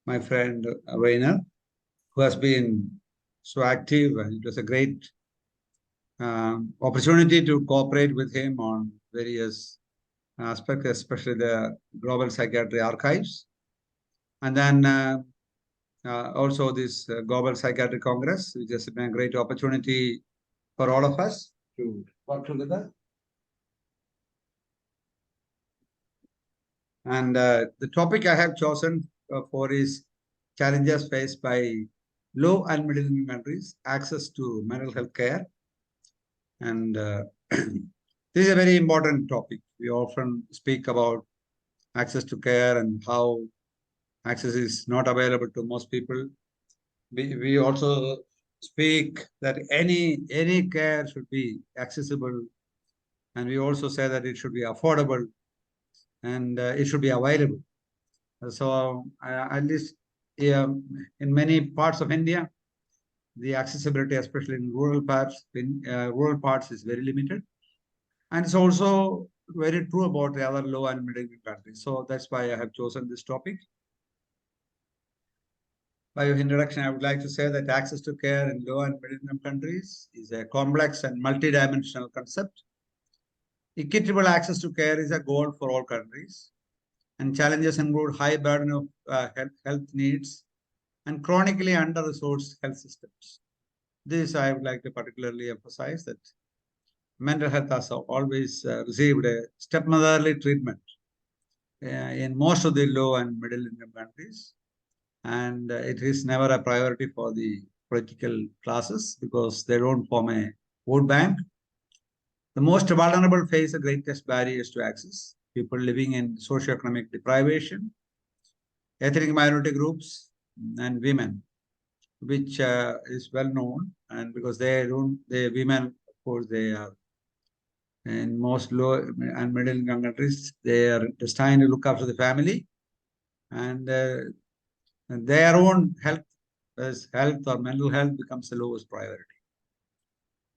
my friend Rainer, who has been so active, and it was a great opportunity to cooperate with him on various aspects, especially the Global Psychiatry Archives. And then also this Global Psychiatry Congress, which has been a great opportunity for all of us to work together. And the topic I have chosen for is challenges faced by low and middle income countries, access to mental health care. And this is a very important topic. We often speak about access to care and how access is not available to most people. We also speak that any care should be accessible, and we also say that it should be affordable and it should be available. So at least in many parts of India, the accessibility, especially in rural parts, is very limited, and it's also very true about the other low and middle income countries. So that's why I have chosen this topic. By your introduction, I would like to say that access to care in low and middle income countries is a complex and multidimensional concept. Equitable access to care is a goal for all countries, and challenges include high burden of health needs and chronically under-resourced health systems. This I would like to particularly emphasize, that mental health has always received a stepmotherly treatment in most of the low and middle income countries. And it is never a priority for the political classes because they don't form a vote bank. The most vulnerable face the greatest barriers to access: people living in socioeconomic deprivation, ethnic minority groups, and women, which is well known. And because women, of course, they are in most low and middle income countries, they are destined to look after the family, and their own health or mental health becomes the lowest priority.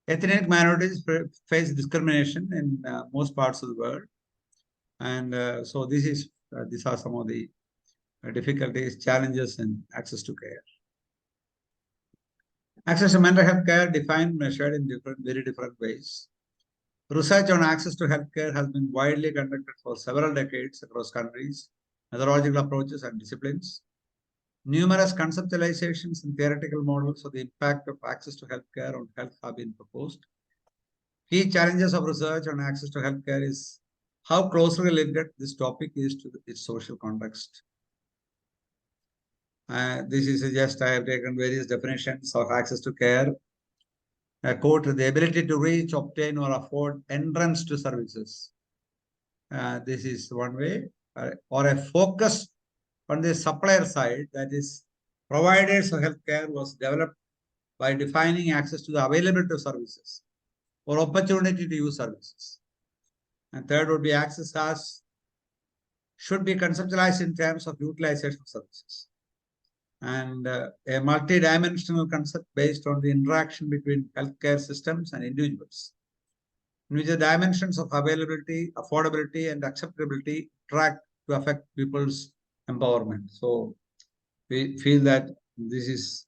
Ethnic minorities face discrimination in most parts of the world, and so these are some of the difficulties, challenges in access to care. Access to mental health care defined, measured in very different ways. Research on access to healthcare has been widely conducted for several decades across countries, methodological approaches, and disciplines. Numerous conceptualizations and theoretical models of the impact of access to healthcare on health have been proposed. Key challenges of research on access to healthcare is how closely related this topic is to its social context. This is just, I have taken various definitions of access to care. Quote, the ability to reach, obtain, or afford entrance to services. This is one way, or a focus on the supplier side, that is, providers of healthcare was developed by defining access to the availability of services or opportunity to use services. And third would be access as should be conceptualized in terms of utilization of services. And a multi-dimensional concept based on the interaction between healthcare systems and individuals, in which the dimensions of availability, affordability, and acceptability interact to affect people's empowerment. So we feel that this is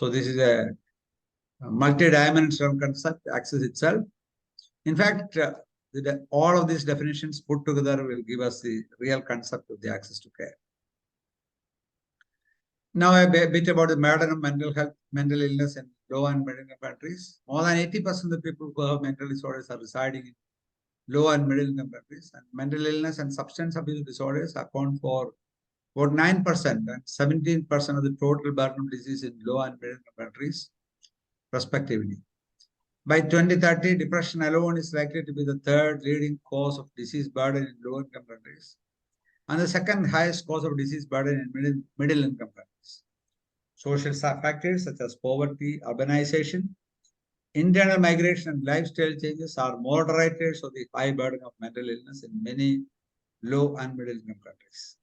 a multi-dimensional concept, access itself. In fact, all of these definitions put together will give us the real concept of the access to care. Now a bit about the burden of mental illness in low and middle income countries. More than 80% of the people who have mental disorders are residing in low and middle income countries, and mental illness and substance abuse disorders account for about 9% and 17% of the total burden of disease in low and middle income countries, respectively. By 2030, depression alone is likely to be the third leading cause of disease burden in low income countries, and the second highest cause of disease burden in middle income countries. Social factors such as poverty, urbanization, internal migration, and lifestyle changes are moderators of the high burden of mental illness in many low and middle income countries.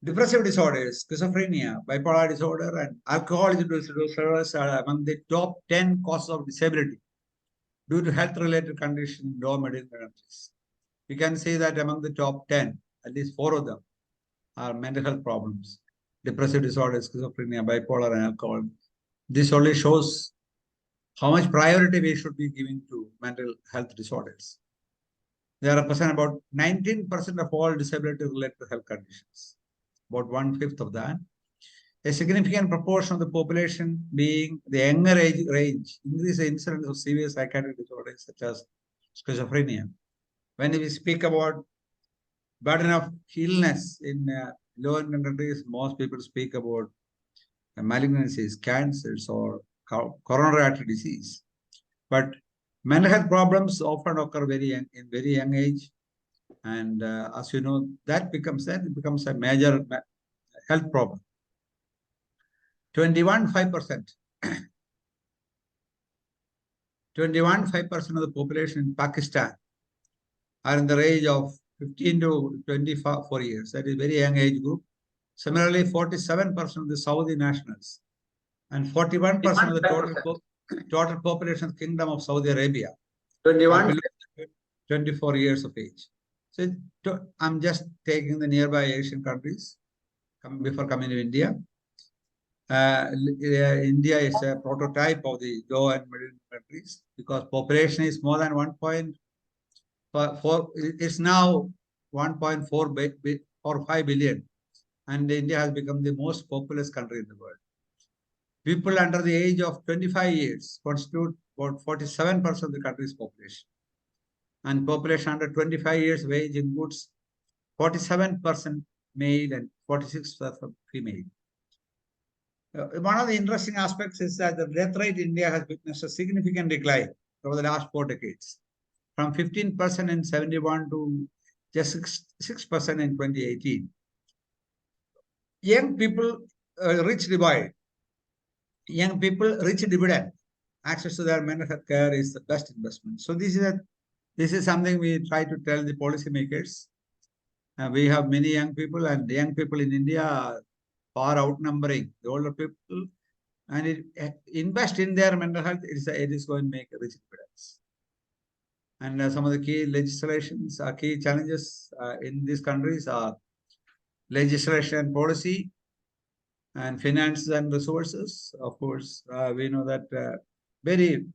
Depressive disorders, schizophrenia, bipolar disorder, and alcoholism disorders are among the top 10 causes of disability due to health-related conditions in low and middle income countries. We can say that among the top 10, at least 4 of them are mental health problems, depressive disorder, schizophrenia, bipolar, and alcohol. This only shows how much priority we should be giving to mental health disorders. They represent about 19% of all disability-related health conditions, about 1/5 of that. A significant proportion of the population being the younger age range increase the incidence of severe psychiatric disorders such as schizophrenia. When we speak about burden of illness in low-income countries, most people speak about malignancies, cancers, or coronary artery disease. But mental health problems often occur in very young age, and as you know, it becomes a major health problem. 21.5%. 21.5% of the population in Pakistan are in the range of 15 to 24 years. That is very young age group. Similarly, 47% of the Saudi nationals and 41% of the total population of the Kingdom of Saudi Arabia 21 24 years of age. So I'm just taking the nearby Asian countries before coming to India. India is a prototype of the low and middle countries because population is more than 1.4. It's now 1.45 billion, and India has become the most populous country in the world. People under the age of 25 years constitute about 47% of the country's population, and population under 25 years of age includes 47% male and 46% female. One of the interesting aspects is that the death rate in India has witnessed a significant decline over the last 4 decades, from 15% in 71 to just 6% in 2018. Young people, rich divide. Young people, rich dividend. Access to their mental health care is the best investment. So this is something we try to tell the policymakers. We have many young people, and the young people in India are far outnumbering the older people, and invest in their mental health. It is going to make a rich dividends. And some of the key legislations, key challenges in these countries are legislation and policy, and finance and resources. Of course, we know that very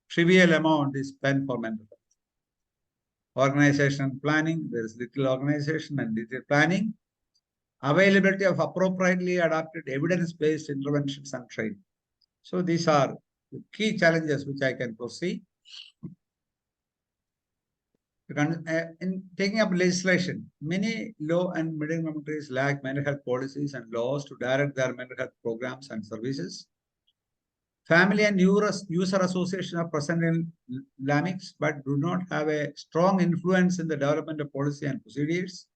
trivial amount is spent for mental health. Organization and planning, there is little organization and little planning. Availability of appropriately adapted evidence-based interventions and training. So these are the key challenges which I can foresee. In taking up legislation, many low and middle income countries lack mental health policies and laws to direct their mental health programs and services. Family and user associations are present in LAMICs, but do not have a strong influence in the development of policy and procedures.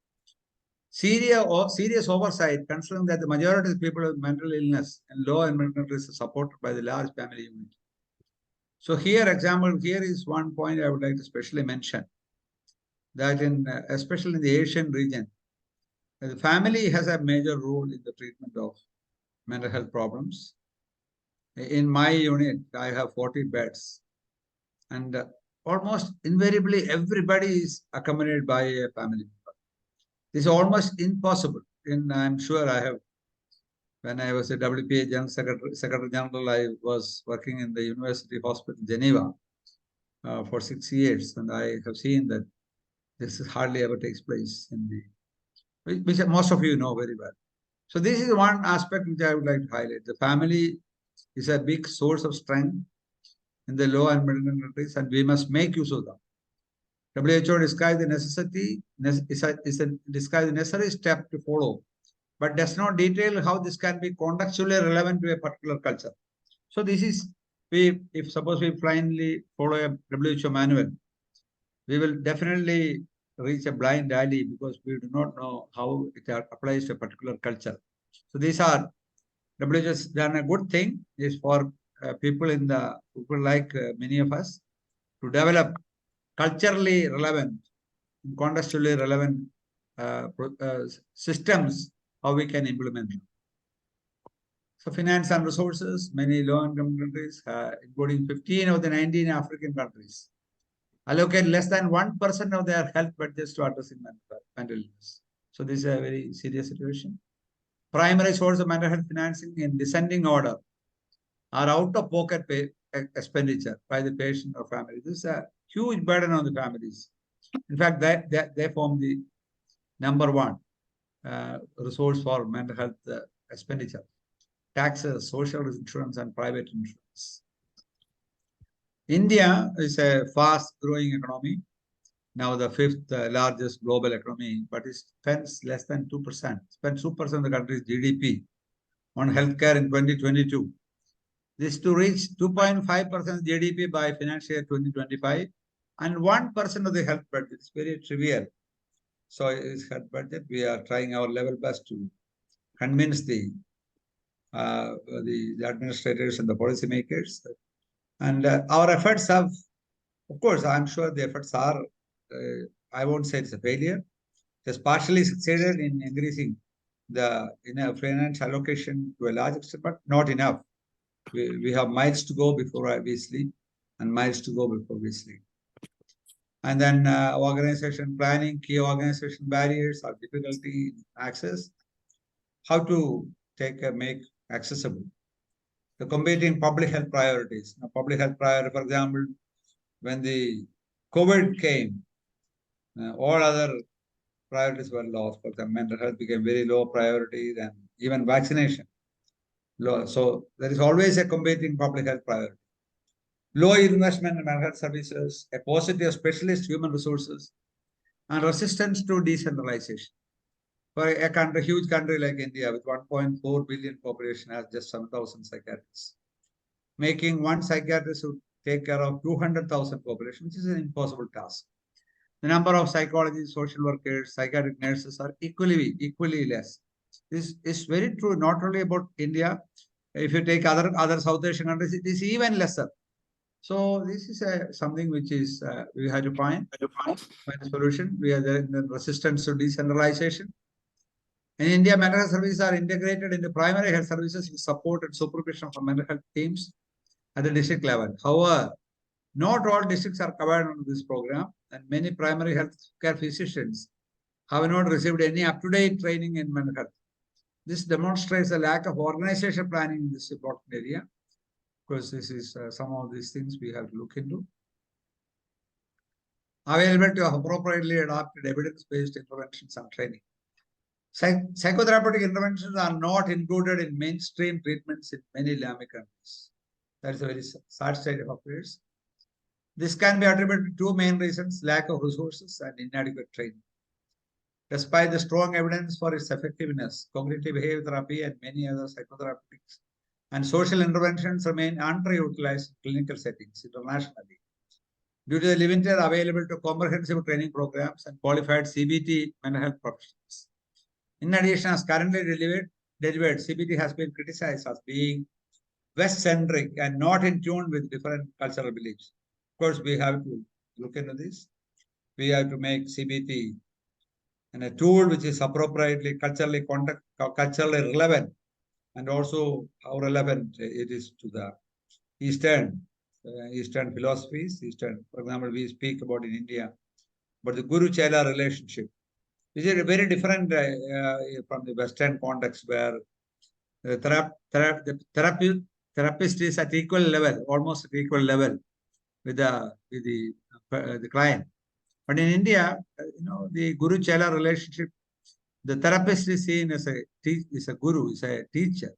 Serious oversight, considering that the majority of people with mental illness and low and middle countries are supported by the large family unit. So here is one point I would like to specially mention, that especially in the Asian region, the family has a major role in the treatment of mental health problems. In my unit, I have 40 beds, and almost invariably everybody is accompanied by a family member. This is almost impossible. I'm sure when I was a WPA General Secretary General, I was working in the University Hospital, Geneva, for 6 years, and I have seen that this hardly ever takes place which most of you know very well. So this is one aspect which I would like to highlight. The family is a big source of strength in the low and middle income countries, and we must make use of them. WHO describes the necessary step to follow, but does not detail how this can be contextually relevant to a particular culture. So this is, if suppose we blindly follow a WHO manual, we will definitely reach a blind alley because we do not know how it applies to a particular culture. So these are, WHO has done a good thing is for people like many of us to develop culturally relevant, contextually relevant systems, how we can implement them. So finance and resources, many low-income countries, including 15 of the 19 African countries, allocate less than 1% of their health budgets to addressing mental illness. So this is a very serious situation. Primary source of mental health financing in descending order are out-of-pocket expenditure by the patient or family. This is a huge burden on the families. In fact, they form the number one resource for mental health expenditure. Taxes, social insurance, and private insurance. India is a fast-growing economy, now the fifth largest global economy, but it spends less than 2%, spends 2% of the country's GDP on healthcare in 2022. This to reach 2.5% GDP by financial year 2025 and 1% of the health budget. It's very trivial. So it's health budget. We are trying our level best to convince the administrators and the policymakers. And our efforts have, of course, I'm sure the efforts are, I won't say it's a failure. It has partially succeeded in increasing the finance allocation to a large extent, but not enough. We have miles to go before we sleep and miles to go before we sleep. And then organization planning, key organization barriers or difficulty in access. How to make accessible. The combating public health priorities. Now, public health priority, for example, when the COVID came, all other priorities were lost. For example, mental health became very low priority, and even vaccination. Low. So there is always a combating public health priority. Low investment in mental health services, a paucity of specialist human resources, and resistance to decentralization. For a country, huge country like India with 1.4 billion population has just 7,000 psychiatrists, making one psychiatrist who take care of 200,000 population, which is an impossible task. The number of psychologists, social workers, psychiatric nurses are equally less. This is very true, not only about India. If you take other South Asian countries, it is even lesser. So this is something which is we have to find a solution. We are there in the resistance to decentralization. In India, mental health services are integrated into primary health services with support and supervision from mental health teams at the district level. However, not all districts are covered under this program, and many primary health care physicians have not received any up-to-date training in mental health. This demonstrates a lack of organizational planning in this important area. Of course, this is some of these things we have to look into. Availability of appropriately adapted evidence-based interventions and training. Psychotherapeutic interventions are not included in mainstream treatments in many Islamic countries. That is a very sad state of affairs. This can be attributed to two main reasons: lack of resources and inadequate training. Despite the strong evidence for its effectiveness, cognitive behavior therapy and many other psychotherapeutics and social interventions remain underutilized in clinical settings internationally due to the limited availability of comprehensive training programs and qualified CBT mental health professionals. In addition, as currently delivered, CBT has been criticized as being West-centric and not in tune with different cultural beliefs. Of course, we have to look into this. We have to make CBT and a tool which is appropriately culturally relevant, and also how relevant it is to the Eastern philosophies. For example, we speak about in India, but the Guru-Chela relationship, which is very different from the Western context, where the therapist is at equal level, almost at equal level with the client. But in India, the Guru-Chela relationship, the therapist is seen as a guru, is a teacher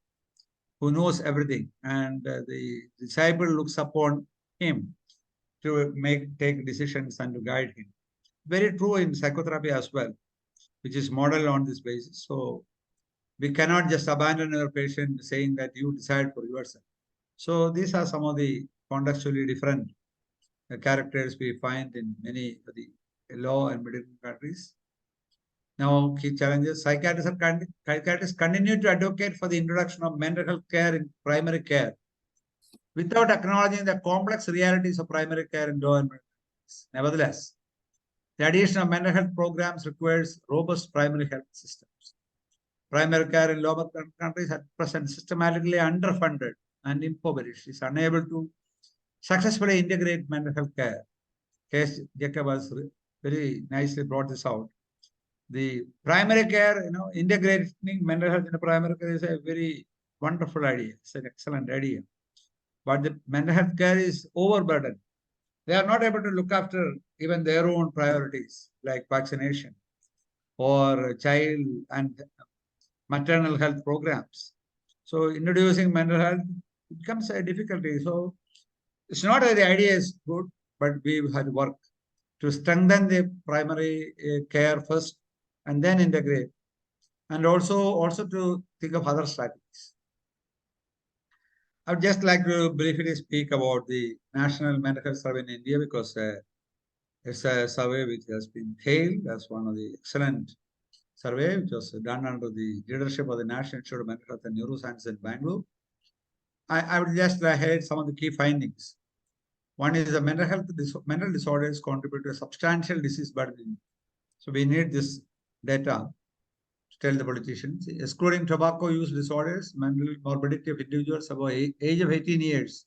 who knows everything, and the disciple looks upon him to take decisions and to guide him. Very true in psychotherapy as well, which is modeled on this basis. So we cannot just abandon our patient saying that you decide for yourself. So these are some of the contextually different characters we find in many of the low and middle countries. Now, key challenges: psychiatrists continue to advocate for the introduction of mental health care in primary care without acknowledging the complex realities of primary care in low and middle countries. Nevertheless, the addition of mental health programs requires robust primary health systems. Primary care in lower countries at present systematically underfunded and impoverished, is unable to successfully integrate mental health care. Case Jacob has very nicely brought this out. The primary care, integrating mental health in the primary care is a very wonderful idea. It's an excellent idea. But the mental health care is overburdened. They are not able to look after even their own priorities like vaccination or child and maternal health programs. So introducing mental health becomes a difficulty. So it's not that the idea is good, but we have to work to strengthen the primary care first and then integrate. And also to think of other strategies. I would just like to briefly speak about the National Mental Health Survey in India because it's a survey which has been hailed as one of the excellent survey, which was done under the leadership of the National Institute of Mental Health and Neuroscience in Bangalore. I would just highlight some of the key findings. One is the mental disorders contribute to a substantial disease burden. So we need this data to tell the politicians. Excluding tobacco use disorders, mental morbidity of individuals above age of 18 years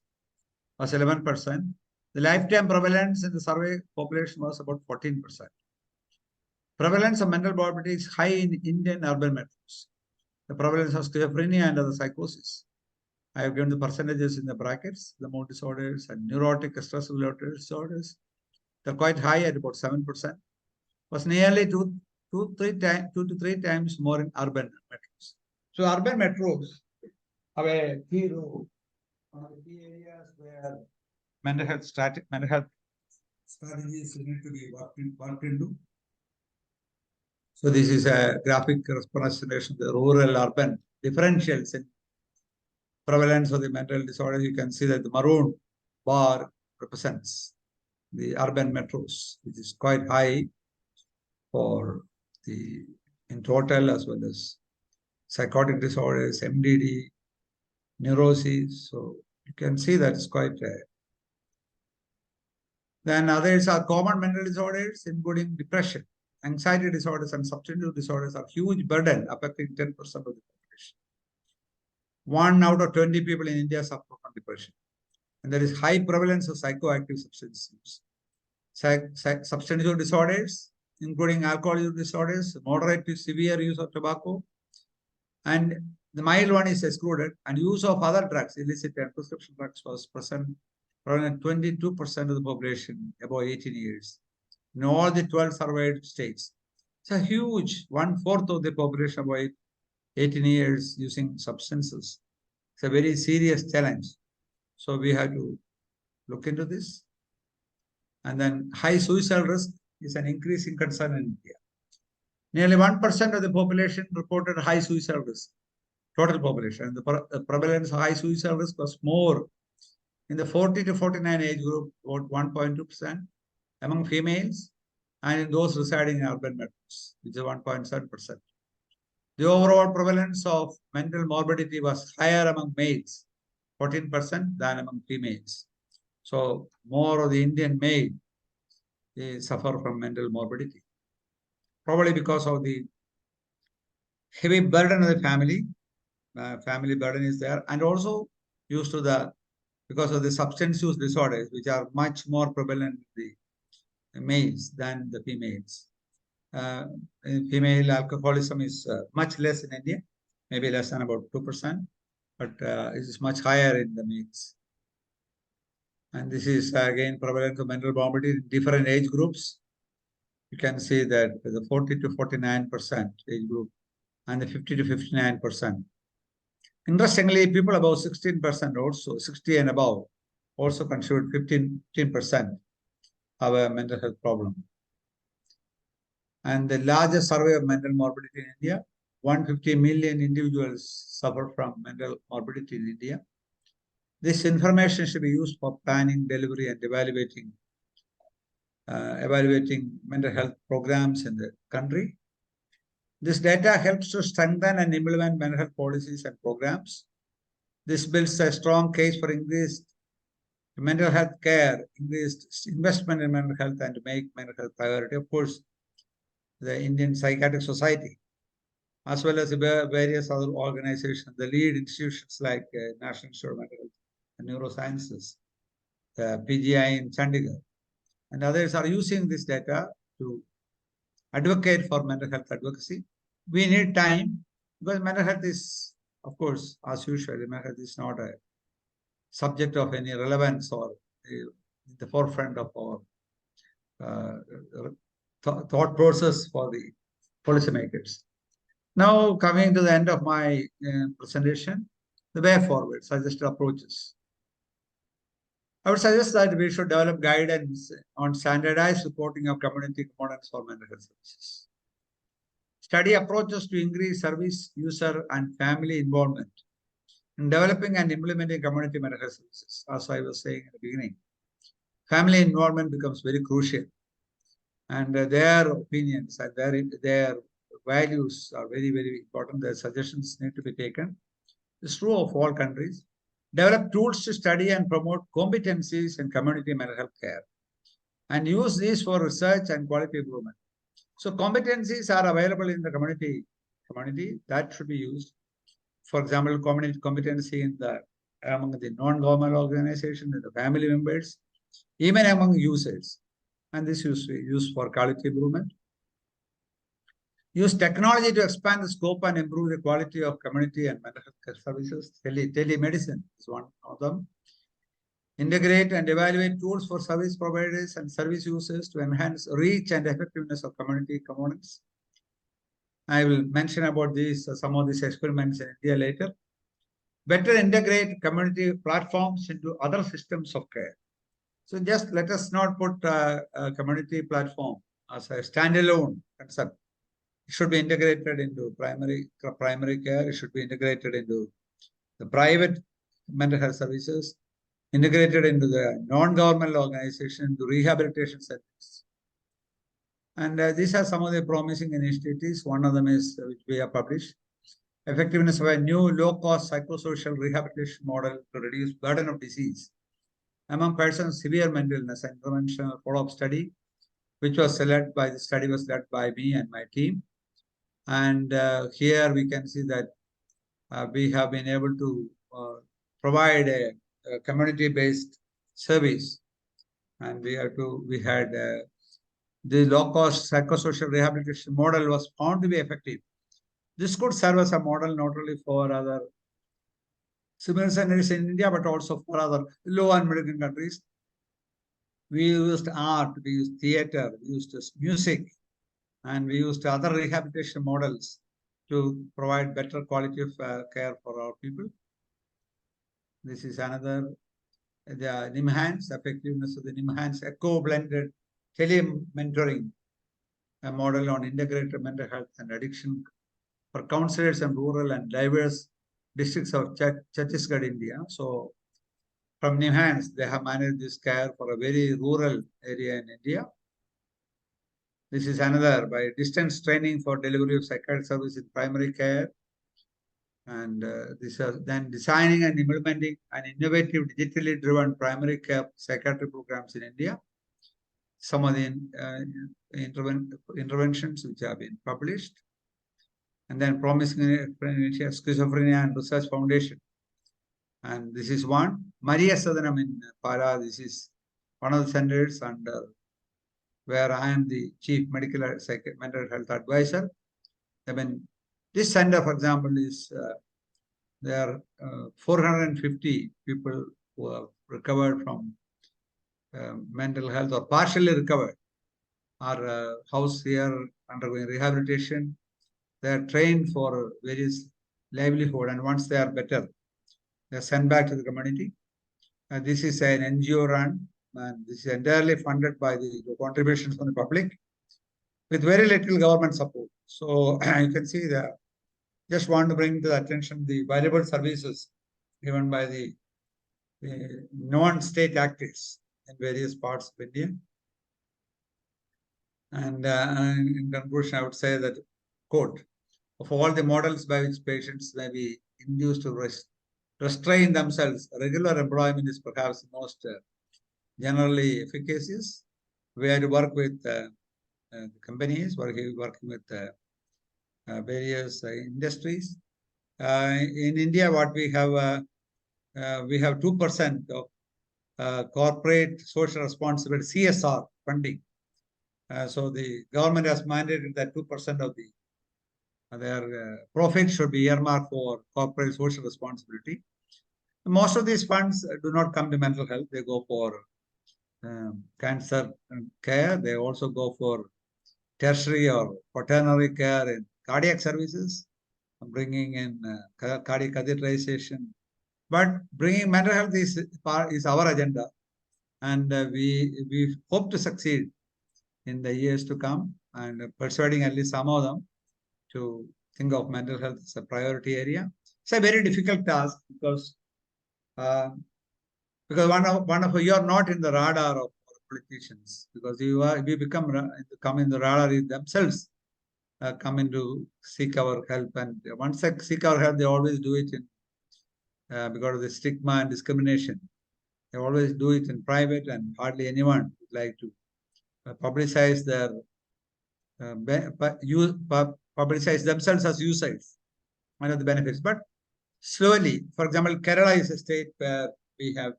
was 11%. The lifetime prevalence in the survey population was about 14%. Prevalence of mental morbidity is high in Indian urban metros. The prevalence of schizophrenia and other psychosis. I have given the percentages in the brackets. The mood disorders and neurotic stress-related disorders, they're quite high at about 7%. Was nearly two to three times more in urban metros. So urban metros have a key role. One of the key areas where mental health strategies need to be worked into. So this is a graphic representation of the rural-urban differentials in prevalence of the mental disorders. You can see that the maroon bar represents the urban metros, which is quite high for the in total as well as psychotic disorders, MDD, neuroses. So you can see that it's quite then others are common mental disorders, including depression, anxiety disorders, and substance use disorders are huge burden affecting 10% of the population. 1 out of 20 people in India suffer from depression. And there is high prevalence of psychoactive substance use. Substance use disorders, including alcohol use disorders, moderate to severe use of tobacco, and the mild one is excluded, and use of other drugs, illicit and prescription drugs, was present around 22% of the population above 18 years in all the 12 surveyed states. It's a huge 1/4 of the population above 18 years using substances. It's a very serious challenge. So we have to look into this. And then high suicidal risk is an increasing concern in India. Nearly 1% of the population reported high suicidal risk, total population. And the prevalence of high suicidal risk was more in the 40 to 49 age group, about 1.2%, among females, and in those residing in urban metros, which is 1.7%. The overall prevalence of mental morbidity was higher among males, 14%, than among females. So more of the Indian male suffer from mental morbidity, probably because of the heavy burden of the family. Family burden is there, and also because of the substance use disorders, which are much more prevalent in the males than the females. Female alcoholism is much less in India, maybe less than about 2%, but it is much higher in the males. And this is again prevalent of mental morbidity in different age groups. You can see that the 40 to 49% age group and the 50 to 59%. Interestingly, people above 16% also, 60 and above, also contribute 15% have a mental health problem. And the largest survey of mental morbidity in India, 150 million individuals suffer from mental morbidity in India. This information should be used for planning, delivery, and evaluating mental health programs in the country. This data helps to strengthen and implement mental health policies and programs. This builds a strong case for increased mental health care, increased investment in mental health, and to make mental health priority. Of course, the Indian Psychiatric Society, as well as various other organizations, the lead institutions like National Institute of Mental Health and Neurosciences, PGI in Chandigarh, and others are using this data to advocate for mental health advocacy. We need time because mental health is, of course, as usual, mental health is not a subject of any relevance or in the forefront of our thought process for the policymakers. Now, coming to the end of my presentation, the way forward, suggested approaches. I would suggest that we should develop guidance on standardized reporting of community components for mental health services. Study approaches to increase service, user, and family involvement in developing and implementing community mental health services. As I was saying in the beginning, family involvement becomes very crucial, and their opinions and their values are very, very important. Their suggestions need to be taken. It's true of all countries. Develop tools to study and promote competencies in community mental health care, and use these for research and quality improvement. So competencies are available in the community that should be used. For example, competency among the non-government organizations, the family members, even among users. And this is used for quality improvement. Use technology to expand the scope and improve the quality of community and mental health care services. Telemedicine is one of them. Integrate and evaluate tools for service providers and service users to enhance reach and effectiveness of community components. I will mention about these, some of these experiments in India later. Better integrate community platforms into other systems of care. So just let us not put a community platform as a standalone concept. It should be integrated into primary care. It should be integrated into the private mental health services, integrated into the non-governmental organization, to rehabilitation centers. And these are some of the promising initiatives. One of them is which we have published. Effectiveness of a new low-cost psychosocial rehabilitation model to reduce burden of disease among persons with severe mental illness. An interventional follow-up study, which was led by me and my team. And here we can see that we have been able to provide a community-based service, and we had the low-cost psychosocial rehabilitation model was found to be effective. This could serve as a model not only for other similar centers in India, but also for other low and middle income countries. We used art, we used theater, we used music, and we used other rehabilitation models to provide better quality of care for our people. This is another, the NIMHANS, effectiveness of the NIMHANS eco-blended tele-mentoring, a model on integrated mental health and addiction for counselors in rural and diverse districts of Chhattisgarh, India. So from NIMHANS, they have managed this care for a very rural area in India. This is another by distance training for delivery of psychiatric service in primary care. And this is then designing and implementing an innovative digitally driven primary care psychiatric programs in India. Some of the interventions which have been published. And then promising schizophrenia and research foundation. And this is one. Maria Sadanam in Para, this is one of the centers under where I am the chief mental health advisor. I mean, this center, for example, is there are 450 people who have recovered from mental health or partially recovered are housed here undergoing rehabilitation. They are trained for various livelihood, and once they are better, they are sent back to the community. This is an NGO run, and this is entirely funded by the contributions from the public with very little government support. So you can see that. Just want to bring to the attention the valuable services given by the non-state actors in various parts of India. And in conclusion, I would say that, quote, of all the models by which patients may be induced to restrain themselves, regular employment is perhaps the most generally efficacious. We had to work with companies, working with various industries. In India, what we have 2% of corporate social responsibility, CSR funding, So the government has mandated that 2% of their profit should be earmarked for corporate social responsibility. Most of these funds do not come to mental health. They go for cancer care. They also go for tertiary or quaternary care in cardiac services, bringing in cardiac catheterization. But bringing mental health is our agenda, and we hope to succeed in the years to come, and persuading at least some of them to think of mental health as a priority area. It's a very difficult task because one of you are not in the radar of politicians, because we come in the radar themselves, come in to seek our help, and once they seek our help, they always do it in because of the stigma and discrimination. They always do it in private, and hardly anyone would like to publicize their publicize themselves as users and of the benefits. But slowly, for example, Kerala is a state where we have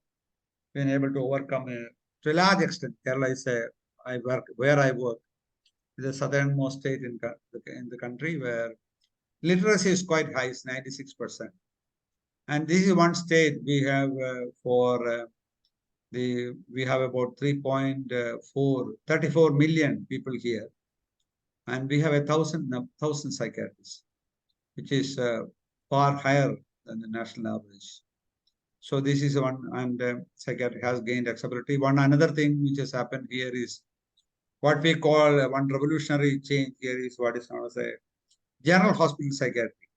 been able to overcome to a large extent. Kerala is where I work, is the southernmost state in the country, where literacy is quite high, it's 96%. And this is one state we have we have about 34 million people here, and we have 1,000 psychiatrists, which is far higher than the national average. So this is one, and psychiatry has gained acceptability. Another thing which has happened here is what we call one revolutionary change here is what is known as a general hospital psychiatry.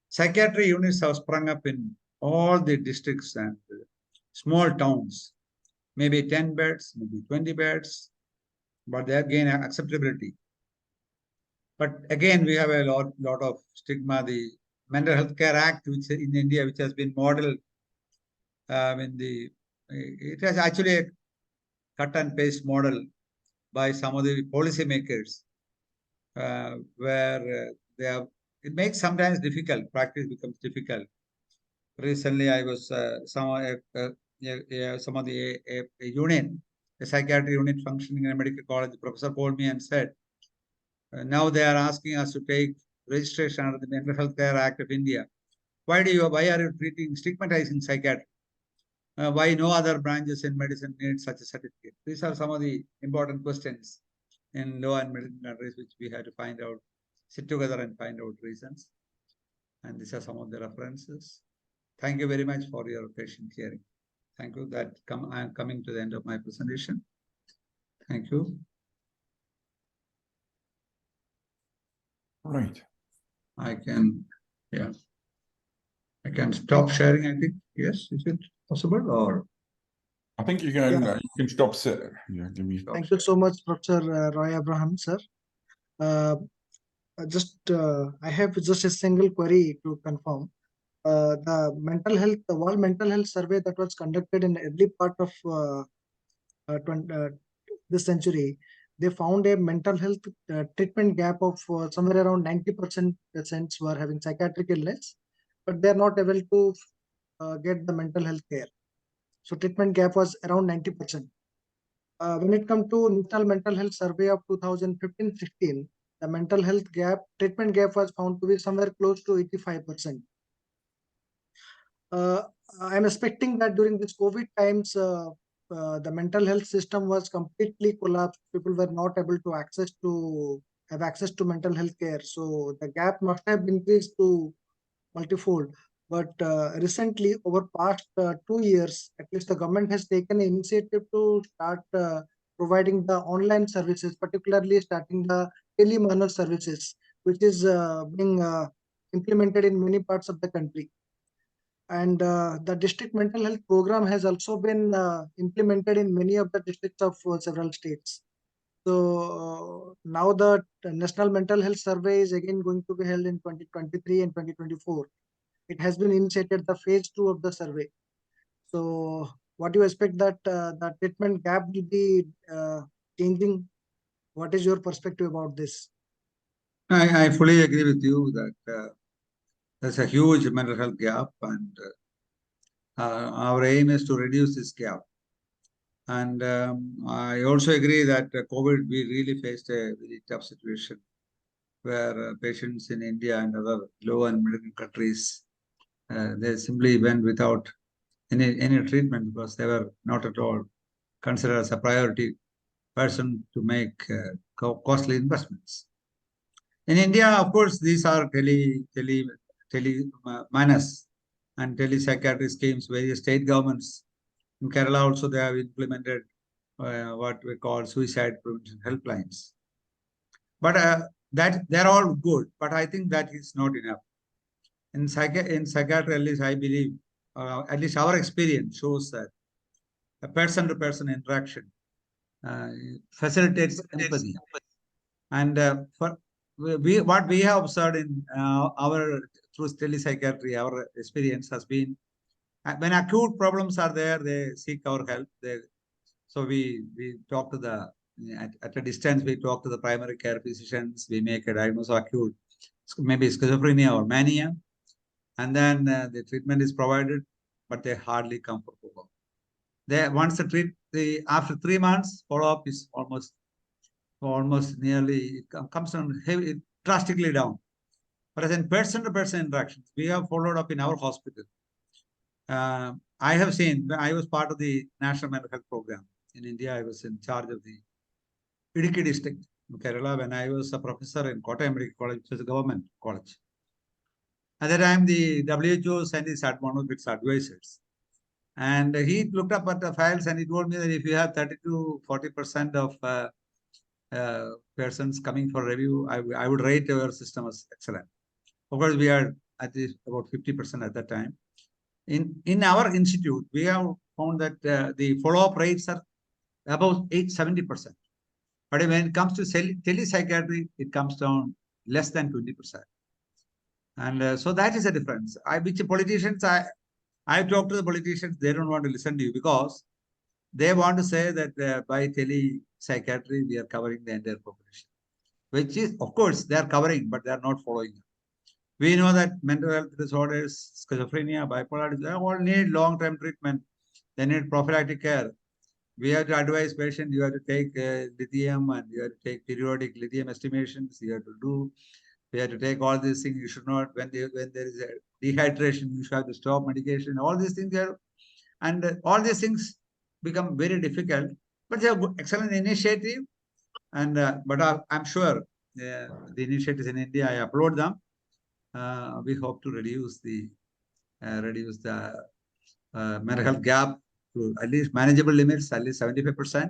Psychiatry units have sprung up in all the districts and small towns, maybe 10 beds, maybe 20 beds, but they have gained acceptability. But again, we have a lot of stigma. The Mental Health Care Act, which in India, which has been modeled it has actually a cut and paste model by some of the policymakers, where it makes sometimes difficult. Practice becomes difficult. Recently, I was some of the a unit, a psychiatry unit functioning in a medical college. The professor called me and said, now they are asking us to take registration under the Mental Health Care Act of India. Why are you stigmatizing psychiatry? Why no other branches in medicine need such a certificate? These are some of the important questions in law and medical countries, which we had to sit together and find out reasons. And these are some of the references. Thank you very much for your patient hearing. Thank you. I am coming to the end of my presentation. Thank you. Right. I can stop sharing, I think. Yes, is it possible, or? I think you can stop sharing. Yeah, Thank you so much, Professor Roy Abraham, sir. I have just a single query to confirm. The World Mental Health Survey that was conducted in early part of this century, they found a mental health treatment gap of somewhere around 90% patients were having psychiatric illness, but they are not able to get the mental health care. So treatment gap was around 90%. When it comes to National Mental Health Survey of 2015-16, the mental health treatment gap was found to be somewhere close to 85%. I'm expecting that during this COVID times, the mental health system was completely collapsed. People were not able to have access to mental health care. So the gap must have increased to multifold. But recently, over past 2 years, at least the government has taken an initiative to start providing the online services, particularly starting the tele-managed services, which is being implemented in many parts of the country. And the district mental health program has also been implemented in many of the districts of several states. So now the National Mental Health Survey is again going to be held in 2023 and 2024. It has been initiated the phase 2 of the survey. So what do you expect that the treatment gap will be changing? What is your perspective about this? I fully agree with you that there's a huge mental health gap, and our aim is to reduce this gap. And I also agree that COVID, we really faced a very tough situation where patients in India and other low and middle income countries, they simply went without any treatment because they were not at all considered as a priority person to make costly investments. In India, of course, these are minus and tele-psychiatry schemes. Various state governments in Kerala also they have implemented what we call suicide prevention helplines. But that they're all good. But I think that is not enough. In psychiatry, at least I believe, at least our experience shows that a person-to-person interaction facilitates empathy. And what we have observed in through telepsychiatry, our experience has been when acute problems are there, they seek our help. So we talk to at a distance, we talk to the primary care physicians. We make a diagnosis of acute, maybe schizophrenia or mania, and then the treatment is provided, but they hardly come for follow-up. Once after 3 months, follow-up is almost nearly, it comes down heavy, drastically down. Whereas in person-to-person interactions, we have followed up in our hospital. I have seen, I was part of the National Mental Health Program in India. I was in charge of the Idukki district in Kerala when I was a professor in Kottayam Medical College, which is a government college. At that time, the WHO sent one of its advisors. And he looked up at the files and he told me that if you have 30 to 40% of persons coming for review, I would rate our system as excellent. Of course, we are at least about 50% at that time. In our institute, we have found that the follow-up rates are about 70%. But when it comes to telepsychiatry, it comes down less than 20%. And so that is a difference. I talk to the politicians, they don't want to listen to you because they want to say that by telepsychiatry, we are covering the entire population, which is, of course, they are covering, but they are not following up. We know that mental health disorders, schizophrenia, bipolar, they all need long-term treatment. They need prophylactic care. We have to advise patients, you have to take lithium and you have to take periodic lithium estimations. We have to take all these things. You should not, when there is a dehydration, you should have to stop medication. All these things all these things become very difficult. But they are excellent initiative. And but I'm sure the initiatives in India, I applaud them. We hope to reduce the mental health gap to at least manageable limits, at least 75%,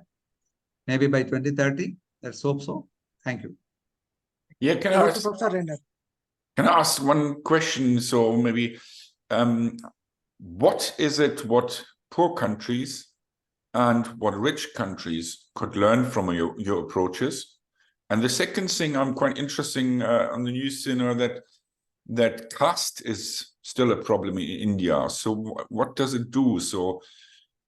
maybe by 2030. Let's hope so. Thank you. Yeah, can I ask one question? So maybe, what is it what poor countries and what rich countries could learn from your approaches? And the second thing I'm quite interesting on the news, that caste is still a problem in India. So what does it do? So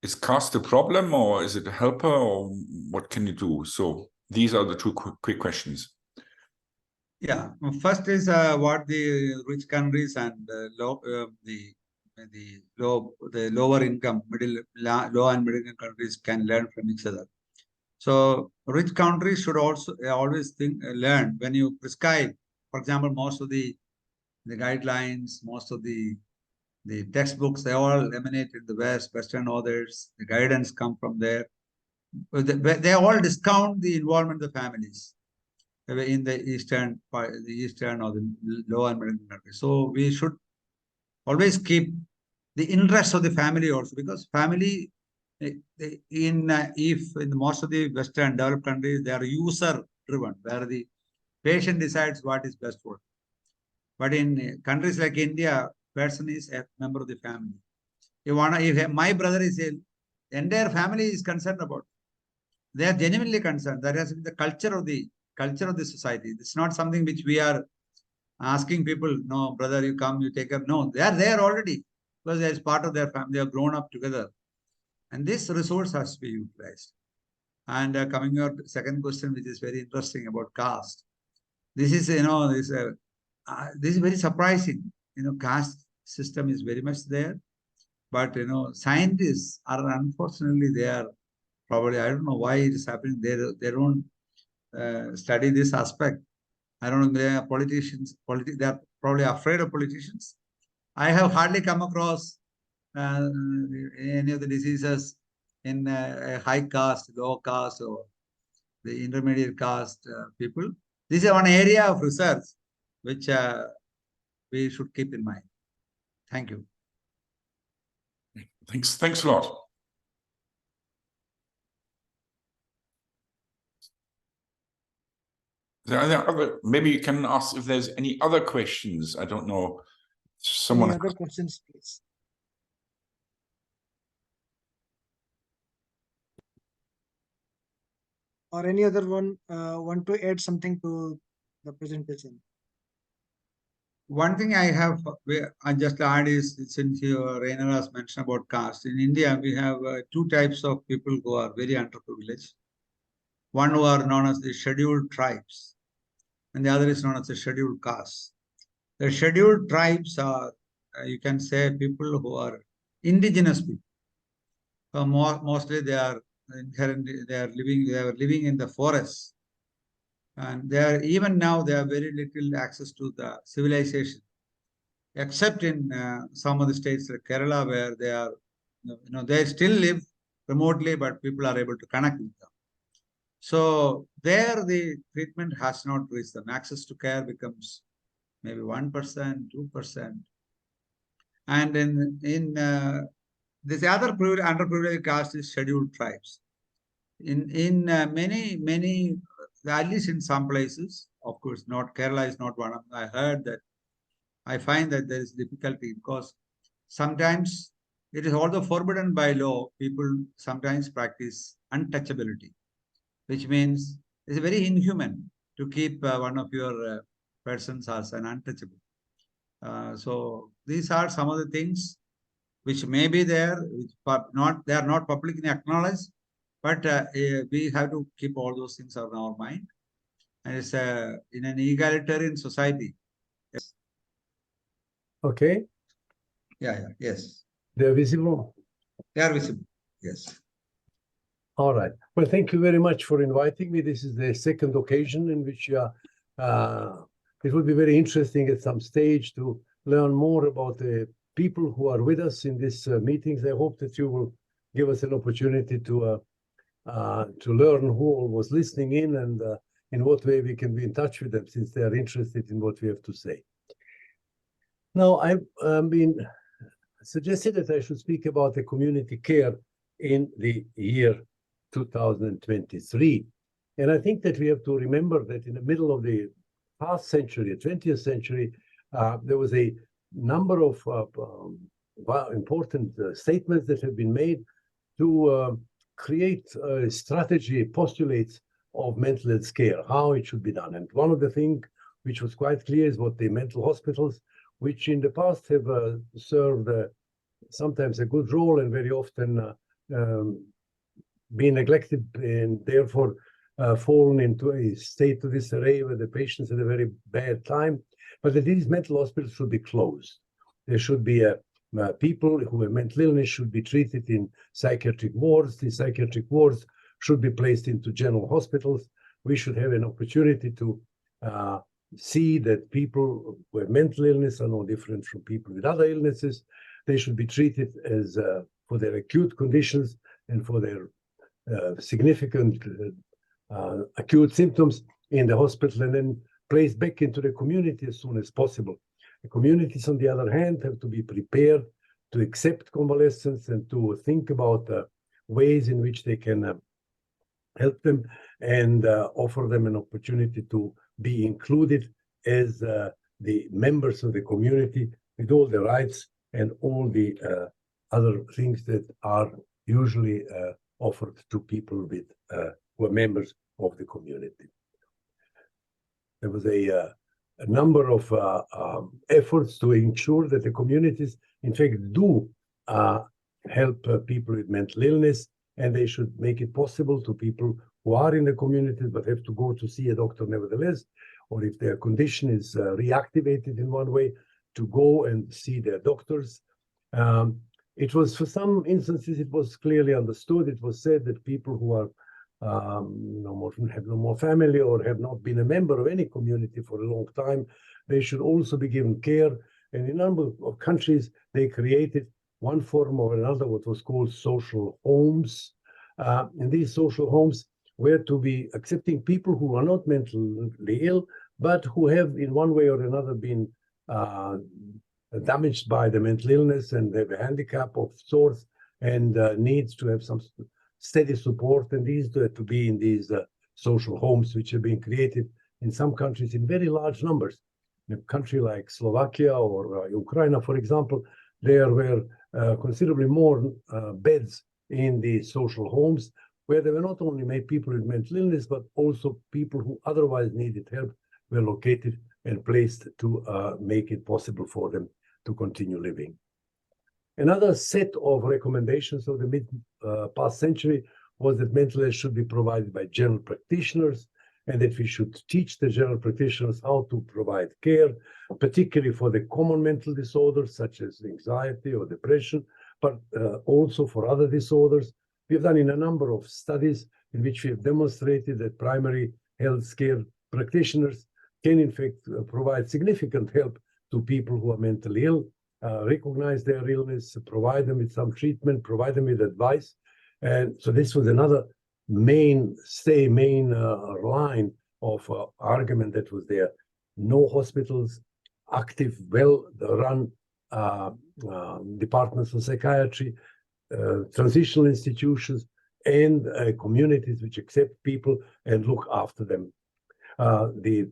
is caste a problem or is it a helper or what can you do? So these are the two quick questions. Yeah, first is what the rich countries and the lower income, low and middle income countries can learn from each other. So rich countries should also always learn when you prescribe, for example, most of the guidelines, most of the textbooks, they all emanate in the Western authors. The guidance come from there. They all discount the involvement of the families in the eastern or the low and middle countries. So we should always keep the interest of the family also, because family in most of the Western developed countries, they are user driven, where the patient decides what is best for them. But in countries like India, person is a member of the family. If my brother is ill, the entire family is concerned about. They are genuinely concerned. That has been the culture of the society. It's not something which we are asking people, no, brother, you come, you take care. No, they are there already because they are part of their family. They have grown up together. And this resource has to be utilized. And coming to your second question, which is very interesting about caste. This is, this is very surprising. Caste system is very much there. But, scientists are, unfortunately, they are probably, I don't know why it is happening. They don't study this aspect. I don't know, they are politicians, they are probably afraid of politicians. I have hardly come across any of the diseases in a high caste, low caste, or the intermediate caste people. This is one area of research which we should keep in mind. Thank you. Thanks a lot. Maybe you can ask if there's any other questions. I don't know. Someone. Any other questions, please? Or any other one want to add something to the presentation? One thing I just add is, since Rainer has mentioned about caste, in India we have two types of people who are very underprivileged. One who are known as the scheduled tribes, and the other is known as the scheduled castes. The scheduled tribes are, you can say, people who are indigenous people. Mostly they are living in the forests, and even now they have very little access to the civilization, except in some of the states like Kerala, where they are, they still live remotely, but people are able to connect with them. So there the treatment has not reached them. Access to care becomes maybe 1%, 2%. And in this other underprivileged caste is scheduled tribes. In many, at least in some places, of course, not Kerala is not one of them. I find that there is difficulty because sometimes it is although forbidden by law, people sometimes practice untouchability, which means it's very inhuman to keep one of your persons as an untouchable. So these are some of the things which may be there, which they are not publicly acknowledged, but we have to keep all those things on our mind. And it's in an egalitarian society. Okay. Yes. They're visible. They are visible. Yes. All right. Well, thank you very much for inviting me. This is the second occasion in which it would be very interesting at some stage to learn more about the people who are with us in these meetings. I hope that you will give us an opportunity to learn who was listening in and in what way we can be in touch with them, since they are interested in what we have to say. Now, I've been suggested that I should speak about the community care in the year 2023. And I think that we have to remember that in the middle of the past century, 20th century, there was a number of important statements that have been made to create a strategy, postulates of mental health care, how it should be done. And one of the things which was quite clear is what the mental hospitals, which in the past have served sometimes a good role and very often been neglected and therefore fallen into a state of disarray where the patients had a very bad time. But that these mental hospitals should be closed. There should be people who have mental illness should be treated in psychiatric wards. The psychiatric wards should be placed into general hospitals. We should have an opportunity to see that people who have mental illness are no different from people with other illnesses. They should be treated as for their acute conditions and for their significant acute symptoms in the hospital, and then placed back into the community as soon as possible. The communities, on the other hand, have to be prepared to accept convalescents and to think about ways in which they can help them and offer them an opportunity to be included as the members of the community with all the rights and all the other things that are usually offered to people with who are members of the community. There was a number of efforts to ensure that the communities, in fact, do help people with mental illness, and they should make it possible to people who are in the community but have to go to see a doctor nevertheless, or if their condition is reactivated in one way, to go and see their doctors. It was, for some instances, it was clearly understood. It was said that people who are have no more family or have not been a member of any community for a long time, they should also be given care. And in a number of countries, they created one form or another, what was called social homes. And these social homes were to be accepting people who are not mentally ill, but who have in one way or another been damaged by the mental illness and have a handicap of sorts and needs to have some steady support. And these to be in these social homes, which have been created in some countries in very large numbers. In a country like Slovakia or Ukraine, for example, there were considerably more beds in the social homes, where they were not only made people with mental illness, but also people who otherwise needed help were located and placed to make it possible for them to continue living. Another set of recommendations of the mid-past century was that mental health should be provided by general practitioners, and that we should teach the general practitioners how to provide care, particularly for the common mental disorders such as anxiety or depression, but also for other disorders. We have done in a number of studies in which we have demonstrated that primary health care practitioners can in fact provide significant help to people who are mentally ill, recognize their illness, provide them with some treatment, provide them with advice. And so this was another main line of argument that was there. No hospitals, active, well-run departments of psychiatry, transitional institutions, and communities which accept people and look after them. The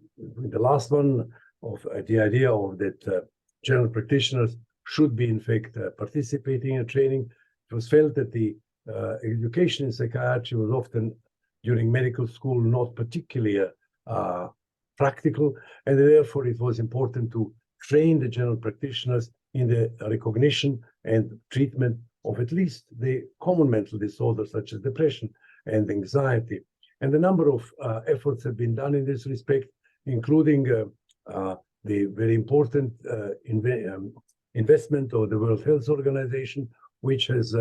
last one of the idea of that general practitioners should be in fact participating in training. It was felt that the education in psychiatry was often during medical school not particularly practical, and therefore it was important to train the general practitioners in the recognition and treatment of at least the common mental disorders such as depression and anxiety. And a number of efforts have been done in this respect, including the very important investment of the World Health Organization, which has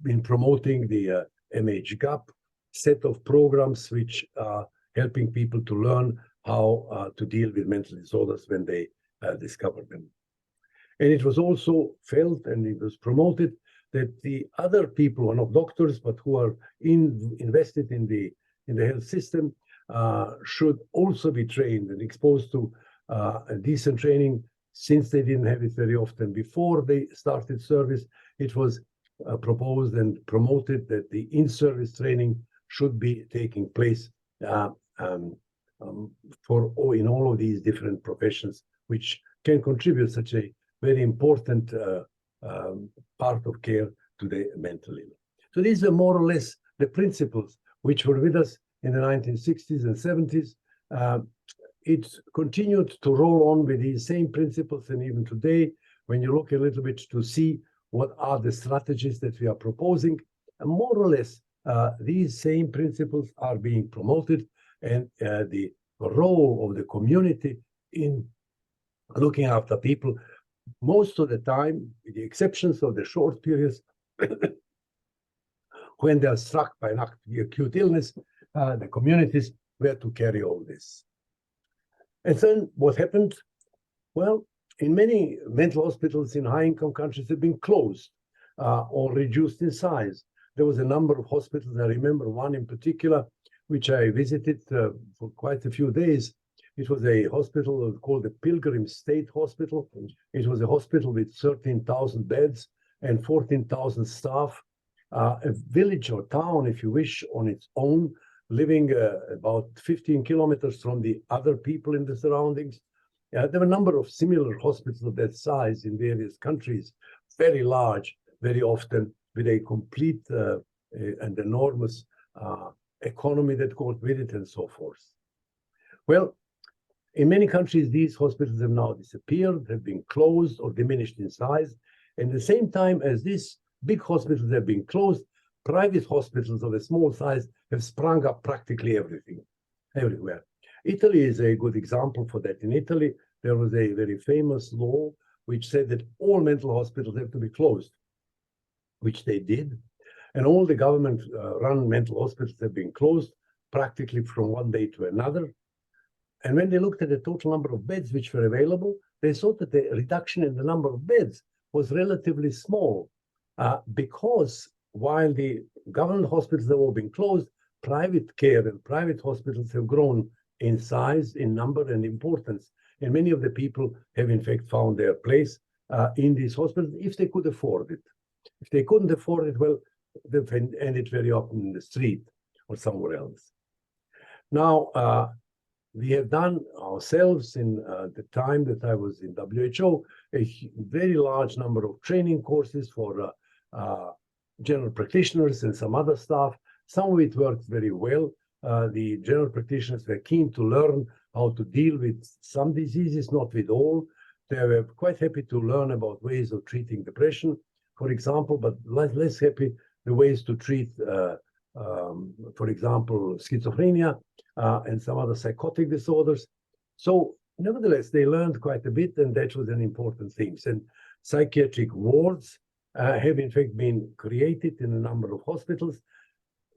been promoting the MHGAP set of programs which are helping people to learn how to deal with mental disorders when they discover them. And it was also felt, and it was promoted, that the other people who are not doctors but who are invested in the health system should also be trained and exposed to a decent training, since they didn't have it very often before they started service. It was proposed and promoted that the in-service training should be taking place in all of these different professions, which can contribute such a very important part of care to the mentally ill. So these are more or less the principles which were with us in the 1960s and 70s. It continued to roll on with these same principles, and even today, when you look a little bit to see what are the strategies that we are proposing, and more or less these same principles are being promoted, and the role of the community in looking after people, most of the time, with the exceptions of the short periods when they are struck by an acute illness, the communities were to carry all this. And then what happened? Well, in many mental hospitals in high-income countries have been closed or reduced in size. There was a number of hospitals. I remember one in particular, which I visited for quite a few days. It was a hospital called the Pilgrim State Hospital. It was a hospital with 13,000 beds and 14,000 staff, a village or town, if you wish, on its own, living about 15 kilometers from the other people in the surroundings. There were a number of similar hospitals of that size in various countries, very large, very often with a complete and enormous economy that goes with it and so forth. Well, in many countries, these hospitals have now disappeared, have been closed or diminished in size. And at the same time as these big hospitals have been closed, private hospitals of a small size have sprung up practically everywhere. Italy is a good example for that. In Italy, there was a very famous law which said that all mental hospitals have to be closed, which they did. And all the government-run mental hospitals have been closed practically from one day to another. And when they looked at the total number of beds which were available, they saw that the reduction in the number of beds was relatively small, because while the government hospitals have all been closed, private care and private hospitals have grown in size, in number, and importance. And many of the people have in fact found their place in these hospitals if they could afford it. If they couldn't afford it, well, they've ended very often in the street or somewhere else. Now, we have done ourselves in the time that I was in WHO, a very large number of training courses for general practitioners and some other staff. Some of it worked very well. The general practitioners were keen to learn how to deal with some diseases, not with all. They were quite happy to learn about ways of treating depression, for example, but less happy the ways to treat, for example, schizophrenia and some other psychotic disorders. So nevertheless, they learned quite a bit, and that was an important thing. And psychiatric wards have in fact been created in a number of hospitals.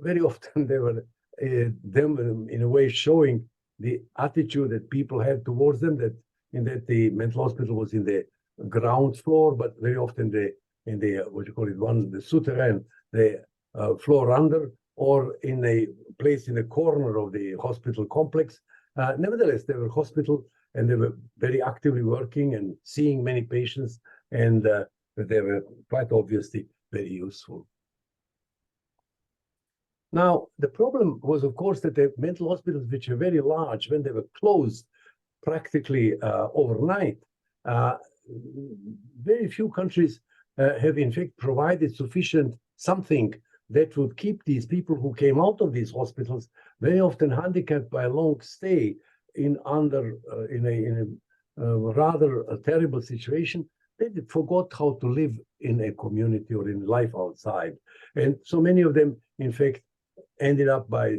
Very often they were them in a way showing the attitude that people had towards them, that the mental hospital was in the ground floor, but very often in the what you call it, the souterrain, the floor under, or in a place in a corner of the hospital complex. Nevertheless, they were hospital, and they were very actively working and seeing many patients, and they were quite obviously very useful. Now, the problem was, of course, that the mental hospitals, which are very large, when they were closed practically overnight, very few countries have in fact provided sufficient something that would keep these people who came out of these hospitals, very often handicapped by a long stay in a rather terrible situation. They forgot how to live in a community or in life outside. And so many of them, in fact, ended up by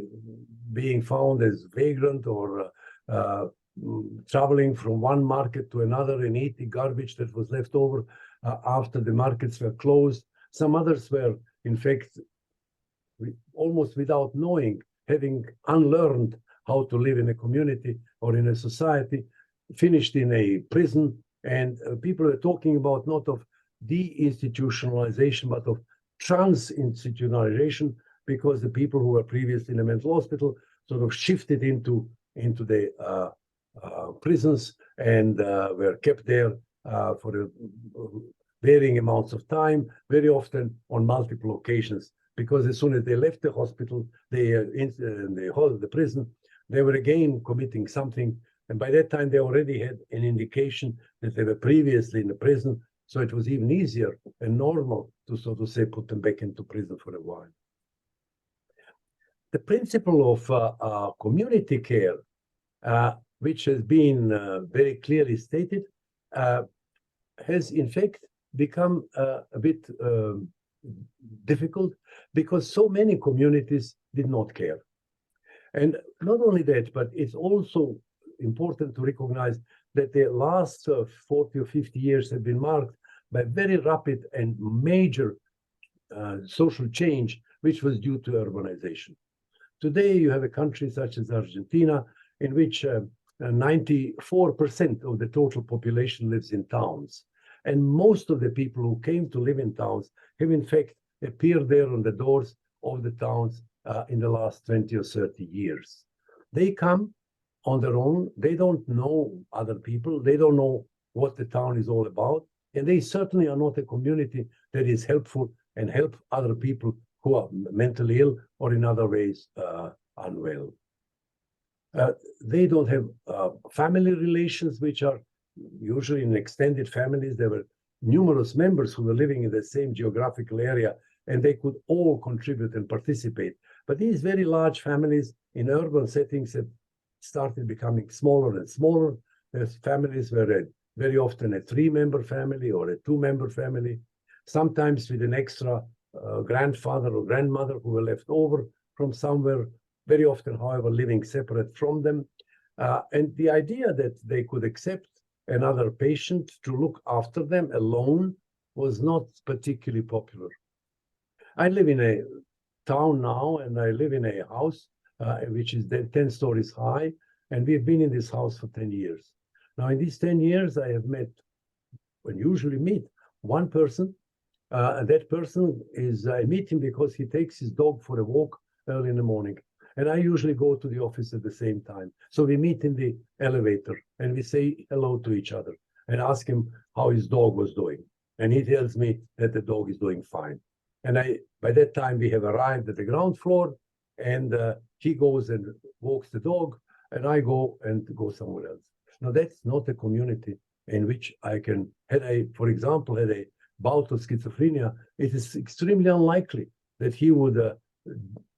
being found as vagrant or traveling from one market to another and eating garbage that was left over after the markets were closed. Some others were, in fact, almost without knowing, having unlearned how to live in a community or in a society, finished in a prison. And people are talking about not of deinstitutionalization, but of trans-institutionalization, because the people who were previously in a mental hospital sort of shifted into the prisons and were kept there for varying amounts of time, very often on multiple occasions, because as soon as they left the hospital, the prison, they were again committing something. And by that time, they already had an indication that they were previously in the prison. So it was even easier and normal to, so to say, put them back into prison for a while. The principle of community care, which has been very clearly stated, has in fact become a bit difficult because so many communities did not care. And not only that, but it's also important to recognize that the last 40 or 50 years have been marked by very rapid and major social change, which was due to urbanization. Today, you have a country such as Argentina, in which 94% of the total population lives in towns. And most of the people who came to live in towns have in fact appeared there on the doors of the towns in the last 20 or 30 years. They come on their own. They don't know other people. They don't know what the town is all about. And they certainly are not a community that is helpful and help other people who are mentally ill or in other ways unwell. They don't have family relations, which are usually in extended families. There were numerous members who were living in the same geographical area, and they could all contribute and participate. But these very large families in urban settings have started becoming smaller and smaller. There's families where very often a 3-member family or a 2-member family, sometimes with an extra grandfather or grandmother who were left over from somewhere, very often, however, living separate from them. And the idea that they could accept another patient to look after them alone was not particularly popular. I live in a town now, and I live in a house which is 10 stories high, and we've been in this house for 10 years. Now, in these 10 years, I have met, when usually meet, one person. And that person is, I meet him because he takes his dog for a walk early in the morning. And I usually go to the office at the same time. So we meet in the elevator and we say hello to each other and ask him how his dog was doing. And he tells me that the dog is doing fine. And by that time, we have arrived at the ground floor, and he goes and walks the dog, and I go somewhere else. Now, that's not a community in which I can, for example, had a bout of schizophrenia, it is extremely unlikely that he would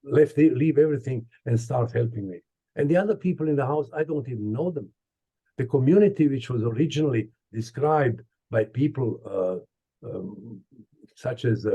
leave everything and start helping me. And the other people in the house, I don't even know them. The community, which was originally described by people such as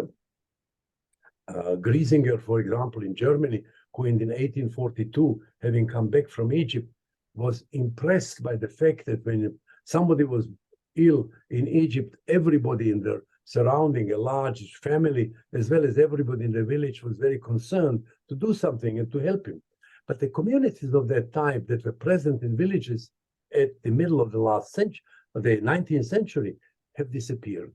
Griesinger, for example, in Germany, who in 1842, having come back from Egypt, was impressed by the fact that when somebody was ill in Egypt, everybody in their surrounding, a large family, as well as everybody in the village, was very concerned to do something and to help him. But the communities of that type that were present in villages at the middle of the last century, the 19th century, have disappeared.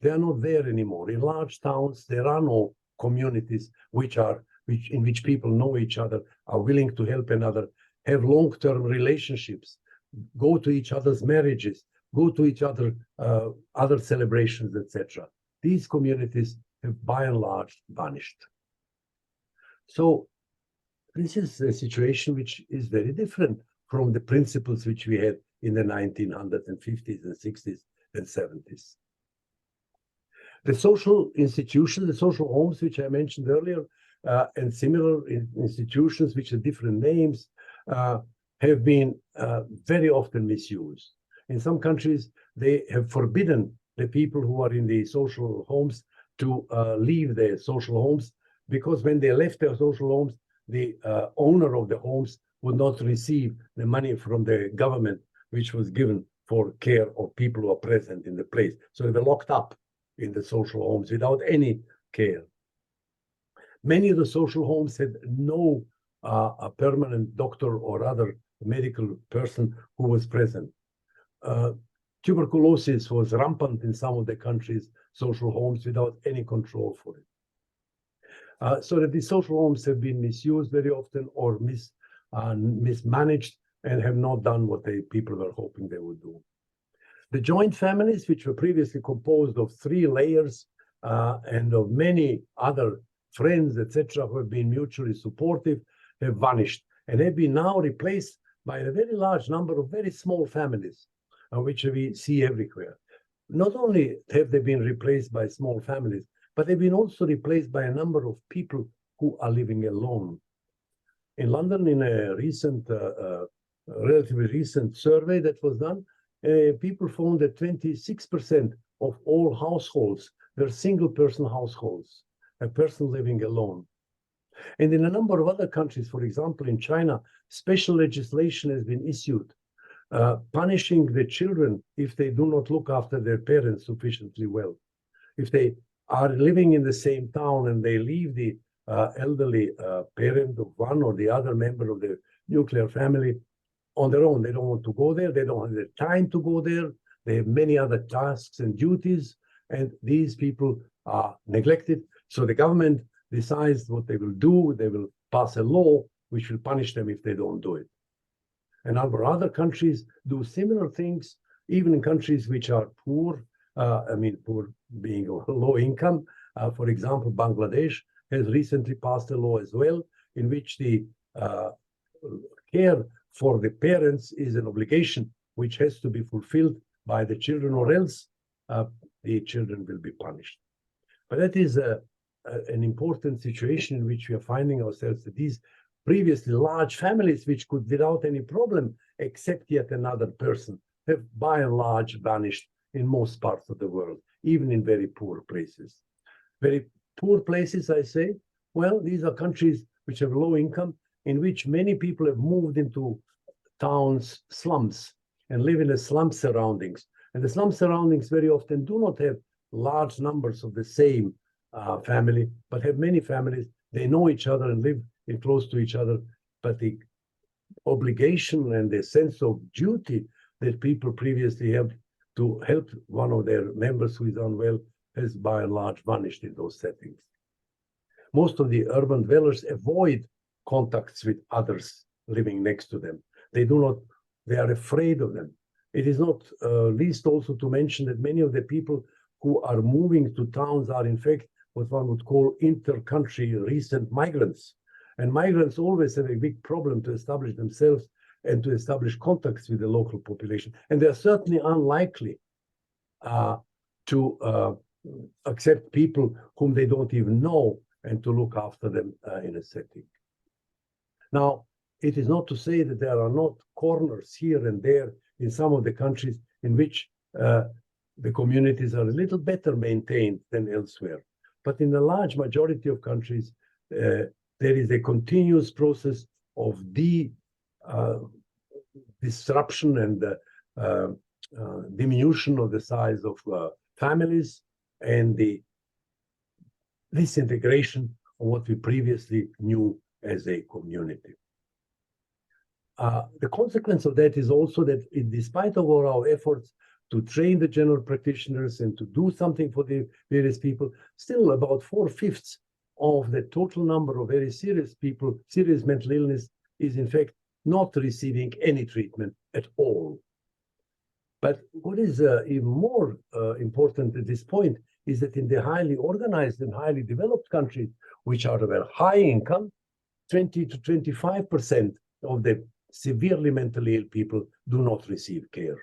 They are not there anymore. In large towns, there are no communities in which people know each other, are willing to help another, have long-term relationships, go to each other's marriages, go to each other, other celebrations, etc. These communities have by and large vanished. So this is a situation which is very different from the principles which we had in the 1950s and 60s and 70s. The social institutions, the social homes, which I mentioned earlier, and similar institutions which have different names, have been very often misused. In some countries, they have forbidden the people who are in the social homes to leave their social homes, because when they left their social homes, the owner of the homes would not receive the money from the government, which was given for care of people who are present in the place. So they were locked up in the social homes without any care. Many of the social homes had no a permanent doctor or other medical person who was present. Tuberculosis was rampant in some of the countries' social homes without any control for it. So that the social homes have been misused very often or mismanaged and have not done what people were hoping they would do. The joint families, which were previously composed of 3 layers and of many other friends, etc., who have been mutually supportive, have vanished and have been now replaced by a very large number of very small families, which we see everywhere. Not only have they been replaced by small families, but they've been also replaced by a number of people who are living alone. In London, in a relatively recent survey that was done, people found that 26% of all households were single-person households, a person living alone. And in a number of other countries, for example, in China, special legislation has been issued punishing the children if they do not look after their parents sufficiently well. If they are living in the same town and they leave the elderly parent of one or the other member of the nuclear family on their own, they don't want to go there, they don't have the time to go there, they have many other tasks and duties, and these people are neglected. So the government decides what they will do. They will pass a law which will punish them if they don't do it. And other countries do similar things, even in countries which are poor, poor being low income. For example, Bangladesh has recently passed a law as well, in which the care for the parents is an obligation which has to be fulfilled by the children, or else the children will be punished. But that is an important situation in which we are finding ourselves, that these previously large families, which could without any problem accept yet another person, have by and large vanished in most parts of the world, even in very poor places. Very poor places, I say, well, these are countries which have low income, in which many people have moved into towns, slums, and live in the slum surroundings. And the slum surroundings very often do not have large numbers of the same family, but have many families. They know each other and live in close to each other. But the obligation and the sense of duty that people previously had to help one of their members who is unwell has by and large vanished in those settings. Most of the urban dwellers avoid contacts with others living next to them. They are afraid of them. It is not least also to mention that many of the people who are moving to towns are in fact what one would call inter-country recent migrants. And migrants always have a big problem to establish themselves and to establish contacts with the local population. And they are certainly unlikely to accept people whom they don't even know and to look after them in a setting. Now, it is not to say that there are not corners here and there in some of the countries in which the communities are a little better maintained than elsewhere. But in the large majority of countries, there is a continuous process of disruption and diminution of the size of families and the disintegration of what we previously knew as a community. The consequence of that is also that in spite of all our efforts to train the general practitioners and to do something for the various people, still about 4/5 of the total number of very serious people, serious mental illness, is in fact not receiving any treatment at all. But what is even more important at this point is that in the highly organized and highly developed countries, which are of a high income, 20 to 25% of the severely mentally ill people do not receive care.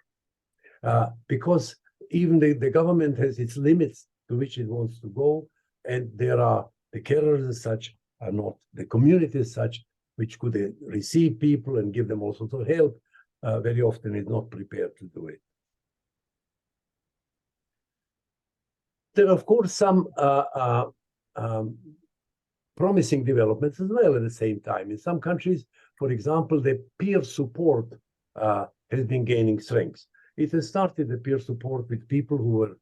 Because even the government has its limits to which it wants to go, and there are the carers as such are not, the community as such, which could receive people and give them all sorts of help, very often is not prepared to do it. There are, of course, some promising developments as well at the same time. In some countries, for example, the peer support has been gaining strength. It has started the peer support with people who were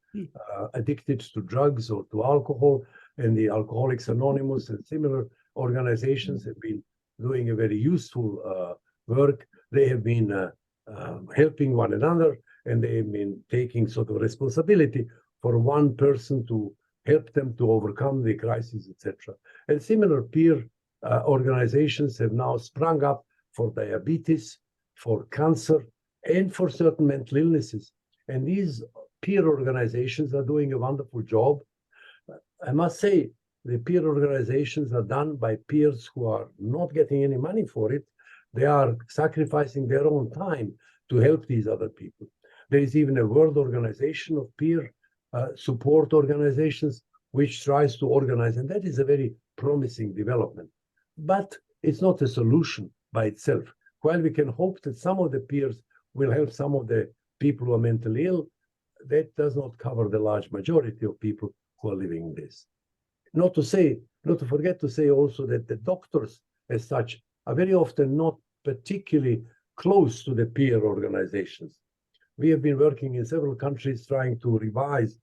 addicted to drugs or to alcohol, and the Alcoholics Anonymous and similar organizations have been doing a very useful work. They have been helping one another, and they have been taking sort of responsibility for one person to help them to overcome the crisis, etc. And similar peer organizations have now sprung up for diabetes, for cancer, and for certain mental illnesses. And these peer organizations are doing a wonderful job. I must say, the peer organizations are done by peers who are not getting any money for it. They are sacrificing their own time to help these other people. There is even a world organization of peer support organizations which tries to organize, and that is a very promising development. But it's not a solution by itself. While we can hope that some of the peers will help some of the people who are mentally ill, that does not cover the large majority of people who are living this. Not to forget to say also that the doctors as such are very often not particularly close to the peer organizations. We have been working in several countries trying to revise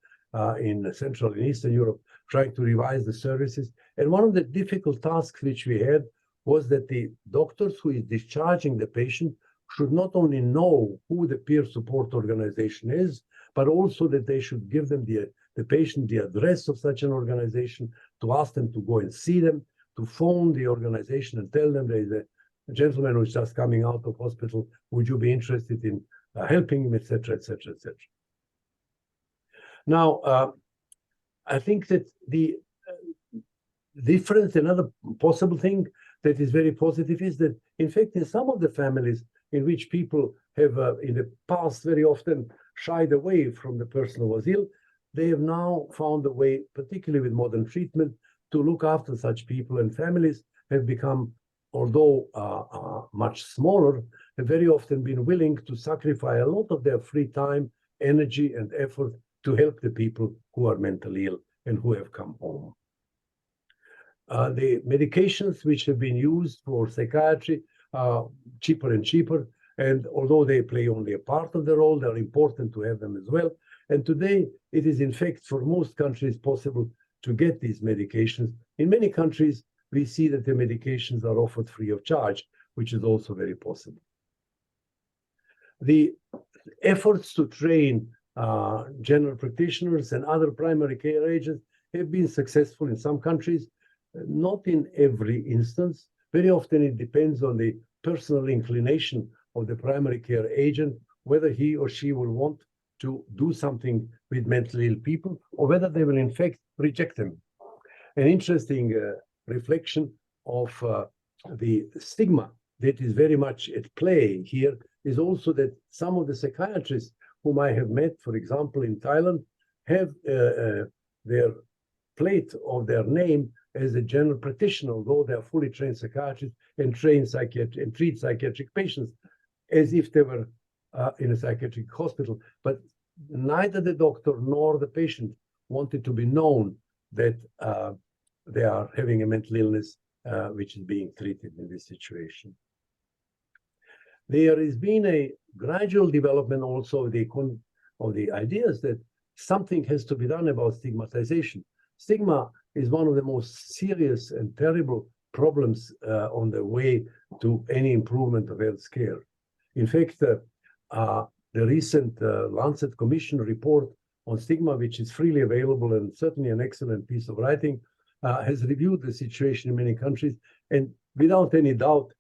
in Central and Eastern Europe, trying to revise the services. And one of the difficult tasks which we had was that the doctors who is discharging the patient should not only know who the peer support organization is, but also that they should give them the patient the address of such an organization, to ask them to go and see them, to phone the organization and tell them there is a gentleman who's just coming out of hospital, would you be interested in helping him, etc., etc., etc. Now, I think that the difference, another possible thing that is very positive is that, in fact, in some of the families in which people have in the past very often shied away from the person who was ill, they have now found a way, particularly with modern treatment, to look after such people, and families have become, although much smaller, have very often been willing to sacrifice a lot of their free time, energy, and effort to help the people who are mentally ill and who have come home. The medications which have been used for psychiatry are cheaper and cheaper, And although they play only a part of the role, they're important to have them as well. And today, it is in fact for most countries possible to get these medications. In many countries, we see that the medications are offered free of charge, which is also very possible. The efforts to train general practitioners and other primary care agents have been successful in some countries, not in every instance. Very often it depends on the personal inclination of the primary care agent, whether he or she will want to do something with mentally ill people, or whether they will in fact reject them. An interesting reflection of the stigma that is very much at play here is also that some of the psychiatrists whom I have met, for example, in Thailand, have their plate of their name as a general practitioner, although they are fully trained psychiatrists and treat psychiatric patients as if they were in a psychiatric hospital. But neither the doctor nor the patient wanted to be known that they are having a mental illness which is being treated in this situation. There has been a gradual development also of the ideas that something has to be done about stigmatization. Stigma is one of the most serious and terrible problems on the way to any improvement of health care. In fact, the recent Lancet Commission report on stigma, which is freely available and certainly an excellent piece of writing, has reviewed the situation in many countries and without any doubt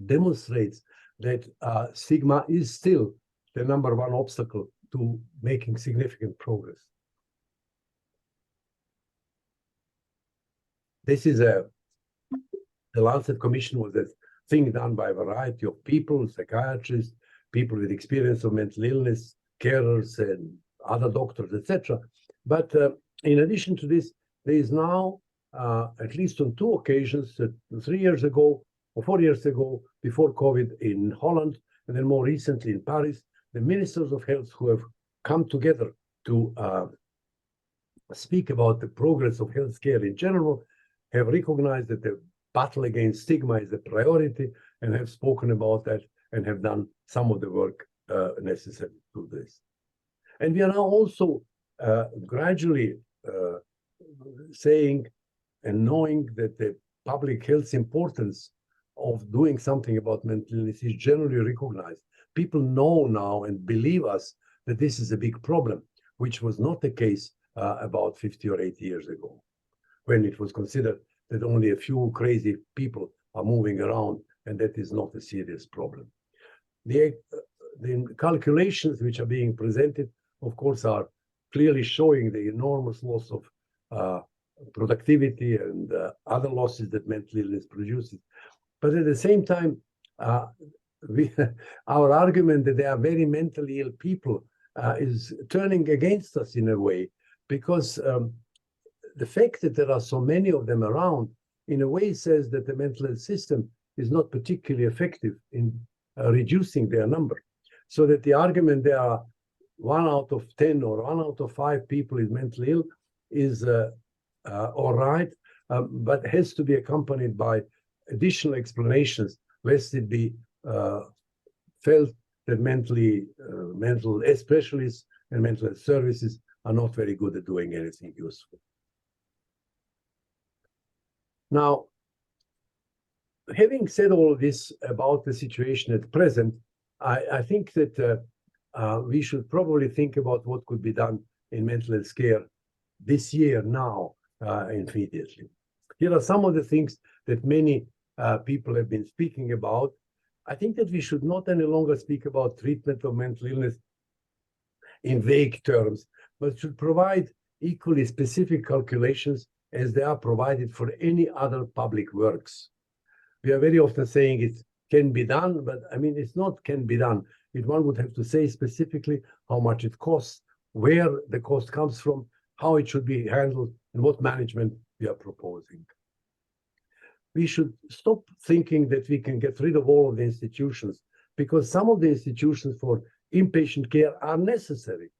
demonstrates that stigma is still the #1 obstacle to making significant progress. This is the Lancet Commission was a thing done by a variety of people, psychiatrists, people with experience of mental illness, carers, and other doctors, etc. But in addition to this, there is now, at least on 2 occasions, 3 years ago or 4 years ago, before COVID in Holland, and then more recently in Paris, the ministers of health who have come together to speak about the progress of healthcare in general have recognized that the battle against stigma is a priority and have spoken about that and have done some of the work necessary to do this. And we are now also gradually saying and knowing that the public health importance of doing something about mental illness is generally recognized. People know now and believe us that this is a big problem, which was not the case about 50 or 80 years ago, when it was considered that only a few crazy people are moving around and that is not a serious problem. The calculations which are being presented, of course, are clearly showing the enormous loss of productivity and other losses that mental illness produces. But at the same time, our argument that they are very mentally ill people is turning against us in a way, because the fact that there are so many of them around, in a way, says that the mental health system is not particularly effective in reducing their number. So that the argument there are 1 out of 10 or 1 out of 5 people is mentally ill is all right, but has to be accompanied by additional explanations, lest it be felt that mental specialists and mental health services are not very good at doing anything useful. Now, having said all of this about the situation at present, I think that we should probably think about what could be done in mental health care this year, now, immediately. Here are some of the things that many people have been speaking about. I think that we should not any longer speak about treatment of mental illness in vague terms, but should provide equally specific calculations as they are provided for any other public works. We are very often saying it can be done, but I mean, it's not can be done. One would have to say specifically how much it costs, where the cost comes from, how it should be handled, and what management we are proposing. We should stop thinking that we can get rid of all of the institutions, because some of the institutions for inpatient care are necessary.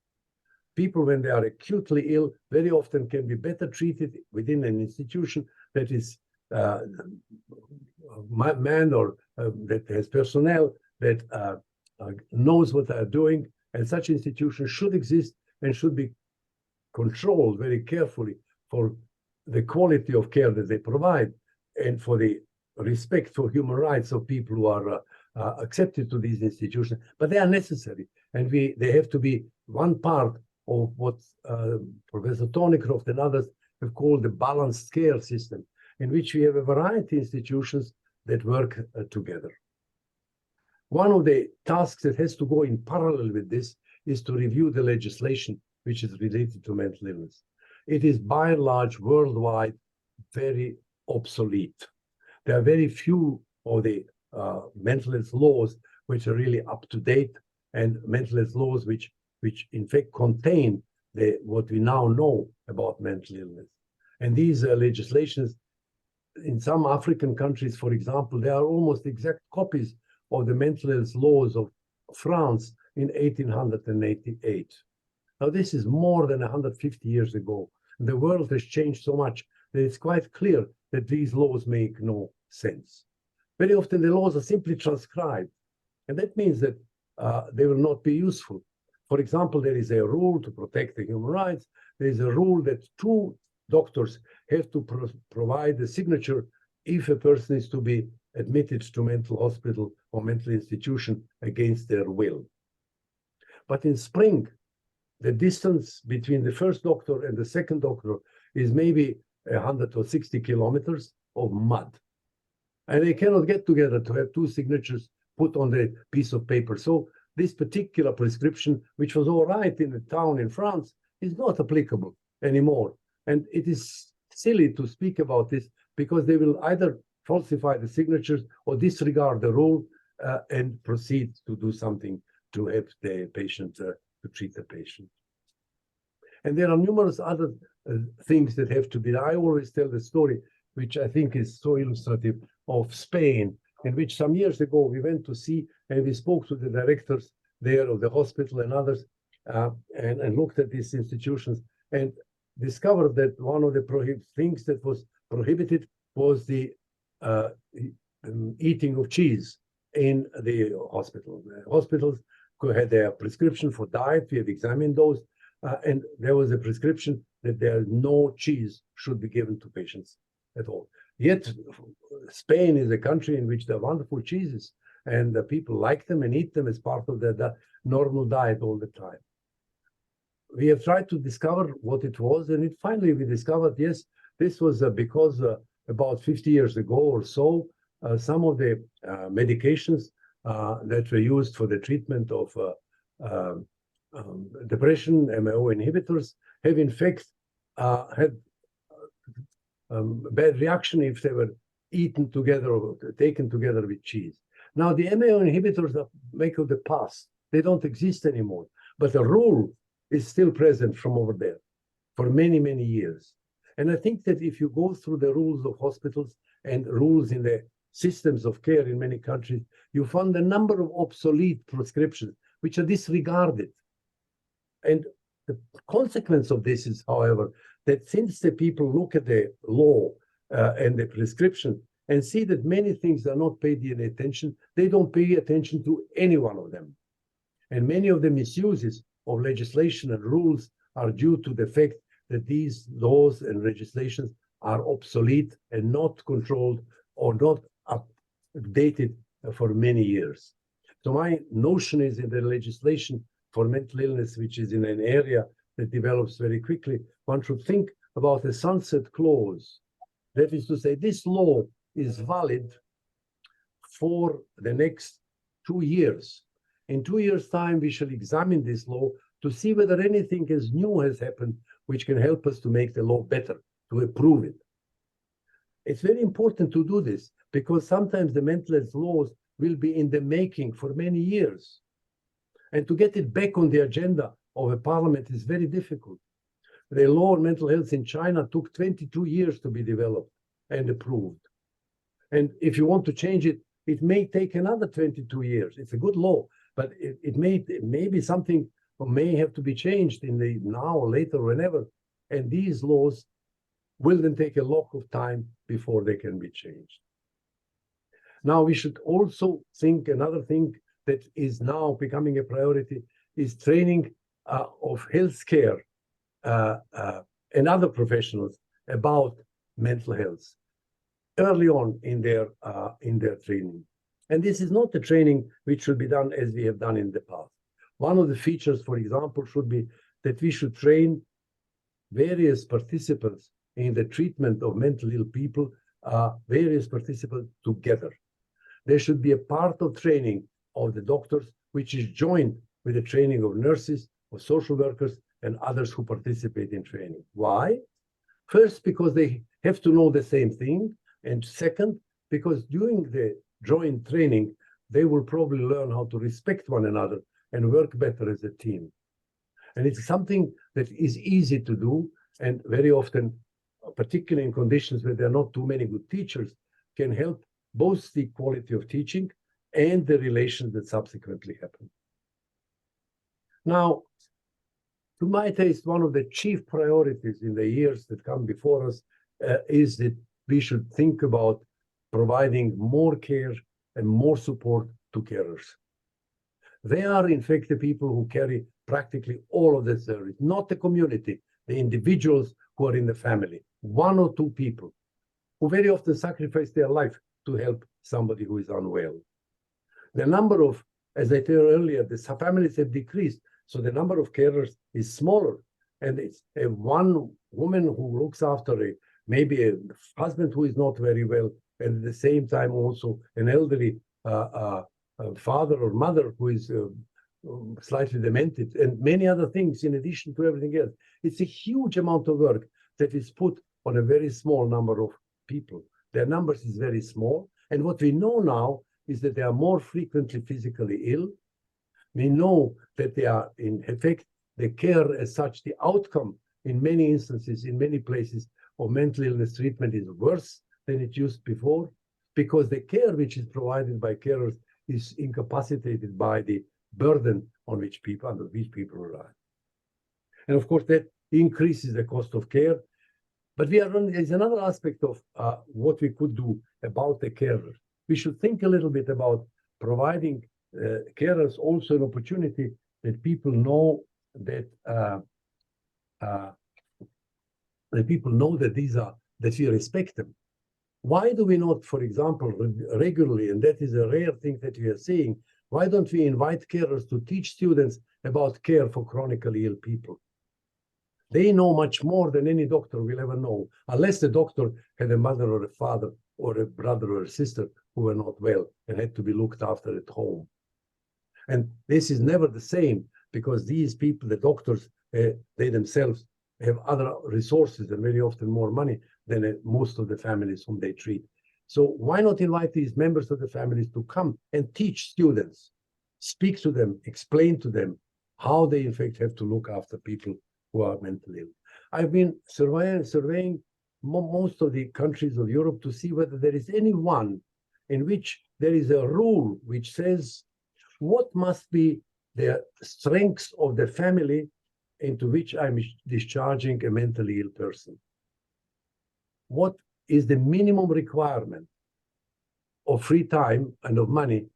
People, when they are acutely ill, very often can be better treated within an institution that is manned or that has personnel that knows what they are doing, and such institutions should exist and should be controlled very carefully for the quality of care that they provide and for the respect for human rights of people who are accepted to these institutions. But they are necessary, and they have to be one part of what Professor Thornycroft and others have called the balanced care system, in which we have a variety of institutions that work together. One of the tasks that has to go in parallel with this is to review the legislation which is related to mental illness. It is by and large worldwide very obsolete. There are very few of the mental health laws which are really up to date, and mental health laws which in fact contain what we now know about mental illness. And these legislations in some African countries, for example, they are almost exact copies of the mental health laws of France in 1888. Now, this is more than 150 years ago. The world has changed so much that it's quite clear that these laws make no sense. Very often the laws are simply transcribed, and that means that they will not be useful. For example, there is a rule to protect the human rights. There is a rule that 2 doctors have to provide a signature if a person is to be admitted to mental hospital or mental institution against their will. But in spring, the distance between the first doctor and the second doctor is maybe 100 or 60 kilometers of mud. And they cannot get together to have 2 signatures put on the piece of paper. So this particular prescription, which was all right in a town in France, is not applicable anymore. And it is silly to speak about this because they will either falsify the signatures or disregard the rule and proceed to do something to help the patient, to treat the patient. And there are numerous other things that have to be done. I always tell the story, which I think is so illustrative, of Spain, in which some years ago we went to see and we spoke to the directors there of the hospital and others and looked at these institutions and discovered that one of the things that was prohibited was the eating of cheese in the hospital. The hospitals had their prescription for diet. We have examined those, and there was a prescription that there no cheese should be given to patients at all. Yet Spain is a country in which there are wonderful cheeses, and the people like them and eat them as part of their normal diet all the time. We have tried to discover what it was, and finally we discovered, yes, this was because about 50 years ago or so, some of the medications that were used for the treatment of depression, MAO inhibitors, have in fact had bad reaction if they were eaten together or taken together with cheese. Now, the MAO inhibitors are make of the past. They don't exist anymore. But the rule is still present from over there for many, many years. And I think that if you go through the rules of hospitals and rules in the systems of care in many countries, you find a number of obsolete prescriptions which are disregarded. And the consequence of this is, however, that since the people look at the law and the prescription and see that many things are not paid any attention, they don't pay attention to any one of them. And many of the misuses of legislation and rules are due to the fact that these laws and legislations are obsolete and not controlled or not updated for many years. So my notion is in the legislation for mental illness, which is in an area that develops very quickly, one should think about a sunset clause. That is to say, this law is valid for the next 2 years. In 2 years' time, we shall examine this law to see whether anything as new has happened which can help us to make the law better, to improve it. It's very important to do this because sometimes the mental health laws will be in the making for many years. And to get it back on the agenda of a parliament is very difficult. The law on mental health in China took 22 years to be developed and approved. And if you want to change it, it may take another 22 years. It's a good law, but it may be something may have to be changed in the now or later or whenever. And these laws will then take a lot of time before they can be changed. Now, we should also think another thing that is now becoming a priority is training of healthcare and other professionals about mental health early on in their training. And this is not a training which should be done as we have done in the past. One of the features, for example, should be that we should train various participants in the treatment of mental ill people, various participants together. There should be a part of training of the doctors which is joined with the training of nurses, of social workers, and others who participate in training. Why? First, because they have to know the same thing. And second, because during the joint training, they will probably learn how to respect one another and work better as a team. And it's something that is easy to do, and very often, particularly in conditions where there are not too many good teachers, can help both the quality of teaching and the relations that subsequently happen. Now, to my taste, one of the chief priorities in the years that come before us is that we should think about providing more care and more support to carers. They are, in fact, the people who carry practically all of the service, not the community, the individuals who are in the family, one or two people who very often sacrifice their life to help somebody who is unwell. The number of, as I told earlier, the families have decreased, so the number of carers is smaller, and it's one woman who looks after maybe a husband who is not very well, and at the same time also an elderly father or mother who is slightly demented, and many other things in addition to everything else. It's a huge amount of work that is put on a very small number of people. Their numbers is very small, and what we know now is that they are more frequently physically ill. We know that they are, in effect, the care as such, the outcome in many instances, in many places of mental illness treatment is worse than it used before, because the care which is provided by carers is incapacitated by the burden on which people, under which people rely. And of course, that increases the cost of care. But there's another aspect of what we could do about the carers. We should think a little bit about providing carers also an opportunity that people know that that we respect them. Why do we not, for example, regularly, and that is a rare thing that we are seeing, why don't we invite carers to teach students about care for chronically ill people? They know much more than any doctor will ever know, unless the doctor had a mother or a father or a brother or a sister who were not well and had to be looked after at home. And this is never the same, because these people, the doctors, they themselves have other resources and very often more money than most of the families whom they treat. So why not invite these members of the families to come and teach students, speak to them, explain to them how they in fact have to look after people who are mentally ill. I've been surveying most of the countries of Europe to see whether there is any one in which there is a rule which says what must be the strengths of the family into which I'm discharging a mentally ill person. What is the minimum requirement of free time and of money?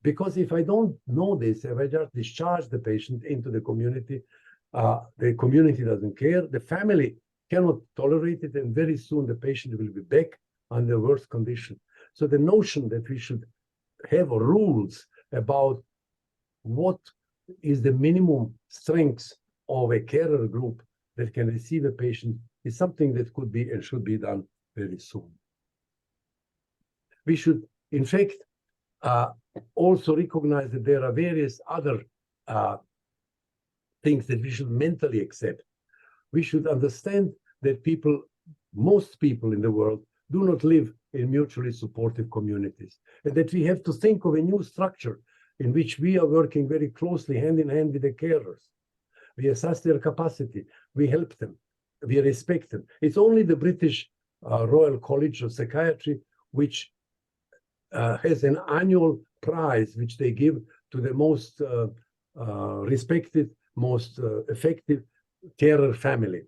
Because if I don't know this, if I just discharge the patient into the community doesn't care, the family cannot tolerate it, and very soon the patient will be back under worse condition. So the notion that we should have rules about what is the minimum strengths of a carer group that can receive a patient is something that could be and should be done very soon. We should, in fact, also recognize that there are various other things that we should mentally accept. We should understand that most people in the world do not live in mutually supportive communities, and that we have to think of a new structure in which we are working very closely hand in hand with the carers. We assess their capacity, we help them, we respect them. It's only the British Royal College of Psychiatry which has an annual prize which they give to the most respected, most effective carer family.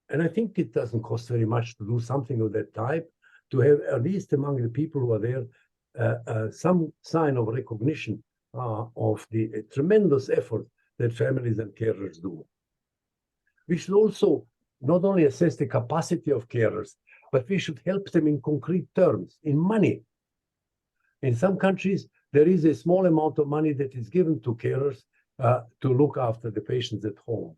And I think it doesn't cost very much to do something of that type, to have at least among the people who are there some sign of recognition of the tremendous effort that families and carers do. We should also not only assess the capacity of carers, but we should help them in concrete terms, in money. In some countries, there is a small amount of money that is given to carers to look after the patients at home.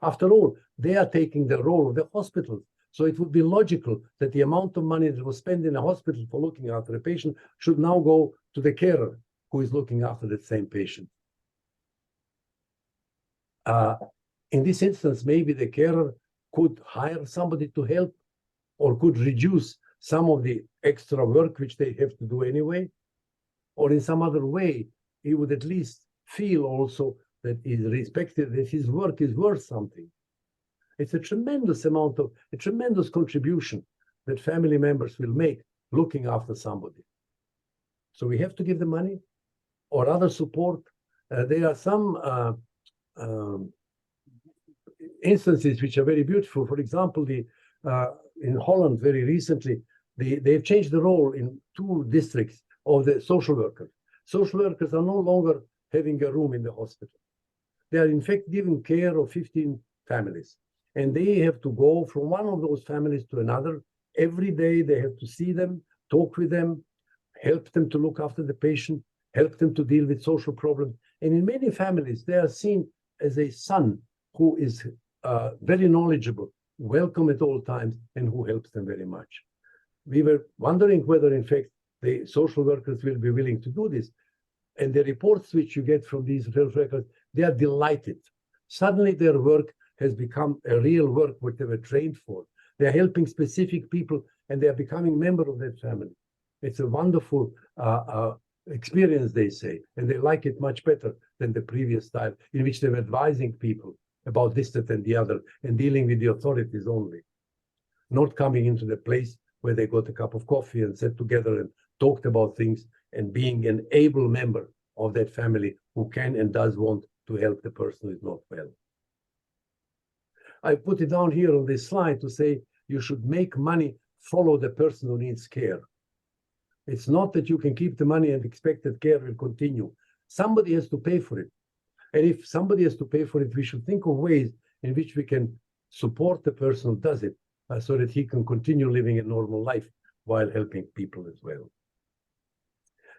After all, they are taking the role of the hospitals. So it would be logical that the amount of money that was spent in a hospital for looking after a patient should now go to the carer who is looking after that same patient. In this instance, maybe the carer could hire somebody to help or could reduce some of the extra work which they have to do anyway, or in some other way, he would at least feel also that he's respected, that his work is worth something. It's a tremendous contribution that family members will make looking after somebody. So we have to give the money or other support. There are some instances which are very beautiful. For example, in Holland very recently, they've changed the role in 2 districts of the social workers. Social workers are no longer having a room in the hospital. They are in fact giving care of 15 families. And they have to go from one of those families to another. Every day they have to see them, talk with them, help them to look after the patient, help them to deal with social problems. And in many families, they are seen as a son who is very knowledgeable, welcome at all times, and who helps them very much. We were wondering whether, in fact, the social workers will be willing to do this. And the reports which you get from these health workers, they are delighted. Suddenly their work has become a real work what they were trained for. They're helping specific people and they are becoming members of that family. It's a wonderful experience, they say, and they like it much better than the previous style in which they were advising people about this, that, and the other and dealing with the authorities only, not coming into the place where they got a cup of coffee and sat together and talked about things and being an able member of that family who can and does want to help the person who is not well. I put it down here on this slide to say you should make money follow the person who needs care. It's not that you can keep the money and expect that care will continue. Somebody has to pay for it. And if somebody has to pay for it, we should think of ways in which we can support the person who does it so that he can continue living a normal life while helping people as well.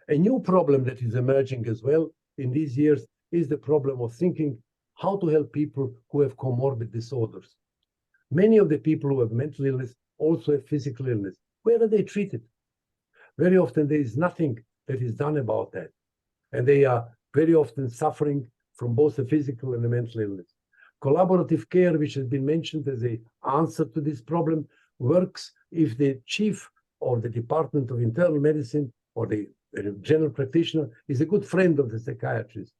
A new problem that is emerging as well in these years is the problem of thinking how to help people who have comorbid disorders. Many of the people who have mental illness also have physical illness. Where are they treated? Very often there is nothing that is done about that. And they are very often suffering from both the physical and the mental illness. Collaborative care, which has been mentioned as an answer to this problem, works if the chief of the Department of Internal Medicine or the general practitioner is a good friend of the psychiatrist,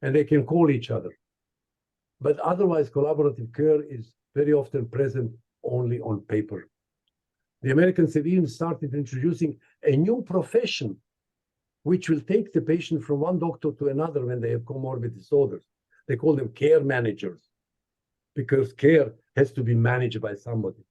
and they can call each other. But otherwise, collaborative care is very often present only on paper. The Americans have even started introducing a new profession which will take the patient from one doctor to another when they have comorbid disorders. They call them care managers, because care has to be managed by somebody.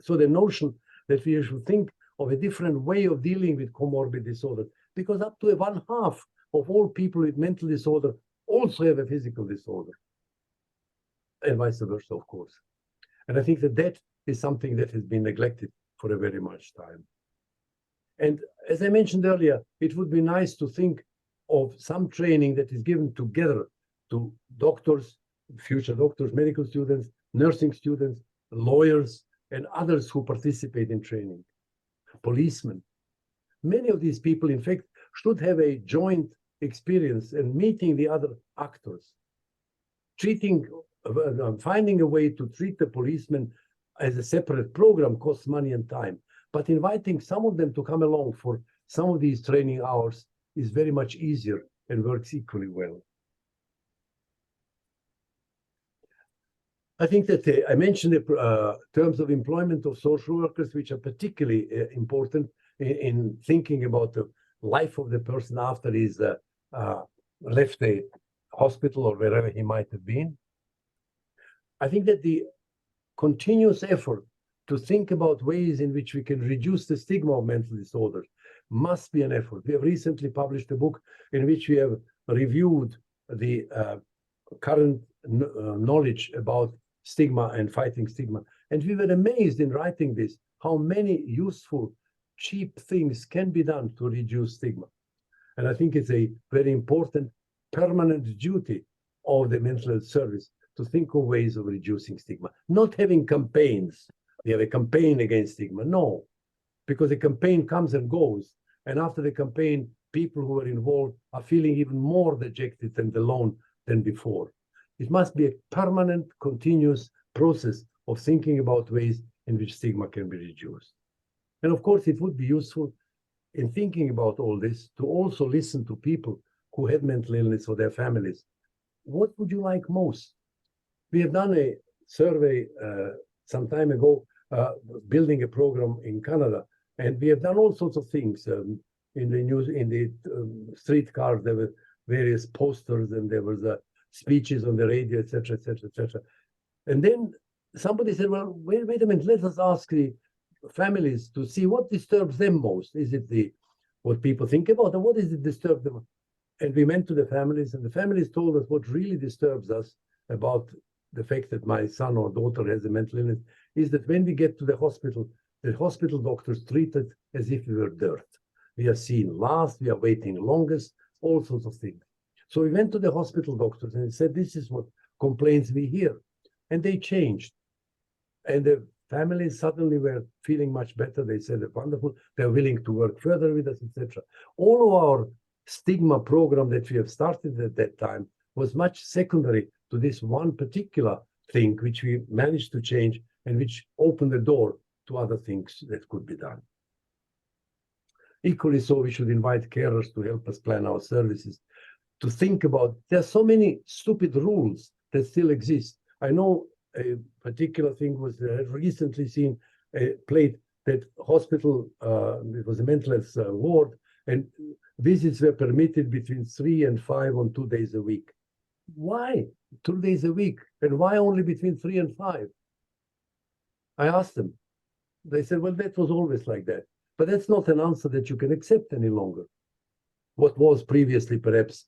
So the notion that we should think of a different way of dealing with comorbid disorder, because up to 1/2 of all people with mental disorder also have a physical disorder, and vice versa, of course. And I think that that is something that has been neglected for a very much time. And as I mentioned earlier, it would be nice to think of some training that is given together to doctors, future doctors, medical students, nursing students, lawyers, and others who participate in training, policemen. Many of these people, in fact, should have a joint experience and meeting the other actors, finding a way to treat the policemen as a separate program costs money and time, but inviting some of them to come along for some of these training hours is very much easier and works equally well. I think that I mentioned the terms of employment of social workers, which are particularly important in thinking about the life of the person after he's left the hospital or wherever he might have been. I think that the continuous effort to think about ways in which we can reduce the stigma of mental disorders must be an effort. We have recently published a book in which we have reviewed the current knowledge about stigma and fighting stigma. And we were amazed in writing this, how many useful, cheap things can be done to reduce stigma. And I think it's a very important permanent duty of the mental health service to think of ways of reducing stigma, not having campaigns. We have a campaign against stigma. No, because the campaign comes and goes. And after the campaign, people who are involved are feeling even more dejected and alone than before. It must be a permanent, continuous process of thinking about ways in which stigma can be reduced. And of course, it would be useful in thinking about all this to also listen to people who had mental illness or their families. What would you like most? We have done a survey some time ago, building a program in Canada, and we have done all sorts of things. In the news, in the streetcars, there were various posters, and there was speeches on the radio, etc., etc., etc. And then somebody said, "Well, wait a minute. Let us ask the families to see what disturbs them most. Is it what people think about, or what is it disturb them?" And we went to the families, and the families told us what really disturbs us about the fact that my son or daughter has a mental illness is that when we get to the hospital doctors treat it as if we were dirt. We are seen last, we are waiting longest, all sorts of things. So we went to the hospital doctors and said, this is what complaints we hear. And they changed. And the families suddenly were feeling much better. They said, wonderful, they're willing to work further with us, etc. All of our stigma program that we have started at that time was much secondary to this one particular thing, which we managed to change and which opened the door to other things that could be done. Equally so, we should invite carers to help us plan our services, to think about, there are so many stupid rules that still exist. I know a particular thing was recently seen a plate that hospital, it was a mental health ward, and visits were permitted between 3 and 5 on 2 days a week. Why 2 days a week? And why only between 3 and 5? I asked them. They said, well, that was always like that. But that's not an answer that you can accept any longer. What was previously perhaps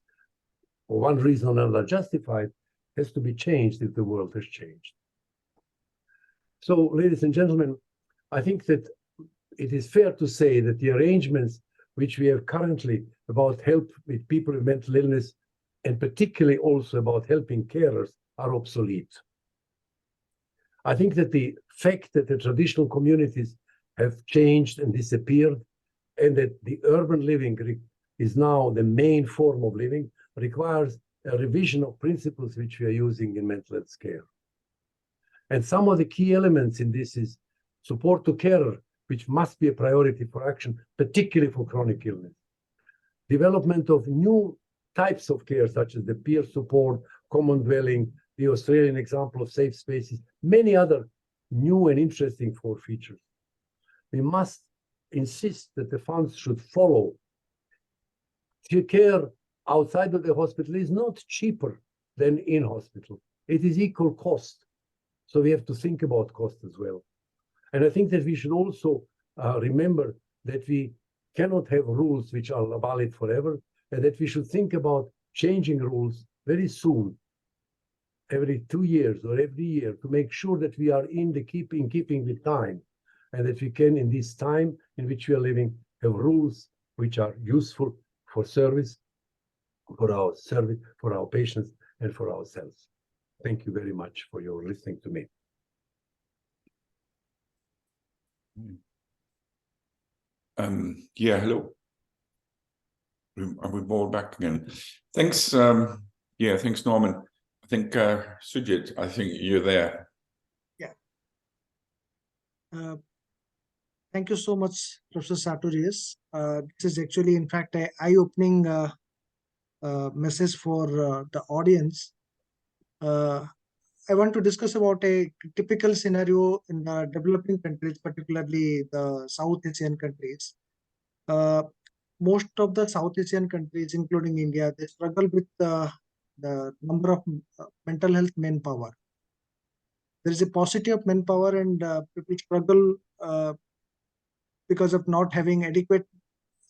for one reason or another justified has to be changed if the world has changed. So, ladies and gentlemen, I think that it is fair to say that the arrangements which we have currently about help with people with mental illness, and particularly also about helping carers, are obsolete. I think that the fact that the traditional communities have changed and disappeared, and that the urban living is now the main form of living, requires a revision of principles which we are using in mental health care. And some of the key elements in this is support to carer, which must be a priority for action, particularly for chronic illness. Development of new types of care, such as the peer support, common dwelling, the Australian example of safe spaces, many other new and interesting features. We must insist that the funds should follow. Care outside of the hospital is not cheaper than in hospital. It is equal cost. So we have to think about cost as well. And I think that we should also remember that we cannot have rules which are valid forever, and that we should think about changing rules very soon, every 2 years or every year, to make sure that we are in keeping with time, and that we can, in this time in which we are living, have rules which are useful for service, for our patients, and for ourselves. Thank you very much for your listening to me. Yeah, hello. Are we all back again? Thanks. Yeah, thanks, Norman. I think Sujit, I think you're there. Yeah. Thank you so much, Professor Sartorius. This is actually, in fact, an eye-opening message for the audience. I want to discuss about a typical scenario in the developing countries, particularly the South Asian countries. Most of the South Asian countries, including India, they struggle with the number of mental health manpower. there is a paucity of manpower, and people struggle because of not having adequate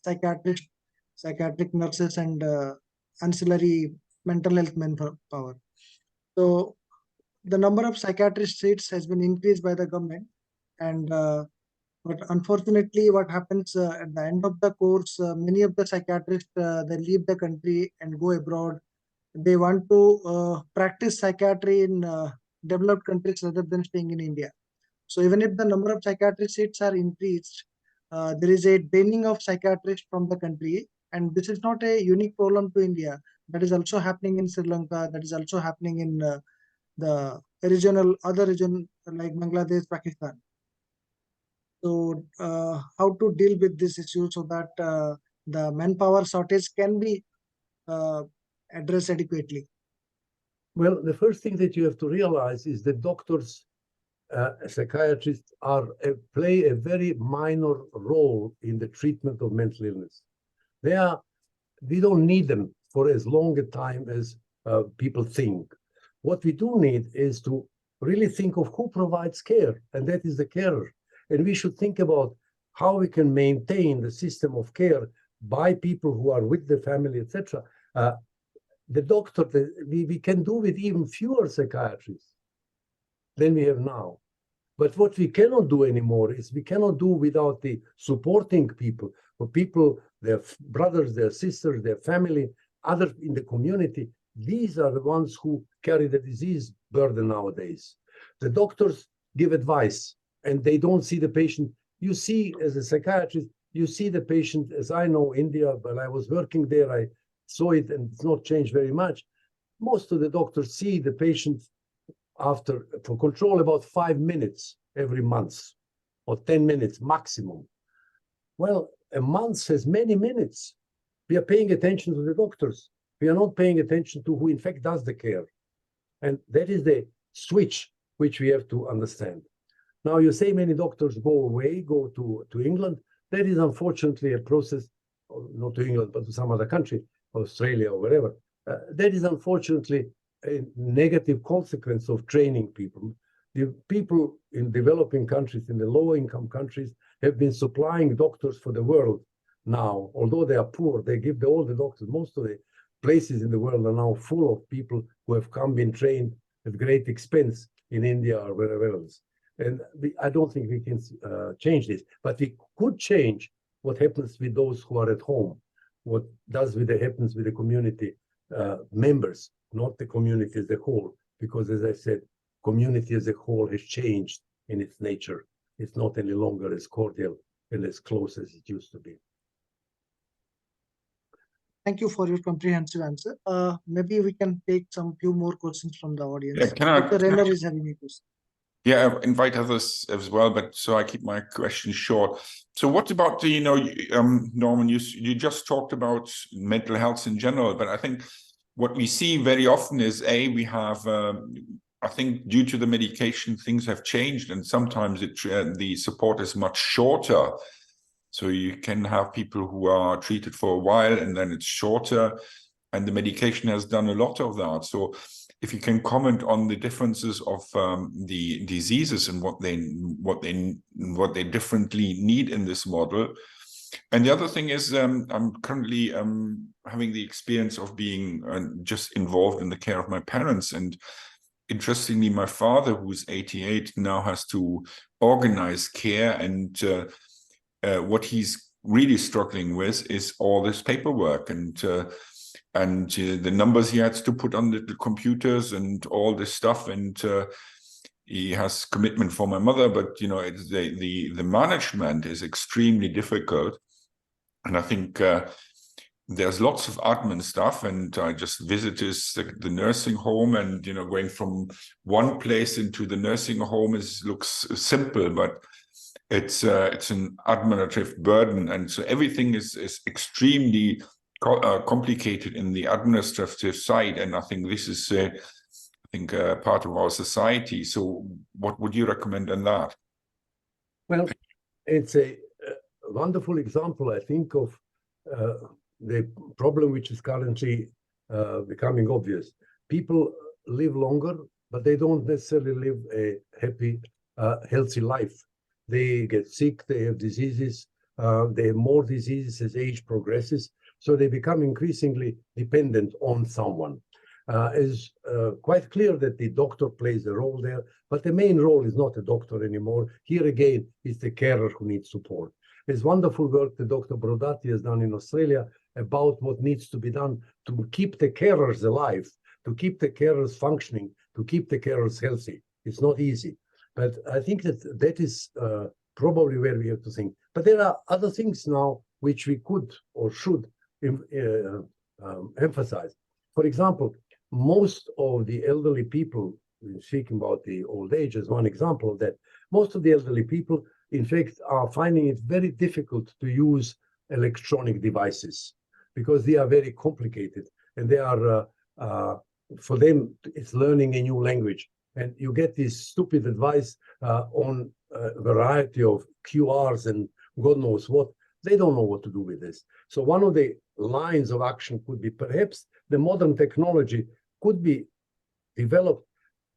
psychiatrists, psychiatric nurses, and ancillary mental health manpower. So the number of psychiatrist seats has been increased by the government, and but unfortunately, what happens at the end of the course, many of the psychiatrists they leave the country and go abroad. They want to practice psychiatry in developed countries rather than staying in India. So even if the number of psychiatrist seats are increased, there is a draining of psychiatrists from the country, and this is not a unique problem to India. That is also happening in Sri Lanka. That is also happening in the other region like Bangladesh, Pakistan. So how to deal with this issue so that the manpower shortage can be addressed adequately? Well, the first thing that you have to realize is that doctors, psychiatrists play a very minor role in the treatment of mental illness. We don't need them for as long a time as people think. What we do need is to really think of who provides care, and that is the carer. And we should think about how we can maintain the system of care by people who are with the family, etc. The doctor, we can do with even fewer psychiatrists than we have now. But what we cannot do anymore is we cannot do without the supporting people, for people, their brothers, their sisters, their family, others in the community. These are the ones who carry the disease burden nowadays. The doctors give advice and they don't see the patient. You see, as a psychiatrist, you see the patient, as I know India, but I was working there, I saw it, and it's not changed very much. Most of the doctors see the patient for control about 5 minutes every month, or 10 minutes maximum. Well, a month has many minutes. We are paying attention to the doctors. We are not paying attention to who in fact does the care. And that is the switch which we have to understand. Now, you say many doctors go away, go to England. That is unfortunately a process, not to England, but to some other country, Australia or wherever. That is unfortunately a negative consequence of training people. The people in developing countries, in the lower income countries, have been supplying doctors for the world now. Although they are poor, they give all the doctors. Most of the places in the world are now full of people who have been trained at great expense in India or wherever else. And I don't think we can change this, but we could change what happens with those who are at home, what happens with the community members, not the community as a whole, because as I said, community as a whole has changed in its nature. It's not any longer as cordial and as close as it used to be. Thank you for your comprehensive answer. Maybe we can take some few more questions from the audience. Yeah, Dr. Renner is having a question. Yeah, I invite others as well, but so I keep my questions short. So what about the, Norman, you just talked about mental health in general, but I think what we see very often is, we have, I think due to the medication, things have changed, and sometimes the support is much shorter. So you can have people who are treated for a while and then it's shorter, and the medication has done a lot of that. So if you can comment on the differences of the diseases and what they differently need in this model. And the other thing is, I'm currently having the experience of being just involved in the care of my parents. And interestingly, my father, who's 88, now has to organize care, and what he's really struggling with is all this paperwork and the numbers he has to put on the computers and all this stuff. And he has commitment for my mother, but the management is extremely difficult. And I think there's lots of admin stuff. And I just visited the nursing home, and going from one place into the nursing home looks simple, but it's an administrative burden, and so everything is extremely complicated in the administrative side. And I think this is part of our society. So what would you recommend on that? Well, it's a wonderful example, I think, of the problem which is currently becoming obvious. People live longer, but they don't necessarily live a happy, healthy life. They get sick, they have diseases, they have more diseases as age progresses, so they become increasingly dependent on someone. It's quite clear that the doctor plays a role there, but the main role is not a doctor anymore. Here again, it's the carer who needs support. There's wonderful work that Dr. Brodati has done in Australia about what needs to be done to keep the carers alive, to keep the carers functioning, to keep the carers healthy. It's not easy, but I think that is probably where we have to think. But there are other things now which we could or should emphasize. For example, most of the elderly people, speaking about the old age as one example of that, most of the elderly people, in fact, are finding it very difficult to use electronic devices because they are very complicated, and they are, for them, it's learning a new language. And you get this stupid advice on a variety of QRs and God knows what. They don't know what to do with this. So one of the lines of action could be perhaps the modern technology could be developed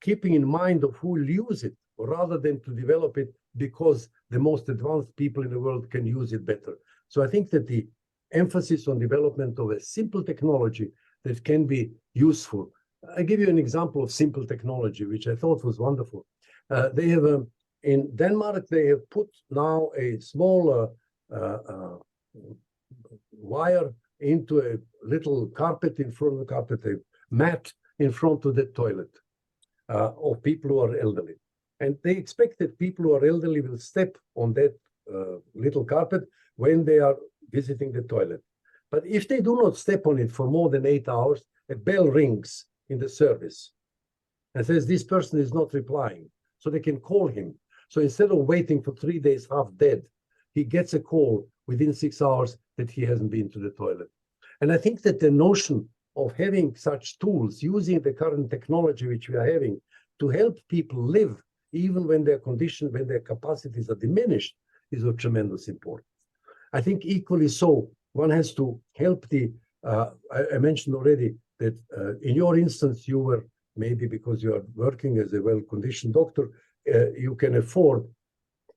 keeping in mind of who will use it, rather than to develop it because the most advanced people in the world can use it better. So I think that the emphasis on development of a simple technology that can be useful. I give you an example of simple technology, which I thought was wonderful. They have in Denmark, they have put now a small wire into a little carpet in front of the carpet, a mat in front of the toilet of people who are elderly. And they expect that people who are elderly will step on that little carpet when they are visiting the toilet. But if they do not step on it for more than 8 hours, a bell rings in the service and says this person is not replying. So they can call him. So instead of waiting for 3 days half dead, he gets a call within 6 hours that he hasn't been to the toilet. And I think that the notion of having such tools, using the current technology which we are having to help people live, even when their condition, when their capacities are diminished, is of tremendous importance. I think equally so, one has to help the, I mentioned already that in your instance, you were, maybe because you are working as a well-conditioned doctor, you can afford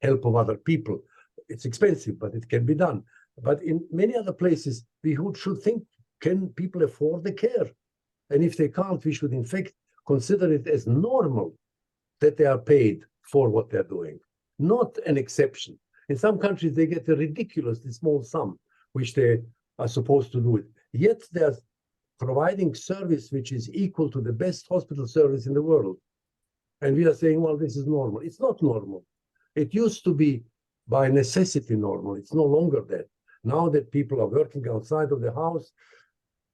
help of other people. It's expensive, but it can be done. But in many other places, we should think, can people afford the care? And if they can't, we should in fact consider it as normal that they are paid for what they're doing, not an exception. In some countries, they get a ridiculously small sum, which they are supposed to do it. Yet they're providing service which is equal to the best hospital service in the world. And we are saying, well, this is normal. It's not normal. It used to be by necessity normal. It's no longer that. Now that people are working outside of the house,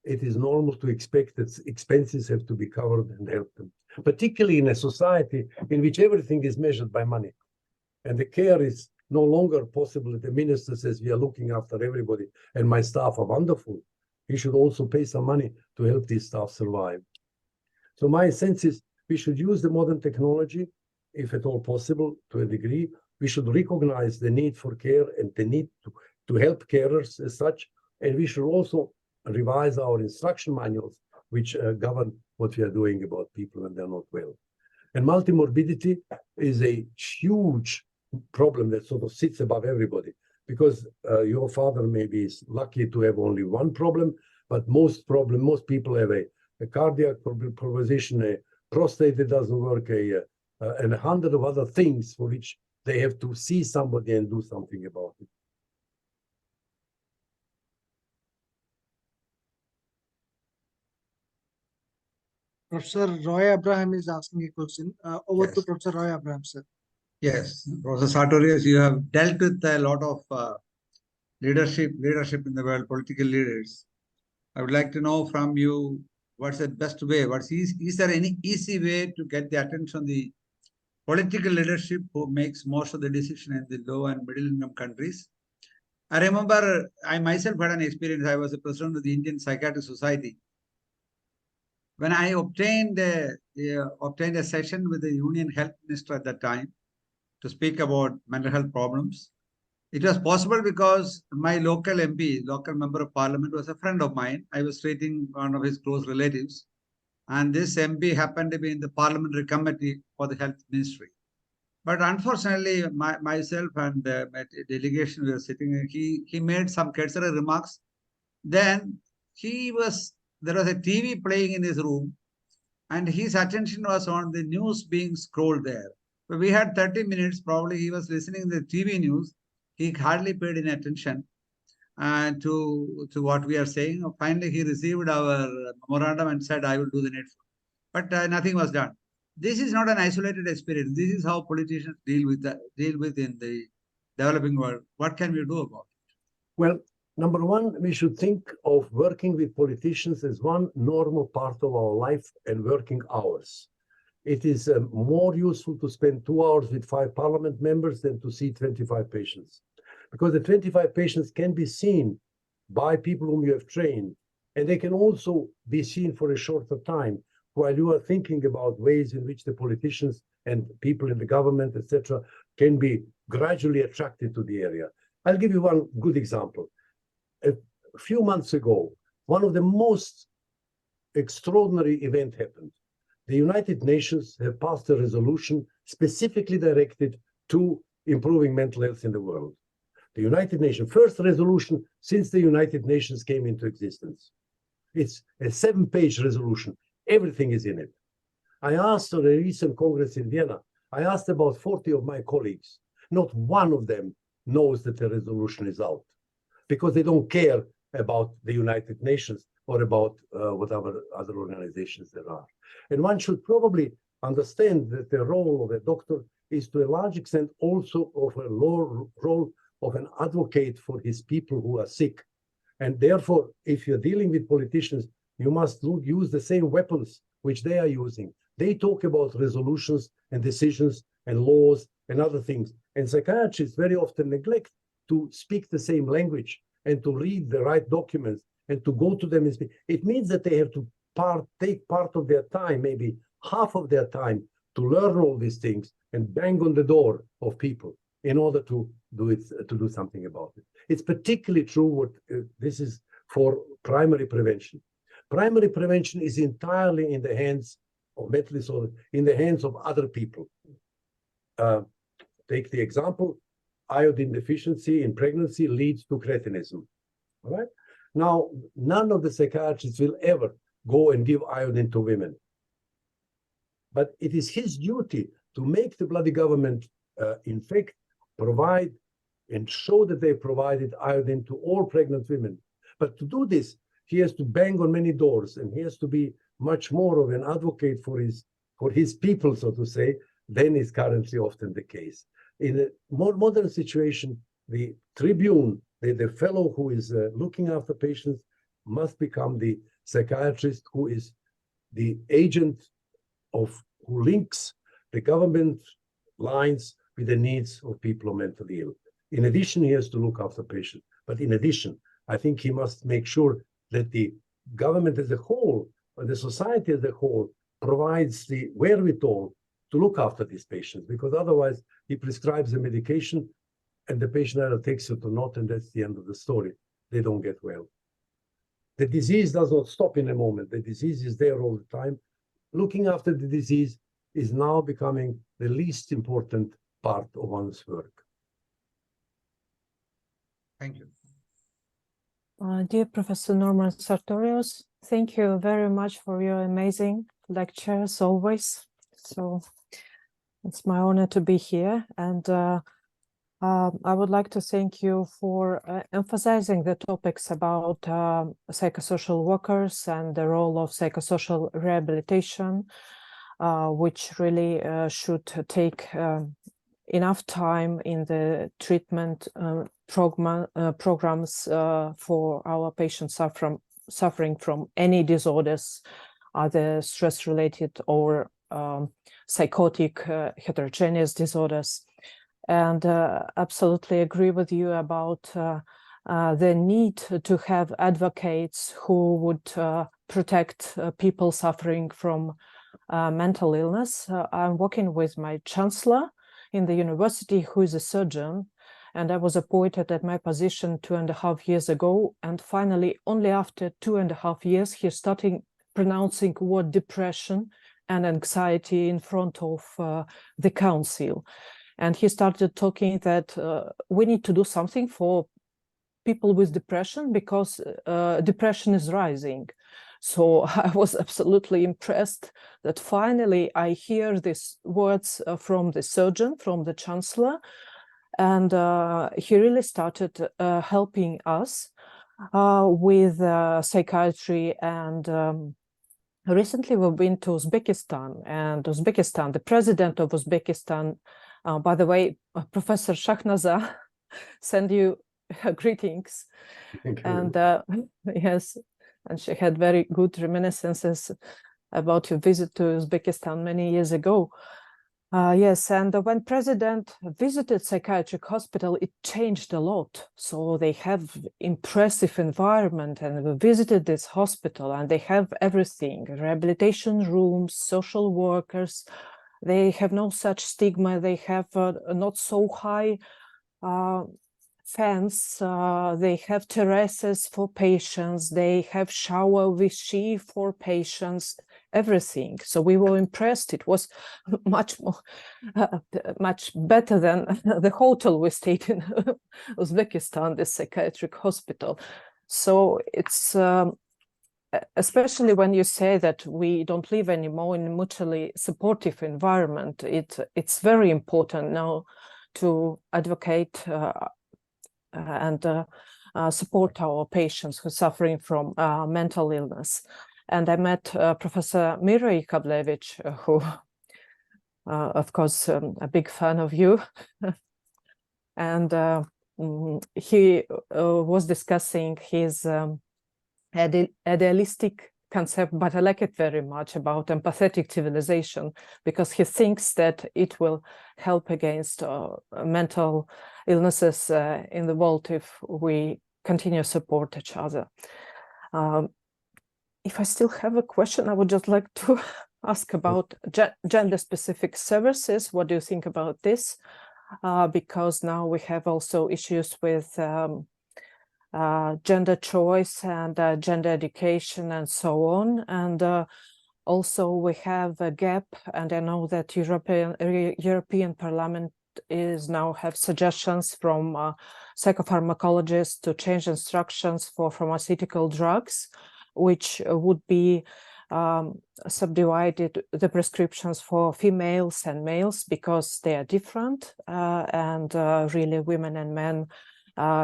it is normal to expect that expenses have to be covered and help them, particularly in a society in which everything is measured by money. And the care is no longer possible. The minister says, we are looking after everybody and my staff are wonderful. He should also pay some money to help these staff survive. So my sense is we should use the modern technology, if at all possible, to a degree. We should recognize the need for care and the need to help carers as such. And we should also revise our instruction manuals, which govern what we are doing about people when they're not well. And multimorbidity is a huge problem that sort of sits above everybody, because your father maybe is lucky to have only one problem, but most people have a cardiac proposition, a prostate that doesn't work, and 100 of other things for which they have to see somebody and do something about it. Professor Roy Abraham is asking a question. Over to Yes. Professor Roy Abraham, sir. Yes, Professor Sartorius, you have dealt with a lot of leadership in the world, political leaders. I would like to know from you, what's the best way? Is there any easy way to get the attention of the political leadership who makes most of the decision in the low and middle income countries? I remember I myself had an experience. I was the president of the Indian Psychiatric Society. When I obtained a session with the Union Health Minister at that time to speak about mental health problems, it was possible because my local MP, local member of parliament, was a friend of mine. I was treating one of his close relatives. And this MP happened to be in the parliamentary committee for the health ministry. But unfortunately, myself and my delegation we were sitting, and he made some cursory remarks. Then there was a TV playing in his room, and his attention was on the news being scrolled there. So we had 30 minutes, probably he was listening to the TV news. He hardly paid any attention to what we are saying. Finally, he received our memorandum and said, I will do the needful. But nothing was done. This is not an isolated experience. This is how politicians deal with in the developing world. What can we do about it? Well, number one, we should think of working with politicians as one normal part of our life and working hours. It is more useful to spend 2 hours with 5 parliament members than to see 25 patients. Because the 25 patients can be seen by people whom you have trained, and they can also be seen for a shorter time while you are thinking about ways in which the politicians and people in the government, etc., can be gradually attracted to the area. I'll give you one good example. A few months ago, one of the most extraordinary events happened. The United Nations have passed a resolution specifically directed to improving mental health in the world. The United Nations, first resolution since the United Nations came into existence. It's a 7-page resolution. Everything is in it. I asked at a recent Congress in Vienna, I asked about 40 of my colleagues. Not one of them knows that the resolution is out because they don't care about the United Nations or about whatever other organizations there are. And one should probably understand that the role of a doctor is to a large extent also of a role of an advocate for his people who are sick. And therefore, if you're dealing with politicians, you must use the same weapons which they are using. They talk about resolutions and decisions and laws and other things. And psychiatrists very often neglect to speak the same language and to read the right documents and to go to them and speak. It means that they have to take part of their time, maybe half of their time, to learn all these things and bang on the door of people in order to do something about it. It's particularly true this is for primary prevention. Primary prevention is entirely in the hands of mental disorder, in the hands of other people. Take the example, iodine deficiency in pregnancy leads to cretinism. All right? Now, none of the psychiatrists will ever go and give iodine to women. But it is his duty to make the bloody government, in fact, provide and show that they provided iodine to all pregnant women. But to do this, he has to bang on many doors, and he has to be much more of an advocate for his people, so to say, than is currently often the case. In a more modern situation, the tribune, the fellow who is looking after patients, must become the psychiatrist who is the agent who links the government lines with the needs of people who are mentally ill. In addition, he has to look after patients. But in addition, I think he must make sure that the government as a whole, or the society as a whole, provides the wherewithal to look after these patients, because otherwise he prescribes a medication and the patient either takes it or not, and that's the end of the story. They don't get well. The disease does not stop in a moment. The disease is there all the time. Looking after the disease is now becoming the least important part of one's work. Thank you. Dear Professor Norman Sartorius, thank you very much for your amazing lecture as always. So it's my honor to be here, and I would like to thank you for emphasizing the topics about psychosocial workers and the role of psychosocial rehabilitation, which really should take enough time in the treatment programs for our patients suffering from any disorders, either stress-related or psychotic heterogeneous disorders. And absolutely agree with you about the need to have advocates who would protect people suffering from mental illness. I'm working with my chancellor in the university, who is a surgeon, and I was appointed at my position 2.5 years ago. And finally, only after 2.5 years, he's starting pronouncing word depression and anxiety in front of the council. And he started talking that we need to do something for people with depression because depression is rising. So I was absolutely impressed that finally I hear these words from the surgeon, from the chancellor, and he really started helping us with psychiatry. And recently we've been to Uzbekistan, and the president of Uzbekistan, by the way, Professor Shahnaza, send you greetings. Thank you. And yes, and she had very good reminiscences about your visit to Uzbekistan many years ago. Yes, and when president visited psychiatric hospital, it changed a lot. So they have impressive environment, and we visited this hospital, and they have everything: rehabilitation rooms, social workers. They have no such stigma. They have not so high fence. They have terraces for patients. They have shower with she for patients. Everything. So we were impressed. It was much more, much better than the hotel we stayed in Uzbekistan, the psychiatric hospital. So it's especially when you say that we don't live anymore in a mutually supportive environment. It's very important now to advocate and support our patients who are suffering from mental illness. And I met Professor Mira Yakovlevich, who, of course, a big fan of you. And he was discussing his idealistic concept, but I like it very much, about empathetic civilization, because he thinks that it will help against mental illnesses in the world if we continue to support each other. If I still have a question, I would just like to ask about gender-specific services. What do you think about this? Because now we have also issues with gender choice and gender education and so on. And also we have a gap, and I know that European Parliament is now have suggestions from psychopharmacologists to change instructions for pharmaceutical drugs, which would be subdivided the prescriptions for females and males, because they are different, and really women and men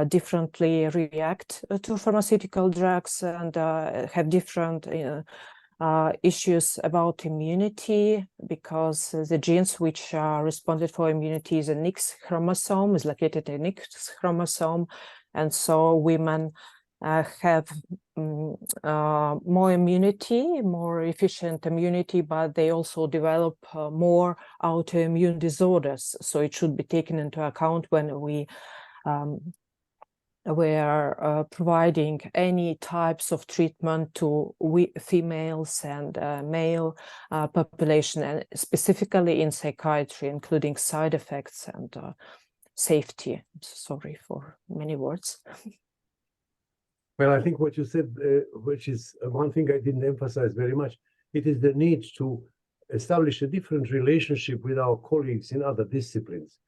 differently react to pharmaceutical drugs and have different issues about immunity, because the genes which are responsible for immunity is an X chromosome, is located in X chromosome, and so women have more immunity, more efficient immunity, but they also develop more autoimmune disorders. So it should be taken into account when we are providing any types of treatment to females and male population, and specifically in psychiatry, including side effects and safety. Sorry for many words. Well, I think what you said, which is one thing I didn't emphasize very much, it is the need to establish a different relationship with our colleagues in other disciplines.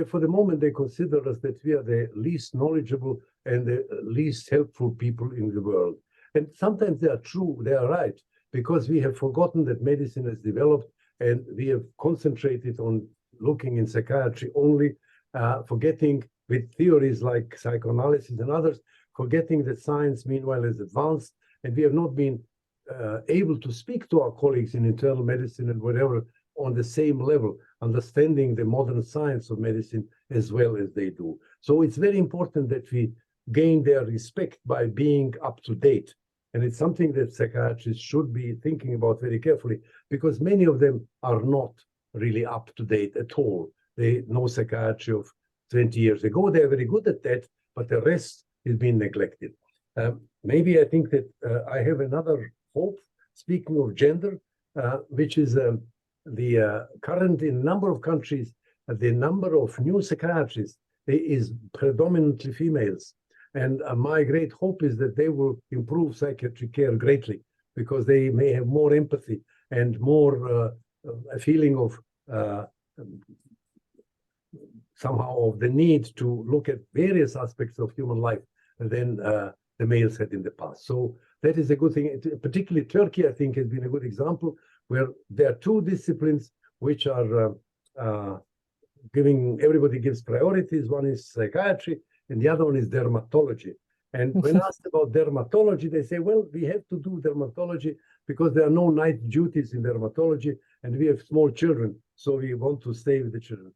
For the moment, they consider us that we are the least knowledgeable and the least helpful people in the world. And sometimes they are true, they are right, because we have forgotten that medicine has developed, and we have concentrated on looking in psychiatry only, forgetting with theories like psychoanalysis and others, forgetting that science, meanwhile, is advanced, and we have not been able to speak to our colleagues in internal medicine and whatever on the same level, understanding the modern science of medicine as well as they do. So it's very important that we gain their respect by being up to date. And it's something that psychiatrists should be thinking about very carefully, because many of them are not really up to date at all. They know psychiatry of 20 years ago. They're very good at that, but the rest is being neglected. Maybe I think that I have another hope, speaking of gender, which is the current in a number of countries, the number of new psychiatrists is predominantly females. And my great hope is that they will improve psychiatric care greatly, because they may have more empathy and more a feeling of somehow of the need to look at various aspects of human life than the males had in the past. So that is a good thing. Particularly Turkey, I think, has been a good example where there are two disciplines which are everybody gives priorities. One is psychiatry and the other one is dermatology. And when asked about dermatology, they say, well, we have to do dermatology because there are no night duties in dermatology and we have small children, so we want to stay with the children.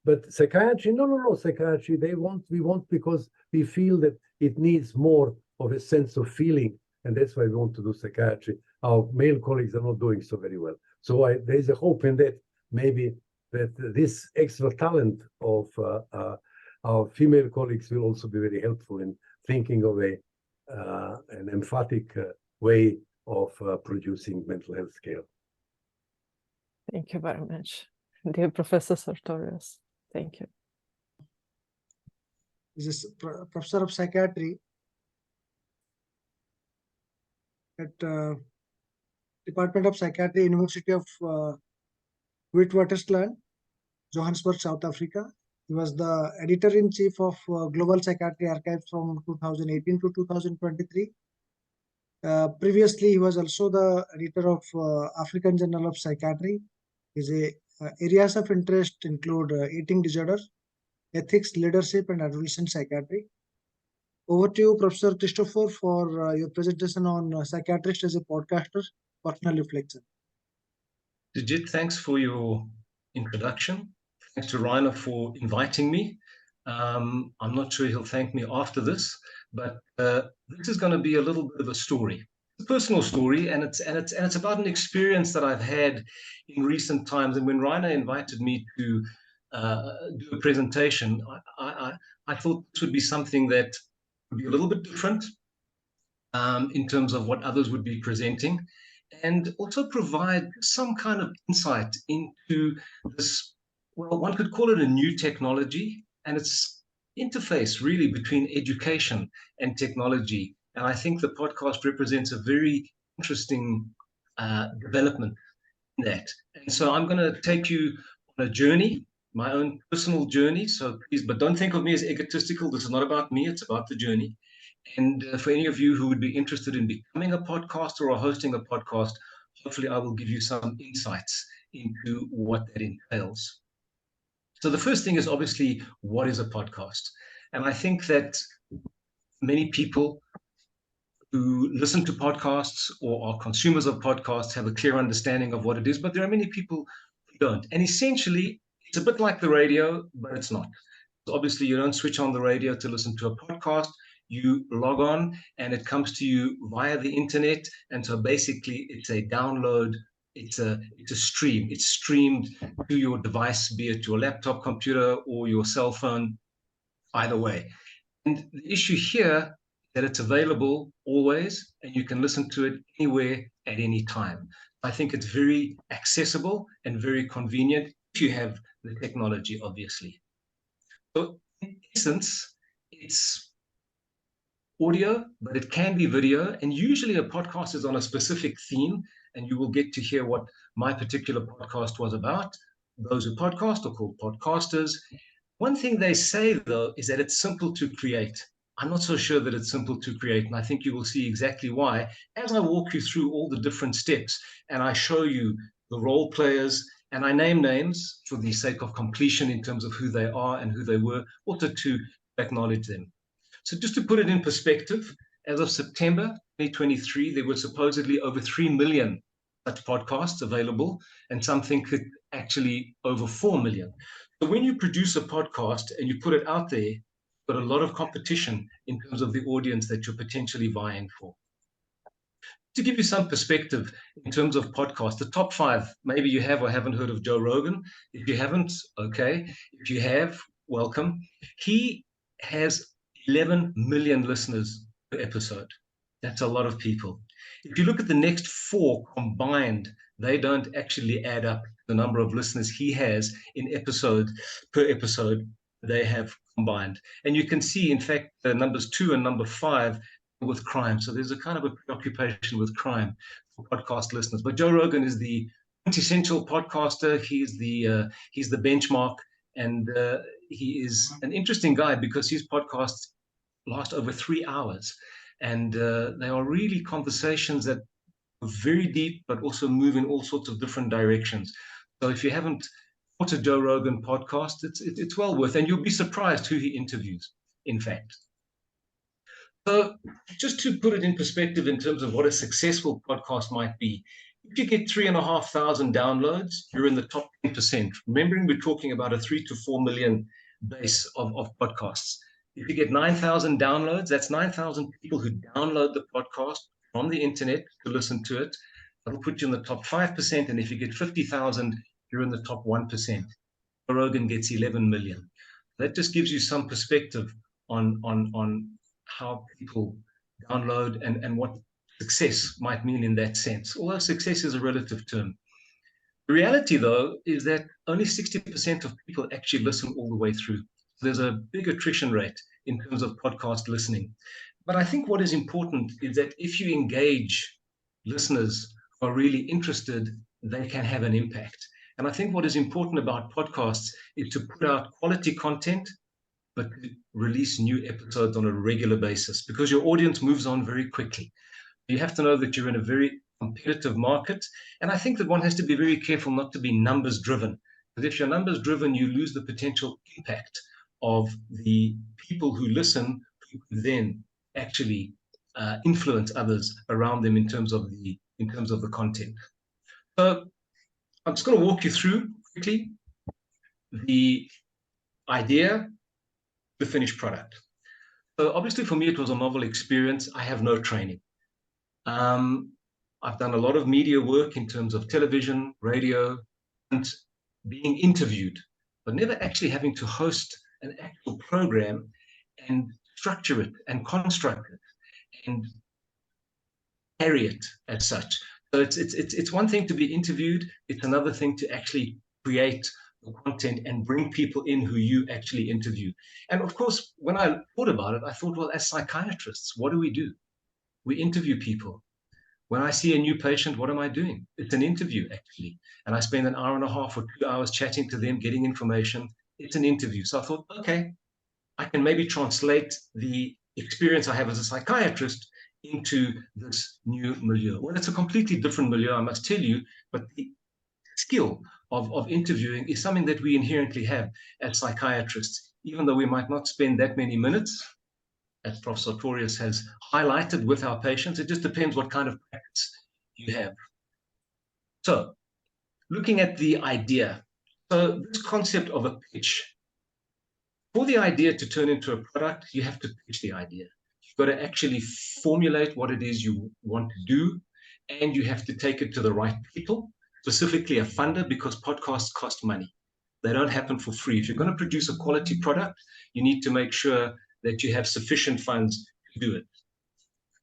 But psychiatry, no, psychiatry, we want because we feel that it needs more of a sense of feeling, and that's why we want to do psychiatry. Our male colleagues are not doing so very well. So there's a hope in that maybe that this extra talent of our female colleagues will also be very helpful in thinking of an emphatic way of producing mental health care. Thank you very much, dear Professor Sartorius. Thank you. This is professor of psychiatry at Department of Psychiatry, University of Witwatersrand, Johannesburg, South Africa. He was the editor-in-chief of Global Psychiatry Archive from 2018 to 2023. Previously, he was also the editor of African Journal of Psychiatry. His areas of interest include eating disorders, ethics, leadership, and adolescent psychiatry. Over to you, Professor Christopher, for your presentation on psychiatrist as a podcaster, personal reflection. Digit, thanks for your introduction. Thanks to Rainer for inviting me. I'm not sure he'll thank me after this, but this is going to be a little bit of a story, a personal story, and it's about an experience that I've had in recent times. And when Rainer invited me to do a presentation, I thought this would be something that would be a little bit different in terms of what others would be presenting, and also provide some kind of insight into this, well, one could call it a new technology, and its interface really between education and technology. And I think the podcast represents a very interesting development in that. And so I'm going to take you on a journey, my own personal journey. So please, but don't think of me as egotistical. This is not about me. It's about the journey. And for any of you who would be interested in becoming a podcaster or hosting a podcast, hopefully I will give you some insights into what that entails. So the first thing is obviously, what is a podcast? And I think that many people who listen to podcasts or are consumers of podcasts have a clear understanding of what it is, but there are many people who don't. And essentially, it's a bit like the radio, but it's not. So obviously, you don't switch on the radio to listen to a podcast. You log on and it comes to you via the internet. And so basically, it's a download. It's a stream. It's streamed to your device, be it your laptop, computer, or your cell phone, either way. And the issue here is that it's available always, and you can listen to it anywhere at any time. I think it's very accessible and very convenient if you have the technology, obviously. So in essence, it's audio, but it can be video. And usually a podcast is on a specific theme, and you will get to hear what my particular podcast was about. Those who podcast are called podcasters. One thing they say, though, is that it's simple to create. I'm not so sure that it's simple to create, and I think you will see exactly why as I walk you through all the different steps and I show you the role players, and I name names for the sake of completion in terms of who they are and who they were, also to acknowledge them. So just to put it in perspective, as of September 2023, there were supposedly over 3 million such podcasts available, and some think it actually over 4 million. So when you produce a podcast and you put it out there, you've got a lot of competition in terms of the audience that you're potentially vying for. To give you some perspective in terms of podcasts, the top 5, maybe you have or haven't heard of Joe Rogan. If you haven't, okay. If you have, welcome. He has 11 million listeners per episode. That's a lot of people. If you look at the next 4 combined, they don't actually add up the number of listeners he has in per episode they have combined. And you can see, in fact, the numbers 2 and number 5 with crime. So there's a kind of a preoccupation with crime for podcast listeners. But Joe Rogan is the quintessential podcaster. He's the benchmark, and he is an interesting guy because his podcasts last over 3 hours, and they are really conversations that are very deep, but also move in all sorts of different directions. So if you haven't watched a Joe Rogan podcast, it's well worth, and you'll be surprised who he interviews, in fact. So just to put it in perspective in terms of what a successful podcast might be, if you get 3,500 downloads, you're in the top 10%. Remembering we're talking about a 3 to 4 million base of podcasts. If you get 9,000 downloads, that's 9,000 people who download the podcast from the internet to listen to it. That'll put you in the top 5%. And if you get 50,000, you're in the top 1%. Joe Rogan gets 11 million. That just gives you some perspective on how people download and what success might mean in that sense, although success is a relative term. The reality, though, is that only 60% of people actually listen all the way through. There's a big attrition rate in terms of podcast listening. But I think what is important is that if you engage listeners who are really interested, they can have an impact. And I think what is important about podcasts is to put out quality content, but release new episodes on a regular basis, because your audience moves on very quickly. You have to know that you're in a very competitive market. And I think that one has to be very careful not to be numbers driven. Because if you're numbers driven, you lose the potential impact of the people who listen, who then actually influence others around them in terms of the content. So I'm just going to walk you through quickly the idea, the finished product. So obviously for me, it was a novel experience. I have no training. I've done a lot of media work in terms of television, radio, and being interviewed, but never actually having to host an actual program and structure it and construct it and carry it as such. So it's one thing to be interviewed. It's another thing to actually create the content and bring people in who you actually interview. And of course, when I thought about it, I thought, well, as psychiatrists, what do? We interview people. When I see a new patient, what am I doing? It's an interview, actually. And I spend an hour and a half or 2 hours chatting to them, getting information. It's an interview. So I thought, okay, I can maybe translate the experience I have as a psychiatrist into this new milieu. Well, it's a completely different milieu, I must tell you, but the skill of interviewing is something that we inherently have as psychiatrists, even though we might not spend that many minutes, as Prof. Sartorius has highlighted, with our patients. It just depends what kind of practice you have. So looking at the idea. So this concept of a pitch. For the idea to turn into a product, you have to pitch the idea. You've got to actually formulate what it is you want to do, and you have to take it to the right people, specifically a funder, because podcasts cost money. They don't happen for free. If you're going to produce a quality product, you need to make sure that you have sufficient funds to do it.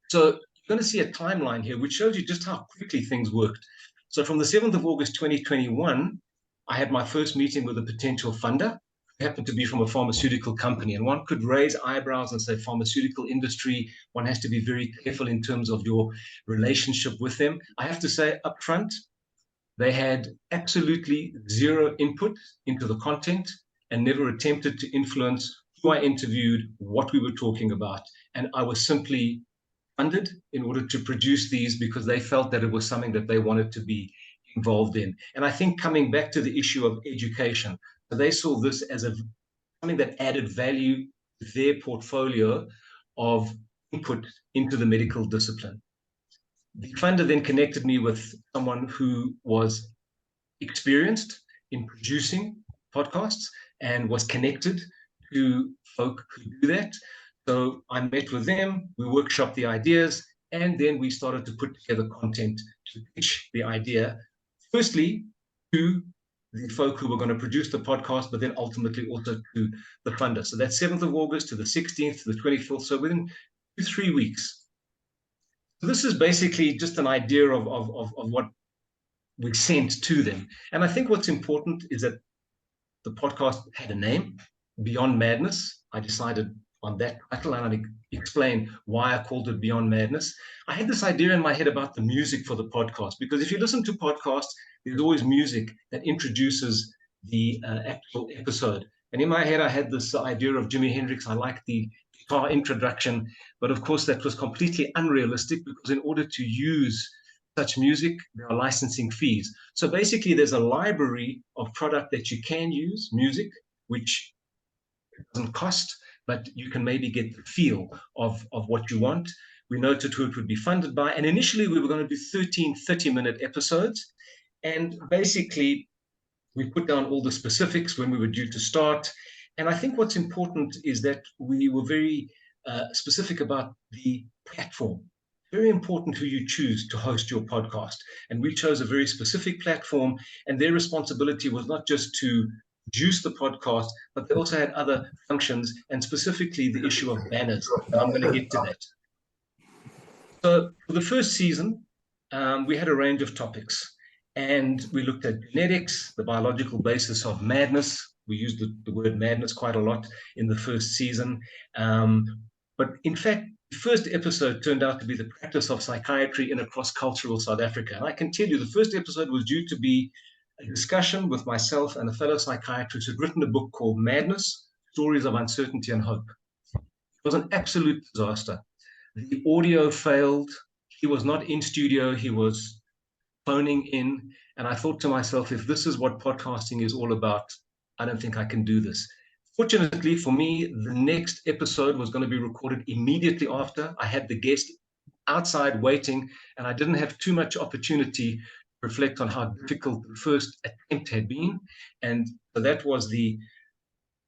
So you're going to see a timeline here, which shows you just how quickly things worked. So from the 7th of August, 2021, I had my first meeting with a potential funder, who happened to be from a pharmaceutical company. And one could raise eyebrows and say, pharmaceutical industry, one has to be very careful in terms of your relationship with them. I have to say up front, they had absolutely zero input into the content and never attempted to influence who I interviewed, what we were talking about. And I was simply funded in order to produce these because they felt that it was something that they wanted to be involved in. And I think coming back to the issue of education, they saw this as something that added value to their portfolio of input into the medical discipline. The funder then connected me with someone who was experienced in producing podcasts and was connected to folk who do that. So I met with them, we workshopped the ideas, and then we started to put together content to pitch the idea, firstly to the folk who were going to produce the podcast, but then ultimately also to the funder. So that's 7th of August to the 16th to the 24th, so within 2-3 weeks. So this is basically just an idea of what we sent to them. And I think what's important is that the podcast had a name, Beyond Madness. I decided on that title, and I'll explain why I called it Beyond Madness. I had this idea in my head about the music for the podcast, because if you listen to podcasts, there's always music that introduces the actual episode. And in my head, I had this idea of Jimi Hendrix. I like the guitar introduction, but of course that was completely unrealistic, because in order to use such music, there are licensing fees. So basically there's a library of product that you can use, music, which doesn't cost, but you can maybe get the feel of what you want. We noted who it would be funded by. And initially we were going to do 13 30-minute episodes. And basically we put down all the specifics when we were due to start. And I think what's important is that we were very specific about the platform. Very important who you choose to host your podcast. And we chose a very specific platform, and their responsibility was not just to produce the podcast, but they also had other functions, and specifically the issue of banners. And I'm going to get to that. So for the first season, we had a range of topics, and we looked at genetics, the biological basis of madness. We used the word madness quite a lot in the first season. But in fact, the first episode turned out to be the practice of psychiatry in a cross-cultural South Africa. And I can tell you, the first episode was due to be a discussion with myself and a fellow psychiatrist who'd written a book called Madness, Stories of Uncertainty and Hope. It was an absolute disaster. The audio failed. He was not in studio. He was phoning in. And I thought to myself, if this is what podcasting is all about, I don't think I can do this. Fortunately for me, the next episode was going to be recorded immediately after. I had the guest outside waiting, and I didn't have too much opportunity to reflect on how difficult the first attempt had been. And so that was the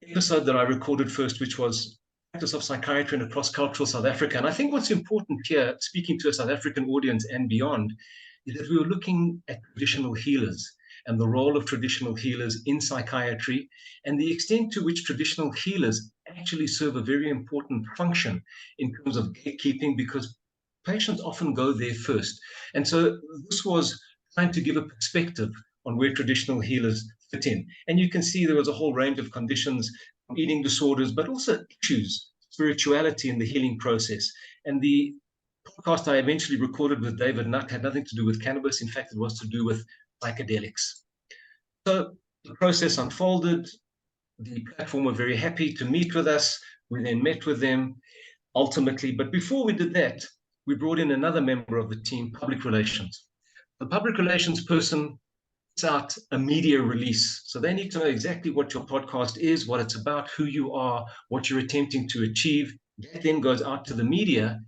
episode that I recorded first, which was Practice of Psychiatry in a Cross-Cultural South Africa. And I think what's important here, speaking to a South African audience and beyond, is that we were looking at traditional healers and the role of traditional healers in psychiatry, and the extent to which traditional healers actually serve a very important function in terms of gatekeeping, because patients often go there first. And so this was trying to give a perspective on where traditional healers fit in. And you can see there was a whole range of conditions, eating disorders, but also issues, spirituality in the healing process. And the podcast I eventually recorded with David Nutt had nothing to do with cannabis. In fact, it was to do with psychedelics. So the process unfolded. The platform were very happy to meet with us. We then met with them ultimately. But before we did that, we brought in another member of the team, public relations. The public relations person puts out a media release. So they need to know exactly what your podcast is, what it's about, who you are, what you're attempting to achieve. That then goes out to the media.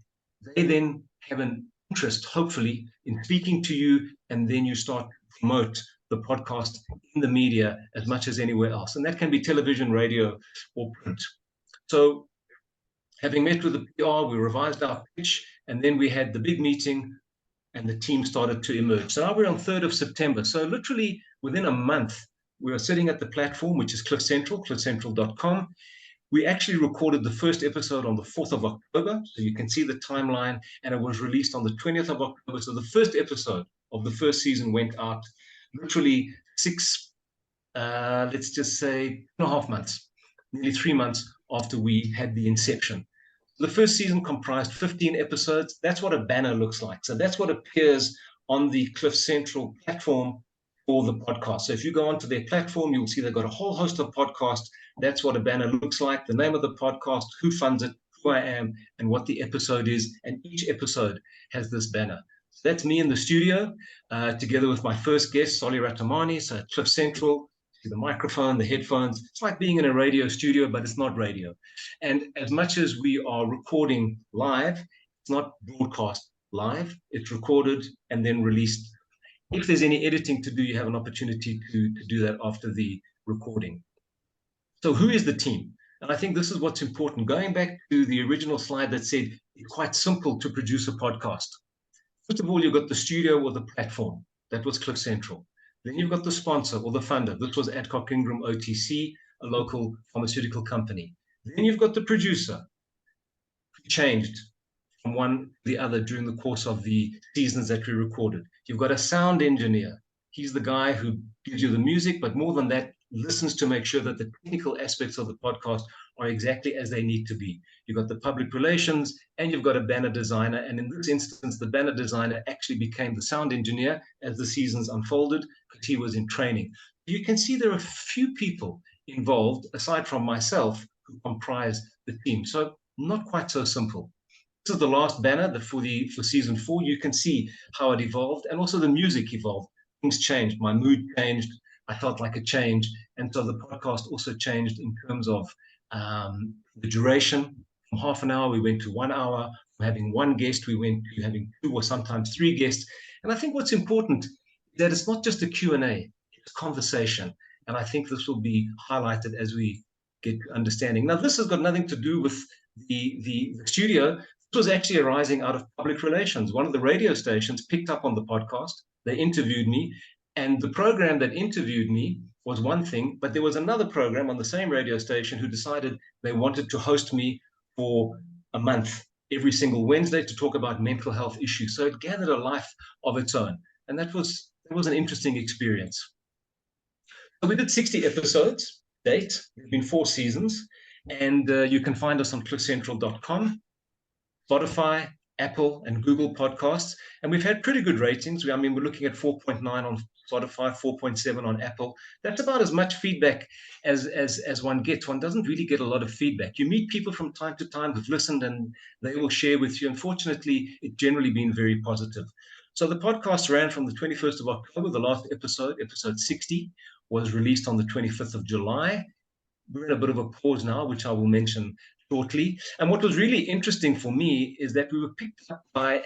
They then have an interest, hopefully, in speaking to you, and then you start to promote the podcast in the media as much as anywhere else. And that can be television, radio, or print. So having met with the PR, we revised our pitch, and then we had the big meeting, and the team started to emerge. So now we're on 3rd of September. So literally within a month, we are sitting at the platform, which is cliffcentral.com. We actually recorded the first episode on the 4th of October. So you can see the timeline, and it was released on the 20th of October. So the first episode of the first season went out literally let's just say 2.5 months, nearly 3 months after we had the inception. The first season comprised 15 episodes. That's what a banner looks like. So that's what appears on the Cliff Central platform for the podcast. So if you go onto their platform, you'll see they've got a whole host of podcasts. That's what a banner looks like, the name of the podcast, who funds it, who I am, and what the episode is. And each episode has this banner. So that's me in the studio, together with my first guest, Solly Ratamani. So at Cliff Central, the microphone, the headphones. It's like being in a radio studio, but it's not radio. And as much as we are recording live, it's not broadcast live. It's recorded and then released. If there's any editing to do, you have an opportunity to do that after the recording. So who is the team? And I think this is what's important. Going back to the original slide that said it's quite simple to produce a podcast. First of all, you've got the studio or the platform. That was Cliff Central. Then you've got the sponsor or the funder. This was Adcock Ingram OTC, a local pharmaceutical company. Then you've got the producer, who changed from one to the other during the course of the seasons that we recorded. You've got a sound engineer. He's the guy who gives you the music, but more than that, listens to make sure that the technical aspects of the podcast are exactly as they need to be. You've got the public relations and you've got a banner designer. And in this instance, the banner designer actually became the sound engineer as the seasons unfolded because he was in training. You can see there are a few people involved, aside from myself, who comprise the team. So not quite so simple. This is the last banner for season 4. You can see how it evolved, and also the music evolved. Things changed. My mood changed. I felt like a change. And so the podcast also changed in terms of the duration. From half an hour, we went to 1 hour. From having one guest, we went to having 2 or sometimes 3 guests. And I think what's important is that it's not just a Q&A, it's conversation. And I think this will be highlighted as we get understanding. Now, this has got nothing to do with the studio. This was actually arising out of public relations. One of the radio stations picked up on the podcast. They interviewed me, and the program that interviewed me was one thing, but there was another program on the same radio station who decided they wanted to host me for a month, every single Wednesday, to talk about mental health issues. So it gathered a life of its own, and that was an interesting experience. So we did 60 episodes, date. There's been 4 seasons, and you can find us on cliffcentral.com. Spotify, Apple, and Google podcasts. And we've had pretty good ratings. We're looking at 4.9 on Spotify, 4.7 on Apple. That's about as much feedback as one gets. One doesn't really get a lot of feedback. You meet people from time to time who've listened and they will share with you. Unfortunately, it's generally been very positive. So the podcast ran from the 21st of October. The last episode 60, was released on the 25th of July. We're in a bit of a pause now, which I will mention shortly. And what was really interesting for me is that we were picked up by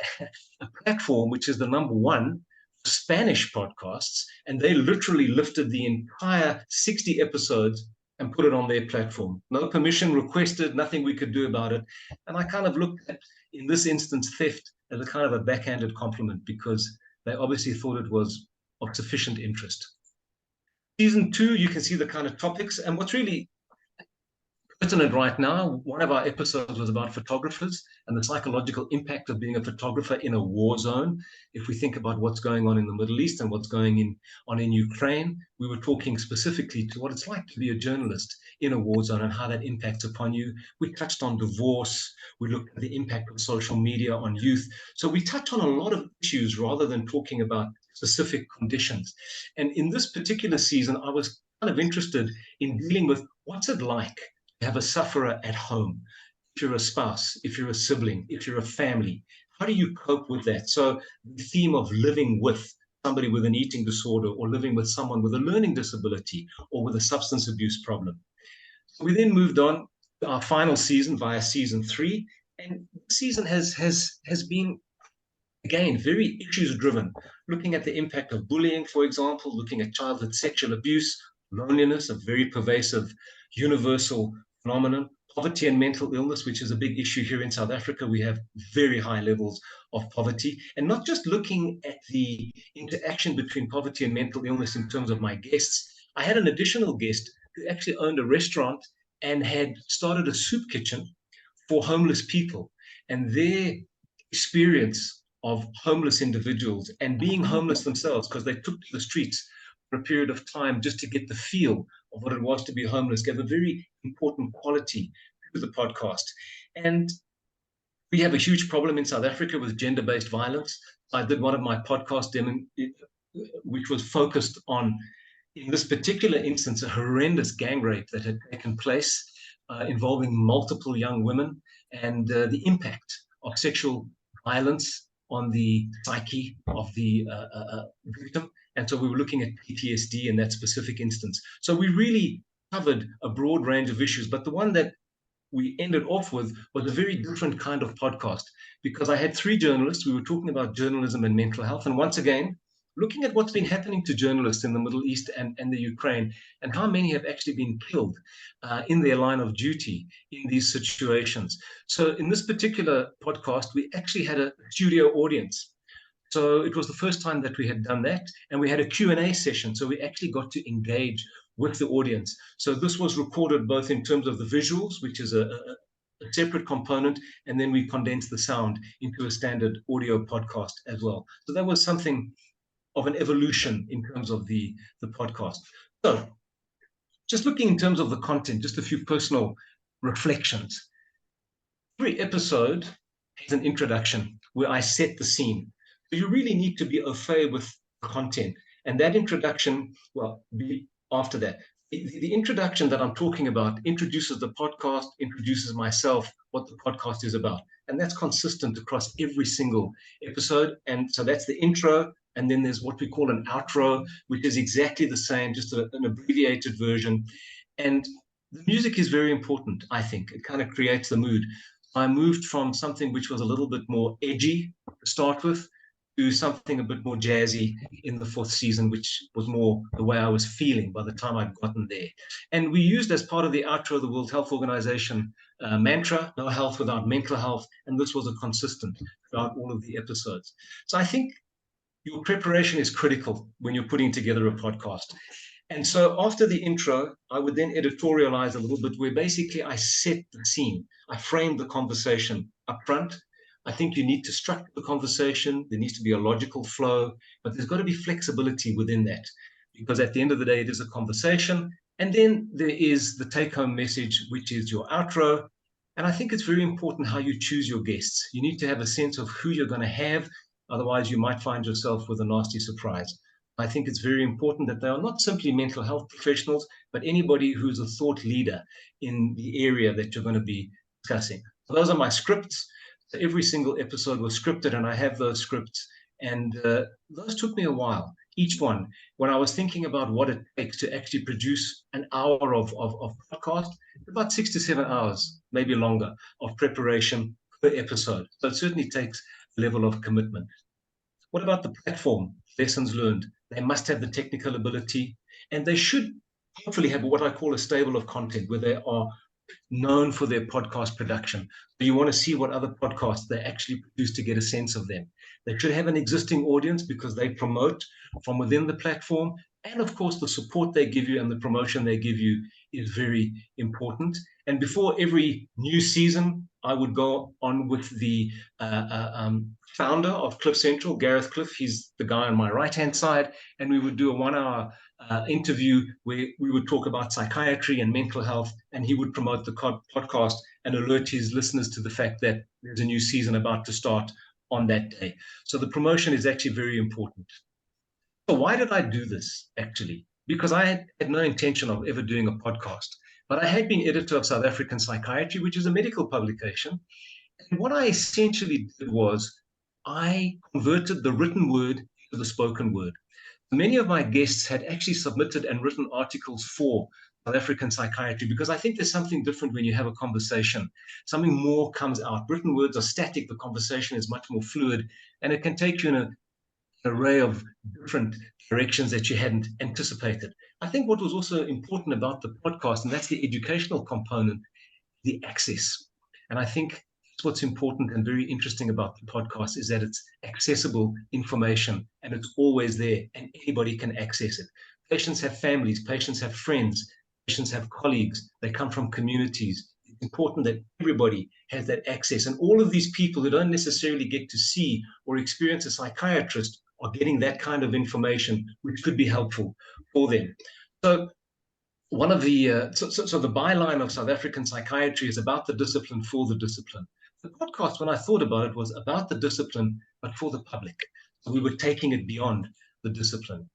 a platform which is the #1 Spanish podcasts, and they literally lifted the entire 60 episodes and put it on their platform. No permission requested, nothing we could do about it. And I kind of looked at, in this instance, theft as a kind of a backhanded compliment, because they obviously thought it was of sufficient interest. Season 2, you can see the kind of topics, and what's really pertinent right now, one of our episodes was about photographers and the psychological impact of being a photographer in a war zone. If we think about what's going on in the Middle East and what's going on in Ukraine, we were talking specifically to what it's like to be a journalist in a war zone and how that impacts upon you. We touched on divorce. We looked at the impact of social media on youth. So we touched on a lot of issues rather than talking about specific conditions. And in this particular season, I was kind of interested in dealing with what's it like to have a sufferer at home. If you're a spouse, if you're a sibling, if you're a family, how do you cope with that? So the theme of living with somebody with an eating disorder, or living with someone with a learning disability, or with a substance abuse problem. So we then moved on to our final season via season 3. And the season has been, again, very issues driven, looking at the impact of bullying, for example, looking at childhood sexual abuse, loneliness, a very pervasive universal phenomenon, poverty and mental illness, which is a big issue here in South Africa. We have very high levels of poverty, and not just looking at the interaction between poverty and mental illness in terms of my guests. I had an additional guest who actually owned a restaurant and had started a soup kitchen for homeless people, and their experience of homeless individuals and being homeless themselves, because they took to the streets for a period of time just to get the feel of what it was to be homeless, gave a very important quality to the podcast. And we have a huge problem in South Africa with gender-based violence. I did one of my podcasts which was focused on, in this particular instance, a horrendous gang rape that had taken place involving multiple young women, and the impact of sexual violence on the psyche of the victim. And so we were looking at PTSD in that specific instance. So we really covered a broad range of issues, but the one that we ended off with was a very different kind of podcast, because I had 3 journalists. We were talking about journalism and mental health. And once again, looking at what's been happening to journalists in the Middle East and the Ukraine, and how many have actually been killed in their line of duty in these situations. So in this particular podcast, we actually had a studio audience. So it was the first time that we had done that, and we had a Q&A session. So we actually got to engage with the audience. So this was recorded both in terms of the visuals, which is a separate component, and then we condensed the sound into a standard audio podcast as well. So that was something of an evolution in terms of the podcast. So just looking in terms of the content, just a few personal reflections. Every episode has an introduction where I set the scene. So you really need to be au fait with content. And that introduction, well, be after that. The introduction that I'm talking about introduces the podcast, introduces myself, what the podcast is about. And that's consistent across every single episode. And so that's the intro. And then there's what we call an outro, which is exactly the same, just an abbreviated version. And the music is very important, I think. It kind of creates the mood. I moved from something which was a little bit more edgy to start with to something a bit more jazzy in the 4th season, which was more the way I was feeling by the time I'd gotten there. And we used as part of the outro the World Health Organization mantra, no health without mental health. And this was a consistent throughout all of the episodes. So I think your preparation is critical when you're putting together a podcast. And so after the intro, I would then editorialize a little bit where basically I set the scene. I framed the conversation up front. I think you need to structure the conversation. There needs to be a logical flow, but there's got to be flexibility within that, because at the end of the day, it is a conversation. And then there is the take-home message, which is your outro. And I think it's very important how you choose your guests. You need to have a sense of who you're going to have. Otherwise, you might find yourself with a nasty surprise. I think it's very important that they are not simply mental health professionals, but anybody who's a thought leader in the area that you're going to be discussing. So those are my scripts. So every single episode was scripted, and I have those scripts. And those took me a while. Each one, when I was thinking about what it takes to actually produce an hour of podcast, about 6 to 7 hours, maybe longer, of preparation per episode. So it certainly takes a level of commitment. What about the platform? Lessons learned. They must have the technical ability, and they should hopefully have what I call a stable of content where they are known for their podcast production. So you want to see what other podcasts they actually produce to get a sense of them. They should have an existing audience because they promote from within the platform. And of course, the support they give you and the promotion they give you is very important. And before every new season, I would go on with the founder of Cliff Central, Gareth Cliff. He's the guy on my right-hand side. And we would do a 1-hour interview where we would talk about psychiatry and mental health, and he would promote the podcast and alert his listeners to the fact that there's a new season about to start on that day. So the promotion is actually very important. So why did I do this, actually? Because I had no intention of ever doing a podcast, but I had been editor of South African Psychiatry, which is a medical publication. And what I essentially did was I converted the written word to the spoken word. Many of my guests had actually submitted and written articles for South African Psychiatry, because I think there's something different when you have a conversation. Something more comes out. Written words are static. The conversation is much more fluid, and it can take you in an array of different directions that you hadn't anticipated. I think what was also important about the podcast, and that's the educational component, the access. And I think what's important and very interesting about the podcast is that it's accessible information, and it's always there and anybody can access it. Patients have families, patients have friends, patients have colleagues, they come from communities. It's important that everybody has that access, and all of these people who don't necessarily get to see or experience a psychiatrist are getting that kind of information, which could be helpful for them. So one of the so the byline of South African Psychiatry is about the discipline for the discipline. The podcast, when I thought about it, was about the discipline, but for the public. So we were taking it beyond the discipline.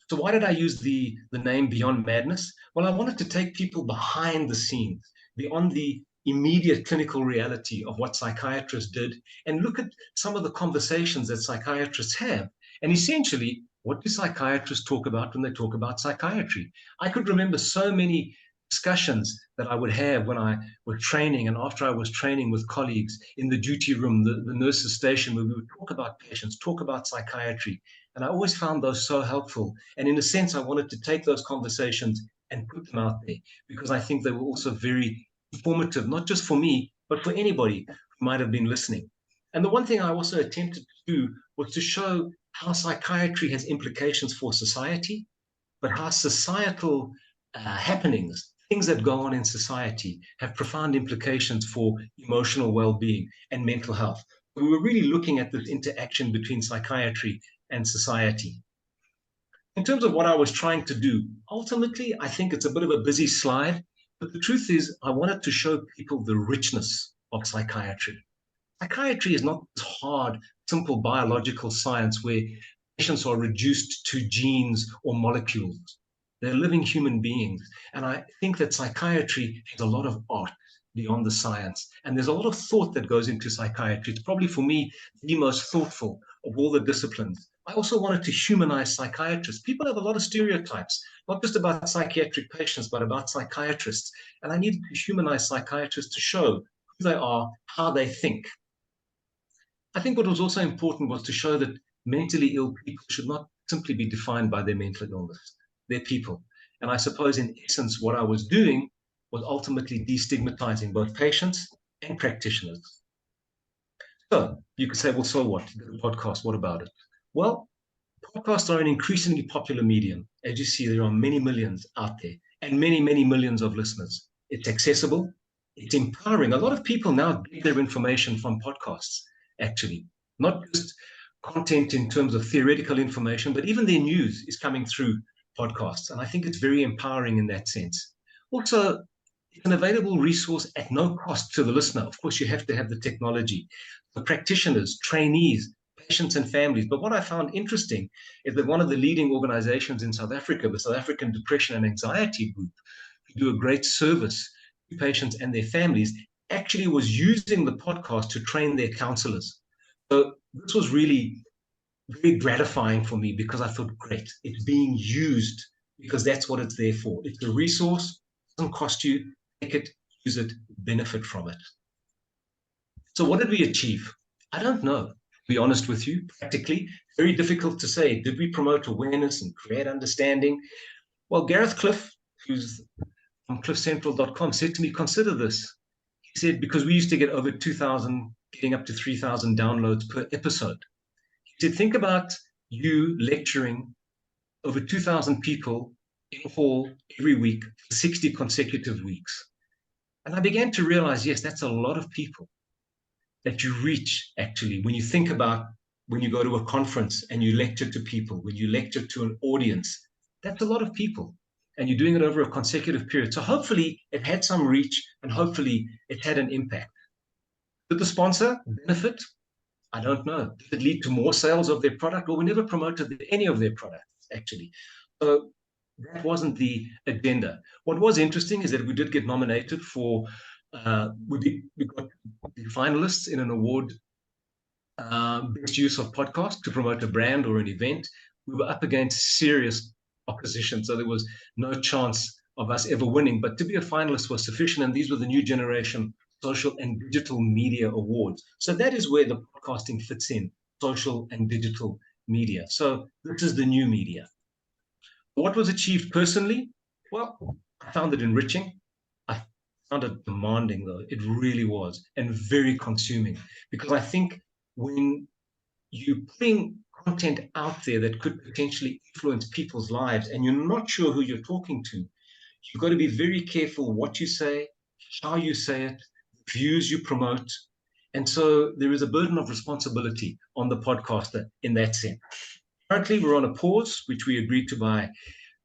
So why did I use the name Beyond Madness? Well, I wanted to take people behind the scenes, beyond the immediate clinical reality of what psychiatrists did, and look at some of the conversations that psychiatrists have. And essentially, what do psychiatrists talk about when they talk about psychiatry? I could remember so many discussions that I would have when I was training and after I was training with colleagues in the duty room, the nurses' station, where we would talk about patients, talk about psychiatry. And I always found those so helpful. And in a sense, I wanted to take those conversations and put them out there, because I think they were also very informative, not just for me, but for anybody who might have been listening. And the one thing I also attempted to do was to show how psychiatry has implications for society, but how societal happenings, things that go on in society, have profound implications for emotional well-being and mental health. We were really looking at this interaction between psychiatry and society. In terms of what I was trying to do, ultimately, I think it's a bit of a busy slide, but the truth is I wanted to show people the richness of psychiatry. Psychiatry is not this hard, simple biological science where patients are reduced to genes or molecules. They're living human beings. And I think that psychiatry has a lot of art beyond the science. And there's a lot of thought that goes into psychiatry. It's probably, for me, the most thoughtful of all the disciplines. I also wanted to humanize psychiatrists. People have a lot of stereotypes, not just about psychiatric patients, but about psychiatrists. And I needed to humanize psychiatrists to show who they are, how they think. I think what was also important was to show that mentally ill people should not simply be defined by their mental illness. They're people. And I suppose, in essence, what I was doing was ultimately destigmatizing both patients and practitioners. So you could say, well, so what? The podcast, what about it? Well, podcasts are an increasingly popular medium. As you see, there are many millions out there and many, many millions of listeners. It's accessible. It's empowering. A lot of people now get their information from podcasts, actually, not just content in terms of theoretical information, but even their news is coming through podcasts. And I think it's very empowering in that sense. Also, it's an available resource at no cost to the listener. Of course, you have to have the technology, the practitioners, trainees, patients and families. But what I found interesting is that one of the leading organizations in South Africa, the South African Depression and Anxiety Group, who do a great service to patients and their families, actually was using the podcast to train their counselors. So this was really very gratifying for me because I thought, great, it's being used because that's what it's there for. It's a resource, it doesn't cost you, take it, use it, benefit from it. So what did we achieve? I don't know, to be honest with you, practically. Very difficult to say. Did we promote awareness and create understanding? Well, Gareth Cliff, who's from cliffcentral.com, said to me, consider this. He said, because we used to get over 2,000, getting up to 3,000 downloads per episode. He said, think about you lecturing over 2,000 people in a hall every week for 60 consecutive weeks. And I began to realize, yes, that's a lot of people that you reach, actually, when you think about when you go to a conference and you lecture to people, when you lecture to an audience, that's a lot of people. And you're doing it over a consecutive period. So hopefully it had some reach and hopefully it had an impact. Did the sponsor benefit? I don't know. Did it lead to more sales of their product? Well, we never promoted any of their products, actually. So that wasn't the agenda. What was interesting is that we did get nominated for, we got the finalists in an award, best use of podcast to promote a brand or an event. We were up against serious opposition, so there was no chance of us ever winning. But to be a finalist was sufficient, and these were the New Generation Social and Digital Media Awards. So that is where the podcasting fits in, social and digital media. So this is the new media. What was achieved personally? Well, I found it enriching. I found it demanding, though. It really was, and very consuming. Because I think when you're putting content out there that could potentially influence people's lives and you're not sure who you're talking to, you've got to be very careful what you say, how you say it, views you promote. And so there is a burden of responsibility on the podcaster in that sense. Currently, we're on a pause, which we agreed to by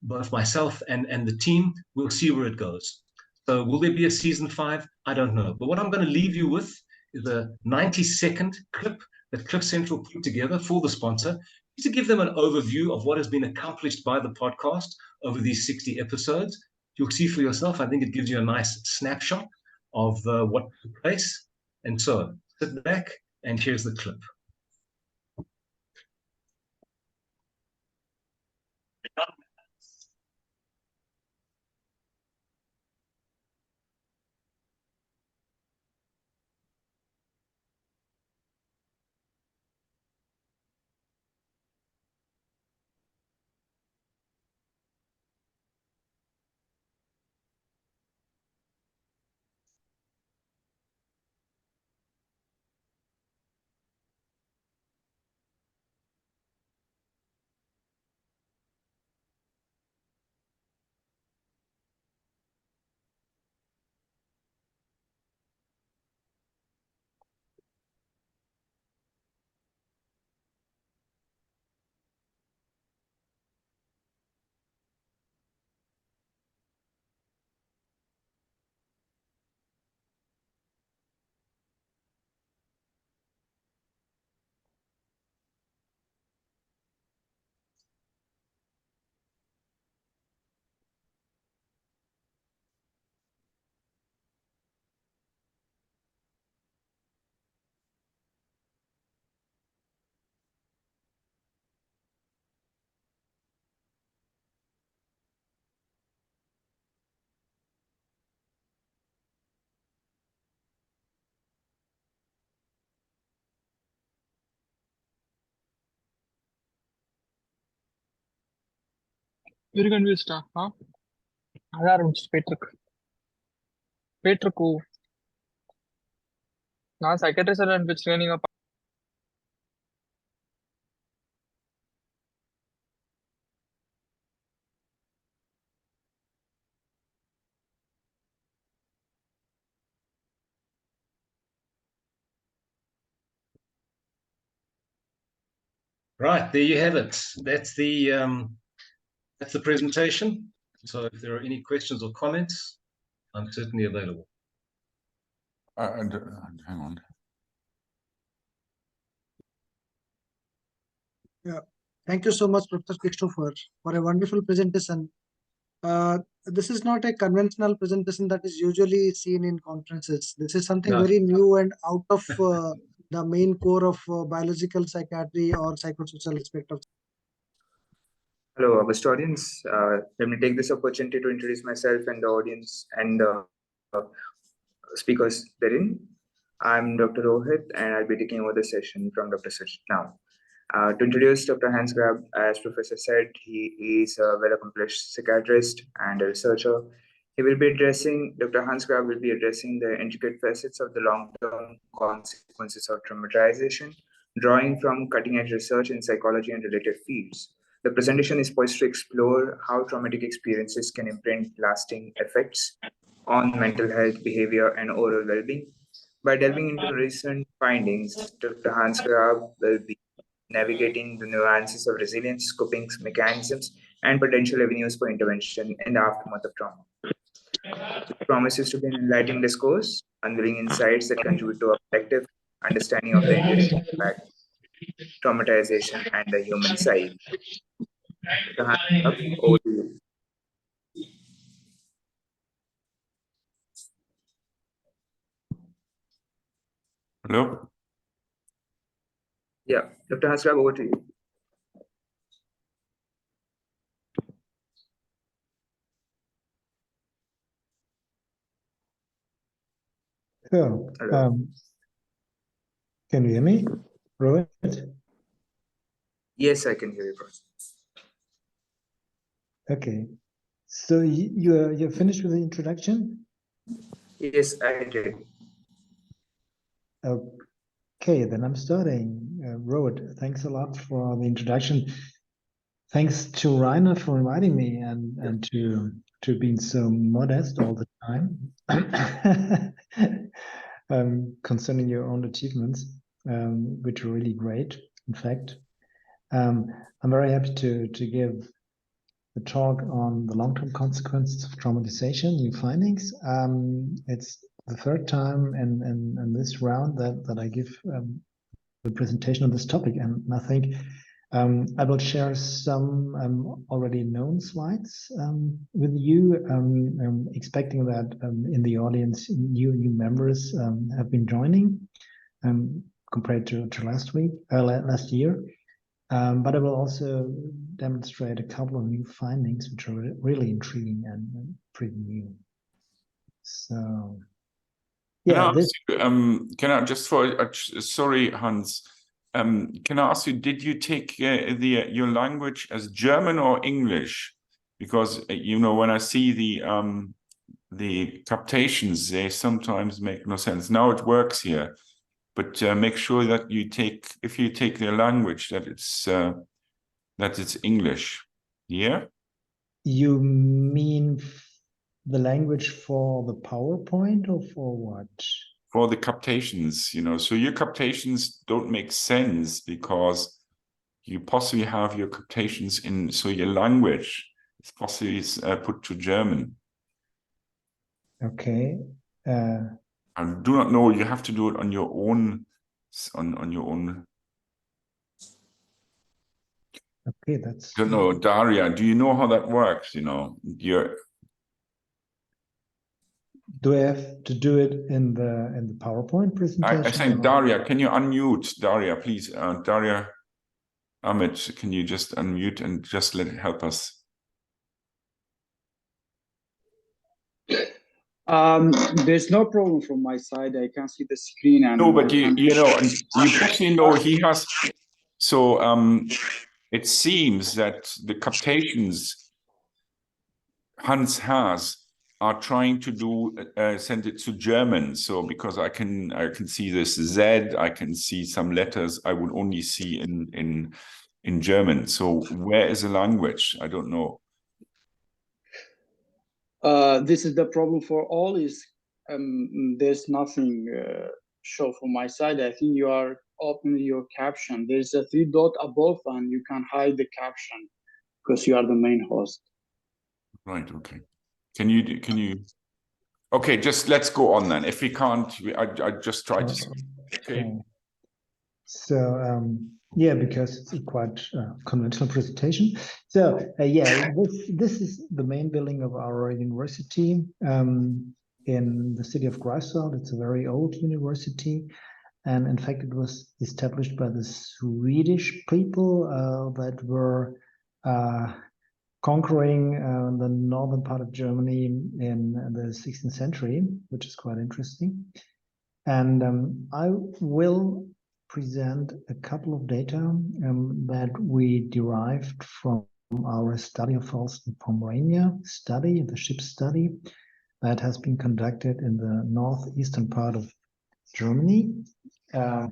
both myself and the team. We'll see where it goes. So will there be a season 5? I don't know. But what I'm going to leave you with is a 90-second clip that Cliff Central put together for the sponsor to give them an overview of what has been accomplished by the podcast over these 60 episodes. You'll see for yourself. I think it gives you a nice snapshot of what took place. And so sit back and here's the clip. You're confused, huh? அதான் ஆரம்பிச்சு போயிட்டு இருக்கு நான் secretary sir அனுப்பிச்சிருக்கேன் நீங்க Right, there you have it. That's the presentation. So if there are any questions or comments, I'm certainly available. Hang on. Yeah, thank you so much, Professor Christopher, for a wonderful presentation. This is not a conventional presentation that is usually seen in conferences. This is something No. very new and out of the main core of biological psychiatry or psychosocial aspect of. Hello, August audience. Let me take this opportunity to introduce myself and the audience and speakers therein. I'm Dr. Rohit, and I'll be taking over the session from Dr. Sajid now. To introduce Dr. Hans Grabe, as Professor said, he is a well-accomplished psychiatrist and a researcher. Dr. Hans Grabe will be addressing the intricate facets of the long-term consequences of traumatization, drawing from cutting-edge research in psychology and related fields. The presentation is poised to explore how traumatic experiences can imprint lasting effects on mental health, behavior, and overall well-being. By delving into recent findings, Dr. Hans Grabe will be navigating the nuances of resilience, coping mechanisms, and potential avenues for intervention in the aftermath of trauma. It promises to be an enlightening discourse, unveiling insights that contribute to a collective understanding of the enduring impact, traumatization, and the human side. Dr. Hans Grabe, over to you. Hello? Yeah, Dr. Hans Grabe, over to you. So, Hello. can you hear me, Rohit? Yes, I can hear you. Okay. So you're finished with the introduction? Yes, I did. Okay, then I'm starting. Rohit, thanks a lot for the introduction. Thanks to Rainer for inviting me and to being so modest all the time concerning your own achievements, which are really great. In fact, I'm very happy to give the talk on the long-term consequences of traumatization, new findings. It's the third time in this round that I give the presentation on this topic, and I think I will share some already known slides with you, expecting that in the audience new members have been joining compared to last year. But I will also demonstrate a couple of new findings which are really intriguing and pretty new. So, yeah. Can I just sorry, Hans. Can I ask you, did you take your language as German or English? Because when I see the captations, they sometimes make no sense. Now it works here, but make sure that if you take their language, that it's English. Yeah. You mean the language for the PowerPoint or for what? For the captations, so your captations don't make sense because you possibly have your captations so your language is possibly put to German. Okay. I do not know. You have to do it on your own. On your own. Okay, that's. I don't know, Daria. Do you know how that works? Do I have to do it in the PowerPoint presentation? I think Daria, can you unmute? Daria, please. Daria Ahmed, can you just unmute and just help us? There's no problem from my side. I can see the screen and no, but you possibly know he has. So it seems that the captations Hans has are trying to do send it to German. So because I can see this Z, I can see some letters I would only see in German. So where is the language? I don't know. This is the problem for all is there's nothing show from my side. I think you are opening your caption. There's a 3 dot above and you can hide the caption because you are the main host. Right, okay. Can you okay, just let's go on then. If we can't, I just try to see. Okay. So yeah, because it's a quite conventional presentation. So yeah, this is the main building of our university in the city of Greifswald. It's a very old university, and in fact, it was established by the Swedish people that were conquering the northern part of Germany in the 16th century, which is quite interesting. And I will present a couple of data that we derived from our study of Pfalz and Pomerania study, the ship study that has been conducted in the northeastern part of Germany. Yeah,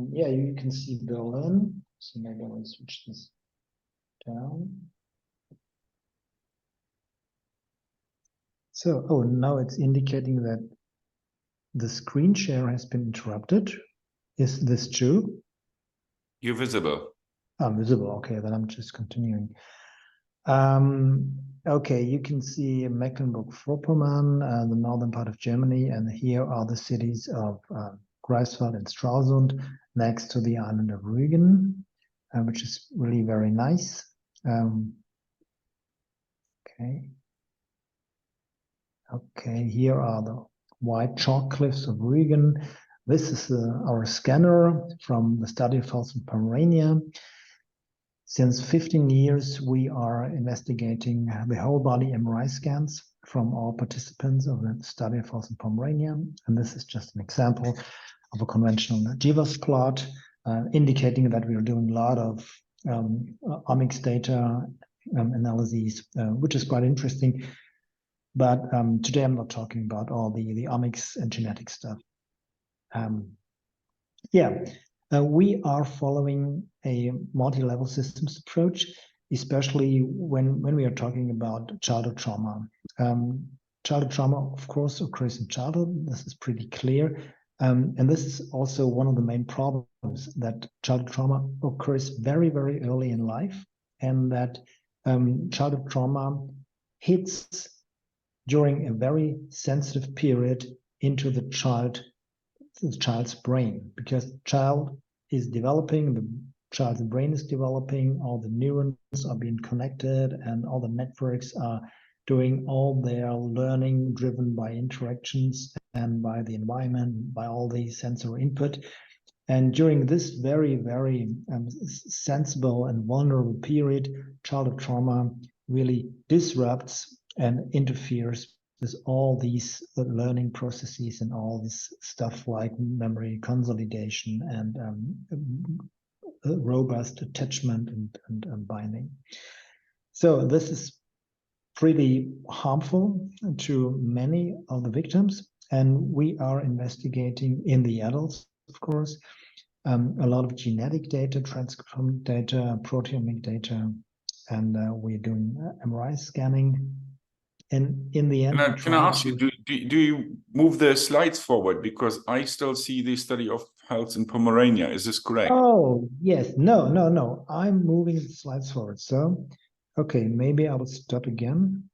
you can see Berlin. So maybe I will switch this down. So, oh, now it's indicating that the screen share has been interrupted. Is this true? You're visible. I'm visible. Okay, then I'm just continuing. Okay, you can see Mecklenburg-Vorpommern, the northern part of Germany, and here are the cities of Greifswald and Stralsund next to the island of Rügen, which is really very nice. Okay, here are the white chalk cliffs of Rügen. This is our scanner from the study of Pfalz and Pomerania. Since 15 years, we are investigating the whole body MRI scans from all participants of the study of Pfalz and Pomerania. And this is just an example of a conventional GWAS plot, indicating that we are doing a lot of omics data analyses, which is quite interesting. But today I'm not talking about all the omics and genetic stuff. We are following a multi-level systems approach, especially when we are talking about childhood trauma. Childhood trauma, of course, occurs in childhood. This is pretty clear. And this is also one of the main problems, that childhood trauma occurs very, very early in life, and that childhood trauma hits during a very sensitive period into the child's brain, because the child is developing, the child's brain is developing, all the neurons are being connected, and all the networks are doing all their learning driven by interactions and by the environment, by all the sensory input. And during this very, very sensible and vulnerable period, childhood trauma really disrupts and interferes with all these learning processes and all this stuff like memory consolidation and robust attachment and binding. So this is pretty harmful to many of the victims, and we are investigating in the adults, of course, a lot of genetic data, transcriptomic data, proteomic data, and we're doing MRI scanning. And in the end, can I ask you, do you move the slides forward? Because I still see the study of Pfalz and Pomerania. Is this correct? Oh, yes. No. I'm moving the slides forward. So, okay, maybe I will stop again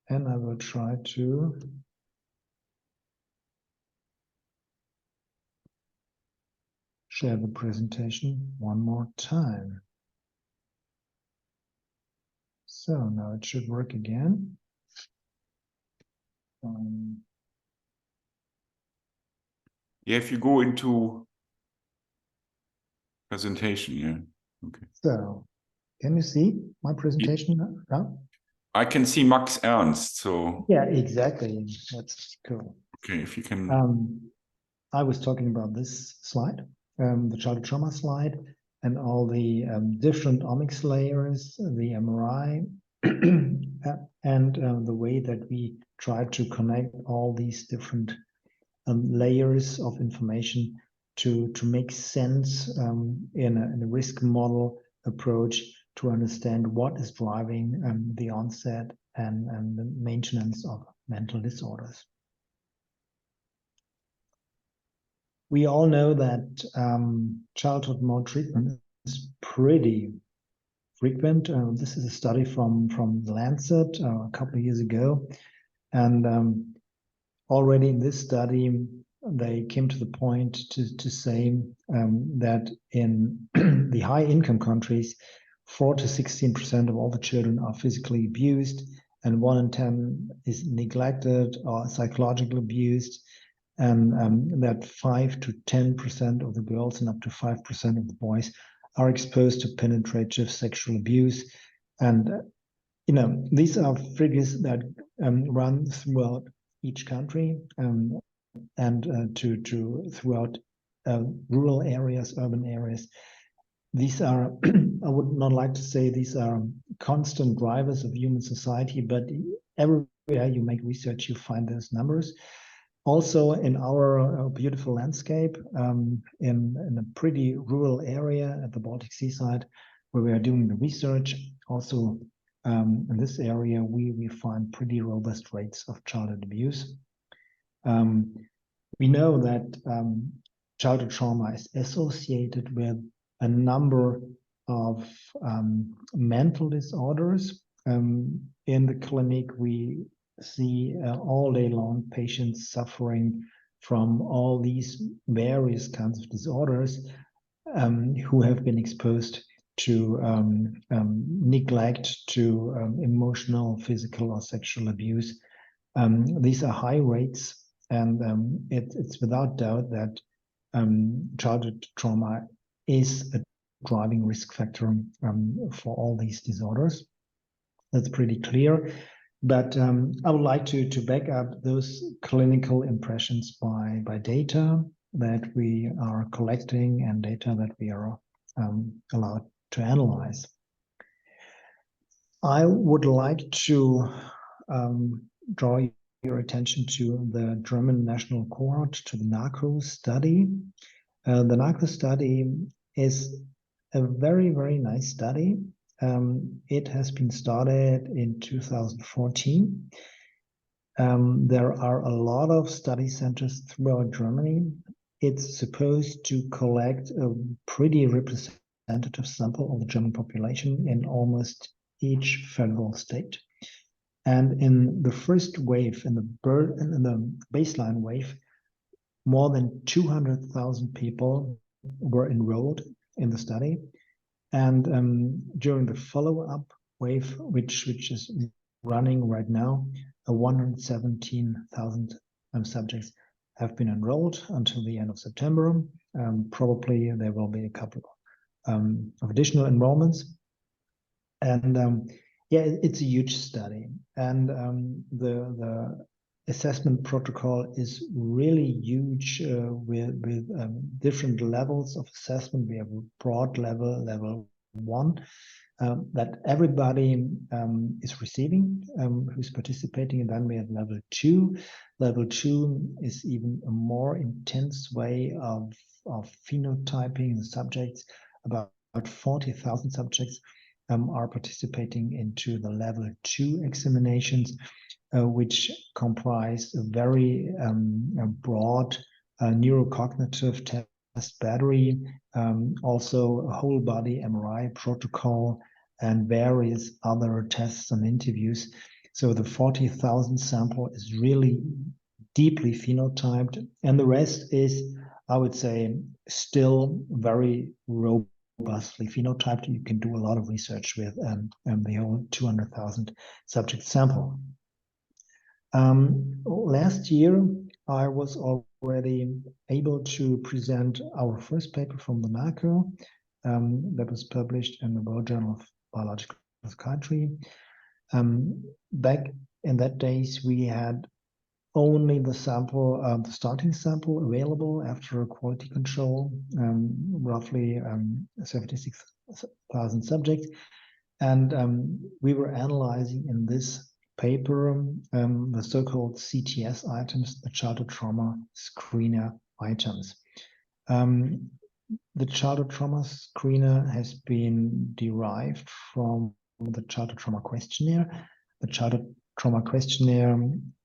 and I will try to share the presentation one more time. So now it should work again. Yeah, if you go into presentation, yeah. Okay. So, can you see my presentation now? I can see Max Ernst, so. Yeah, exactly. That's cool. Okay, if you can. I was talking about this slide, the childhood trauma slide. and all the different omics layers, the MRI, and the way that we try to connect all these different layers of information to make sense in a risk model approach to understand what is driving the onset and the maintenance of mental disorders. We all know that childhood maltreatment is pretty frequent. This is a study from The Lancet a couple of years ago. And already in this study, they came to the point to say that in the high income countries, 4 to 16% of all the children are physically abused, and 1 in 10 is neglected or psychologically abused, and that 5 to 10% of the girls and up to 5% of the boys are exposed to penetrative sexual abuse. And these are figures that run throughout each country and to throughout rural areas, urban areas. These are, I would not like to say these are constant drivers of human society, but everywhere you make research, you find those numbers. Also in our beautiful landscape, in a pretty rural area at the Baltic seaside, where we are doing the research, also in this area, we find pretty robust rates of childhood abuse. We know that childhood trauma is associated with a number of mental disorders. In the clinic, we see all day long patients suffering from all these various kinds of disorders who have been exposed to neglect, to emotional, physical, or sexual abuse. These are high rates, and it's without doubt that childhood trauma is a driving risk factor for all these disorders. That's pretty clear. But I would like to back up those clinical impressions by data that we are collecting and data that we are allowed to analyze. I would like to draw your attention to the German national cohort, to the NARCO study. The NARCO study is a very, very nice study. It has been started in 2014. There are a lot of study centers throughout Germany. It's supposed to collect a pretty representative sample of the German population in almost each federal state. And in the first wave, in the baseline wave, more than 200,000 people were enrolled in the study. And during the follow-up wave, which is running right now, 117,000 subjects have been enrolled until the end of September. Probably there will be a couple of additional enrollments. And yeah, it's a huge study. And the assessment protocol is really huge with different levels of assessment. We have a broad level, level 1, that everybody is receiving, who's participating. And then we have level 2. Level 2 is even a more intense way of phenotyping the subjects. About 40,000 subjects are participating into the level 2 examinations, which comprise a very broad neurocognitive test battery, also a whole body MRI protocol, and various other tests and interviews. So the 40,000 sample is really deeply phenotyped, and the rest is, I would say, still very robustly phenotyped. You can do a lot of research with the whole 200,000 subject sample. Last year, I was already able to present our first paper from the NARCO that was published in the World Journal of Biological Psychiatry. Back in that days, we had only the sample, the starting sample available after quality control, roughly 76,000 subjects. And we were analyzing in this paper the so-called CTS items, the childhood trauma screener items. The childhood trauma screener has been derived from the childhood trauma questionnaire. The childhood trauma questionnaire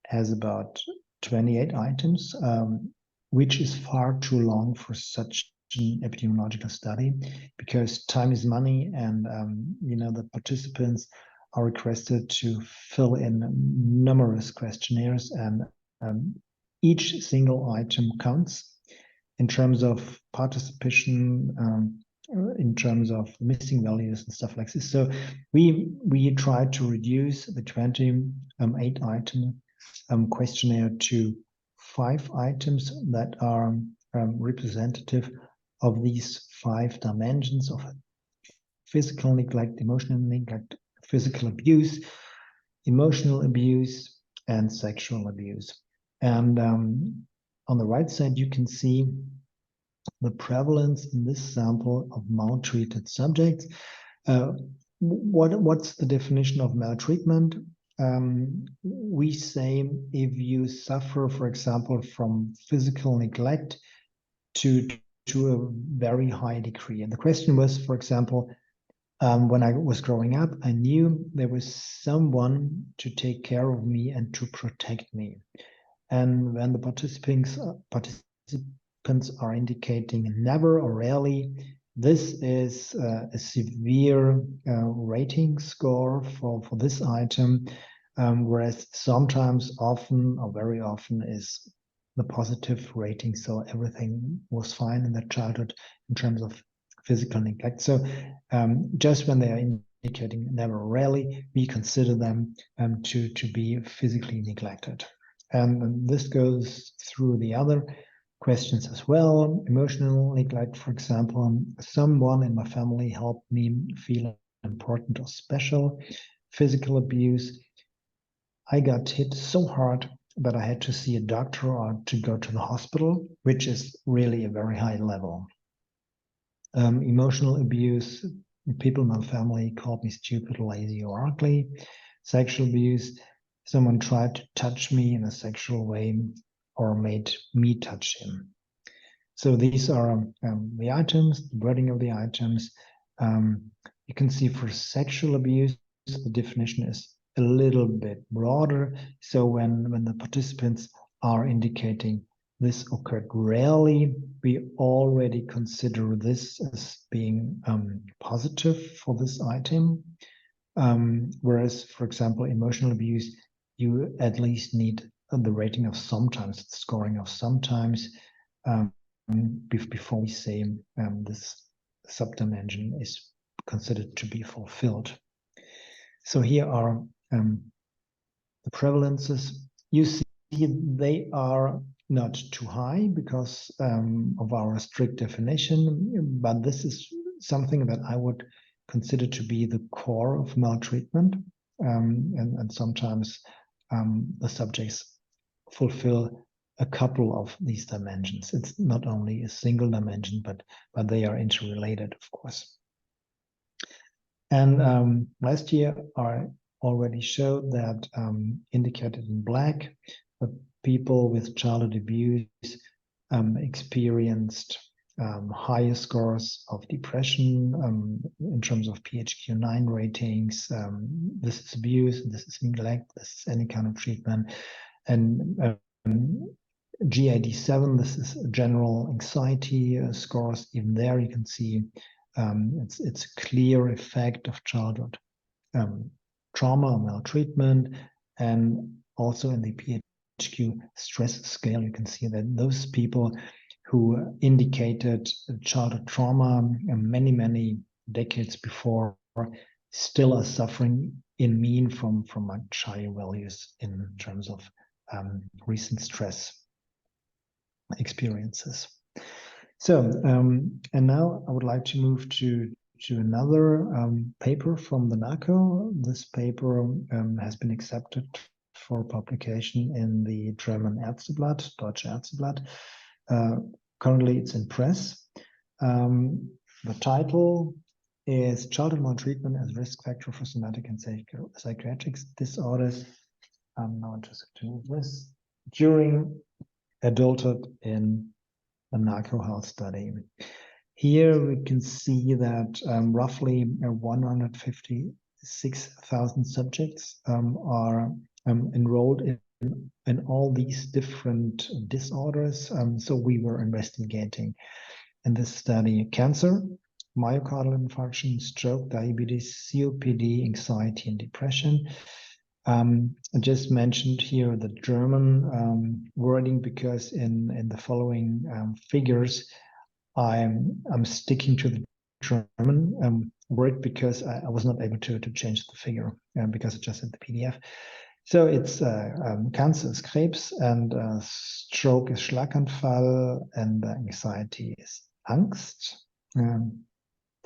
has about 28 items, which is far too long for such an epidemiological study, because time is money, and the participants are requested to fill in numerous questionnaires, and each single item counts in terms of participation, in terms of missing values and stuff like this. So we tried to reduce the 28 item questionnaire to 5 items that are representative of these 5 dimensions of physical neglect, emotional neglect, physical abuse, emotional abuse, and sexual abuse. And on the right side, you can see the prevalence in this sample of maltreated subjects. What's the definition of maltreatment? We say if you suffer, for example, from physical neglect to a very high degree. And the question was, for example, when I was growing up, I knew there was someone to take care of me and to protect me. And when the participants are indicating never or rarely, this is a severe rating score for this item, whereas sometimes, often, or very often is the positive rating. So everything was fine in their childhood in terms of physical neglect. So just when they are indicating never or rarely, we consider them to be physically neglected. And this goes through the other questions as well. Emotional neglect, for example, someone in my family helped me feel important or special. Physical abuse, I got hit so hard that I had to see a doctor or to go to the hospital, which is really a very high level. Emotional abuse, people in my family called me stupid, lazy, or ugly. Sexual abuse, someone tried to touch me in a sexual way or made me touch him. So these are the items, the wording of the items. You can see for sexual abuse, the definition is a little bit broader. So when the participants are indicating this occurred rarely, we already consider this as being positive for this item. Whereas, for example, emotional abuse, you at least need the rating of sometimes, the scoring of sometimes, before we say this subdimension is considered to be fulfilled. So here are the prevalences. You see they are not too high because of our strict definition, but this is something that I would consider to be the core of maltreatment, and sometimes the subjects fulfill a couple of these dimensions. It's not only a single dimension, but they are interrelated, of course. And last year I already showed that indicated in black, the people with childhood abuse experienced higher scores of depression in terms of PHQ-9 ratings. This is abuse, this is neglect, this is any kind of treatment. And GAD-7, this is general anxiety scores. Even there you can see it's a clear effect of childhood trauma or maltreatment. And also in the PHQ stress scale, you can see that those people who indicated childhood trauma many decades before still are suffering in mean from much higher values in terms of recent stress experiences. So, and now I would like to move to another paper from the NACO. This paper has been accepted for publication in the German Ärzteblatt, Deutsche Ärzteblatt. Currently it's in press. The title is Childhood Maltreatment as Risk Factor for Somatic and Psychiatric Disorders. I'm now interested to move this. During adulthood in a narco health study. Here we can see that roughly 156,000 subjects are enrolled in all these different disorders. So we were investigating in this study cancer, myocardial infarction, stroke, diabetes, COPD, anxiety, and depression. I just mentioned here the German wording because in the following figures, I'm sticking to the German word because I was not able to change the figure because it just had the PDF. So it's cancer is Krebs, and stroke is Schlaganfall, and anxiety is Angst.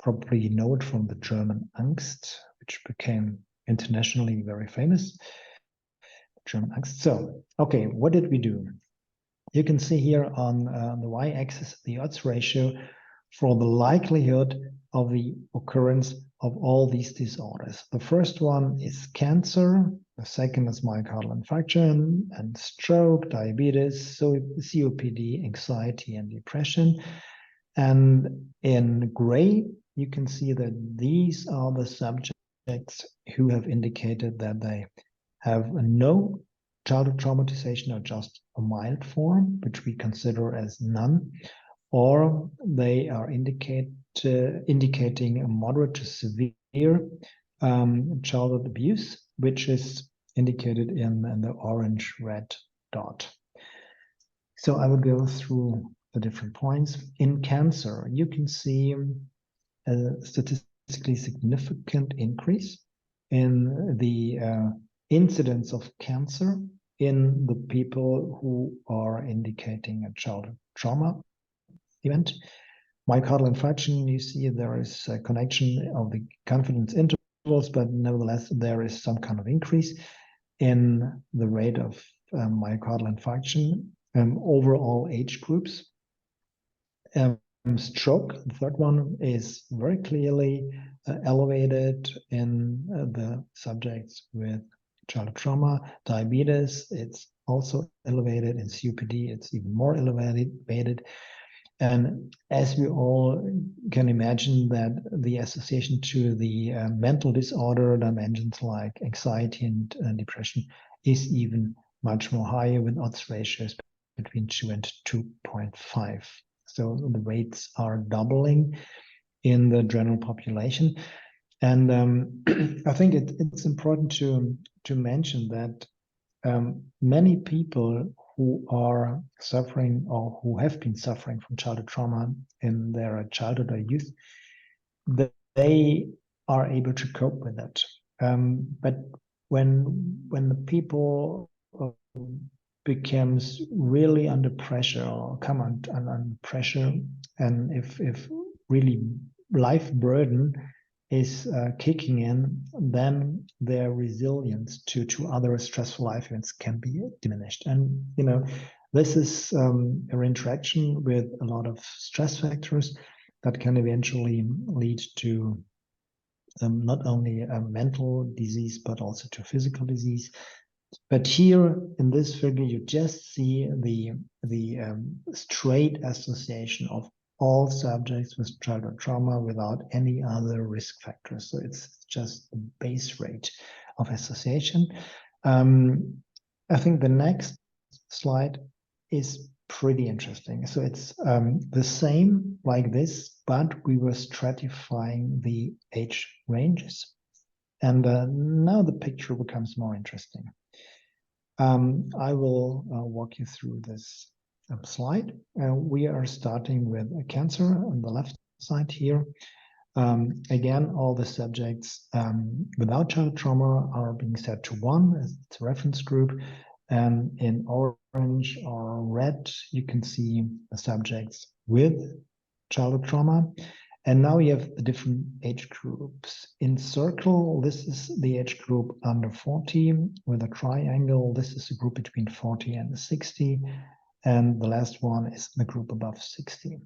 Probably you know it from the German Angst, which became internationally very famous. German Angst. So, okay, what did we do? You can see here on the y-axis the odds ratio for the likelihood of the occurrence of all these disorders. The first one is cancer, the second is myocardial infarction and stroke, diabetes, so COPD, anxiety, and depression. And in gray, you can see that these are the subjects who have indicated that they have no childhood traumatization or just a mild form, which we consider as none, or they are indicating a moderate to severe childhood abuse, which is indicated in the orange-red dot. So I will go through the different points. In cancer, you can see a statistically significant increase in the incidence of cancer in the people who are indicating a childhood trauma event. Myocardial infarction, you see there is a connection of the confidence intervals, but nevertheless there is some kind of increase in the rate of myocardial infarction overall age groups. Stroke, the third one, is very clearly elevated in the subjects with childhood trauma. Diabetes, it's also elevated. In COPD, it's even more elevated. And as we all can imagine, that the association to the mental disorder dimensions like anxiety and depression is even much more higher, with odds ratios between 2 and 2.5. So the rates are doubling in the general population. And I think it's important to mention that many people who are suffering or who have been suffering from childhood trauma in their childhood or youth, they are able to cope with it. But when the people becomes really under pressure or come under pressure, and if really life burden is kicking in, then their resilience to other stressful life events can be diminished. And you know, this is an interaction with a lot of stress factors that can eventually lead to not only a mental disease but also to physical disease. But here in this figure, you just see the straight association of all subjects with childhood trauma without any other risk factors. So it's just the base rate of association. I think the next slide is pretty interesting. So it's the same like this, but we were stratifying the age ranges. And now the picture becomes more interesting. I will walk you through this slide. We are starting with cancer on the left side here. Again, all the subjects without childhood trauma are being set to 1 as its reference group. And in orange or red, you can see the subjects with childhood trauma. And now you have the different age groups. In circle, this is the age group under 40. With a triangle, this is a group between 40 and 60. And the last one is the group above 60.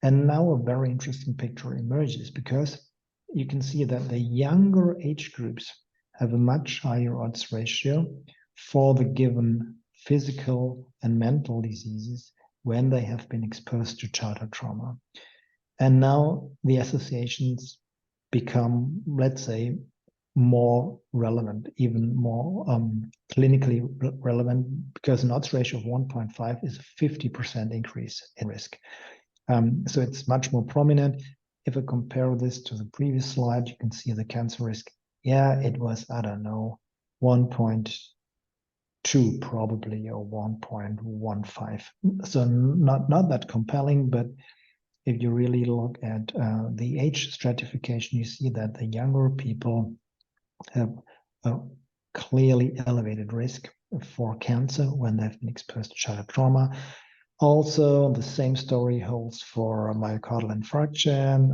And now a very interesting picture emerges, because you can see that the younger age groups have a much higher odds ratio for the given physical and mental diseases when they have been exposed to childhood trauma. And now the associations become, let's say, more relevant, even more clinically relevant, because an odds ratio of 1.5 is a 50% increase in risk. So it's much more prominent. If I compare this to the previous slide, you can see the cancer risk. Yeah, it was, I don't know, 1.2 probably, or 1.15. So not that compelling, but if you really look at the age stratification, you see that the younger people have a clearly elevated risk for cancer when they've been exposed to childhood trauma. Also, the same story holds for myocardial infarction,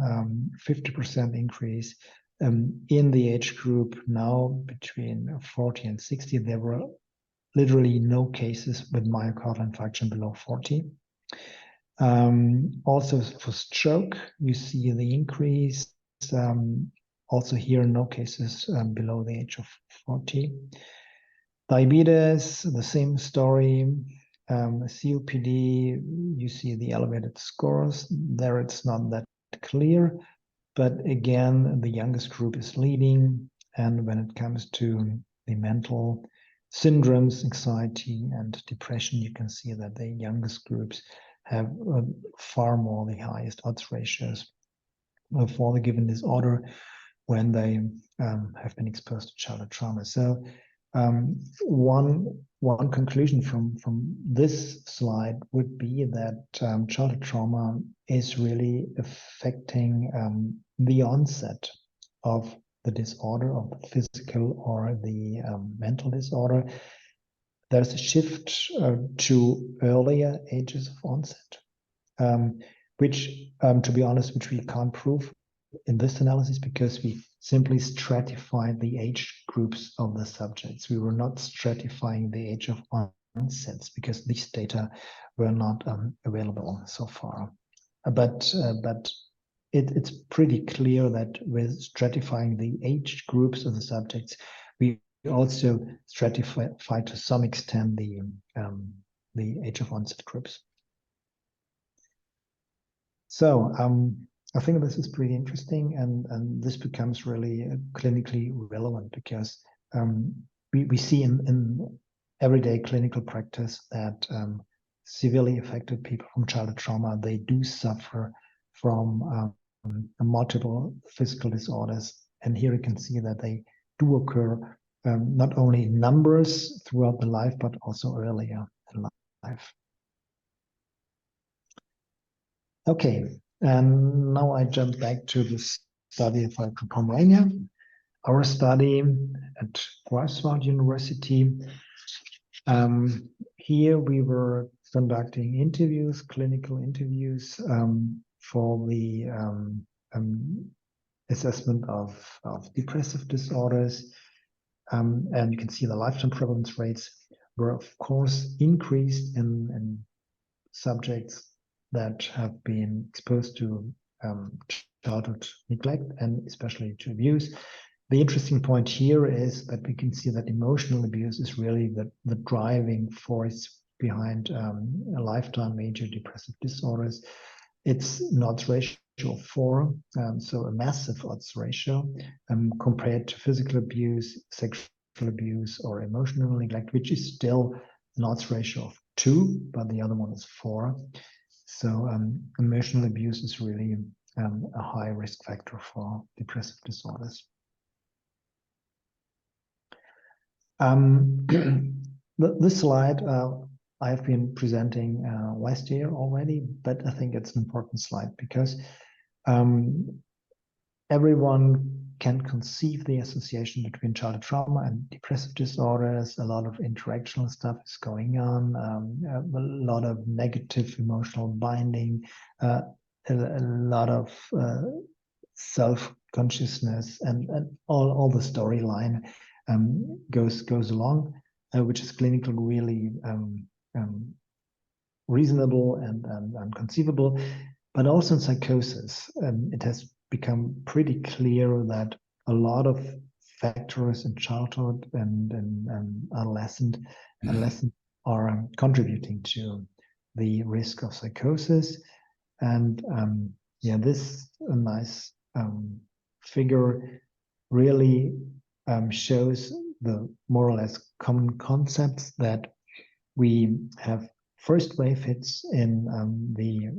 50% increase. In the age group now between 40 and 60, there were literally no cases with myocardial infarction below 40. Also for stroke, you see the increase. Also here, no cases below the age of 40. Diabetes, the same story. COPD, you see the elevated scores. There it's not that clear, but again, the youngest group is leading. And when it comes to the mental syndromes, anxiety and depression, you can see that the youngest groups have far more the highest odds ratios for the given disorder when they have been exposed to childhood trauma. So one conclusion from this slide would be that childhood trauma is really affecting the onset of the disorder, of the physical or the mental disorder. There's a shift to earlier ages of onset, which, to be honest, which we can't prove in this analysis because we simply stratified the age groups of the subjects. We were not stratifying the age of onsets because these data were not available so far. But it's pretty clear that with stratifying the age groups of the subjects, we also stratify to some extent the age of onset groups. So I think this is pretty interesting, and this becomes really clinically relevant because we see in everyday clinical practice that severely affected people from childhood trauma, they do suffer from multiple physical disorders. And here you can see that they do occur not only in numbers throughout the life, but also earlier in life. Okay, and now I jump back to the study from Romania. Our study at Greifswald University. Here we were conducting interviews, clinical interviews for the assessment of depressive disorders. And you can see the lifetime prevalence rates were, of course, increased in subjects that have been exposed to childhood neglect and especially to abuse. The interesting point here is that we can see that emotional abuse is really the driving force behind a lifetime major depressive disorders. It's an odds ratio of 4, so a massive odds ratio compared to physical abuse, sexual abuse, or emotional neglect, which is still an odds ratio of 2, but the other one is 4. So emotional abuse is really a high risk factor for depressive disorders. This slide I have been presenting last year already, but I think it's an important slide because everyone can conceive the association between childhood trauma and depressive disorders. A lot of interactional stuff is going on, a lot of negative emotional binding, a lot of self-consciousness and all the storyline goes along, which is clinically really reasonable and conceivable. But also in psychosis, it has become pretty clear that a lot of factors in childhood and adolescent are contributing to the risk of psychosis. And yeah, this nice figure really shows the more or less common concepts that we have first wave hits in the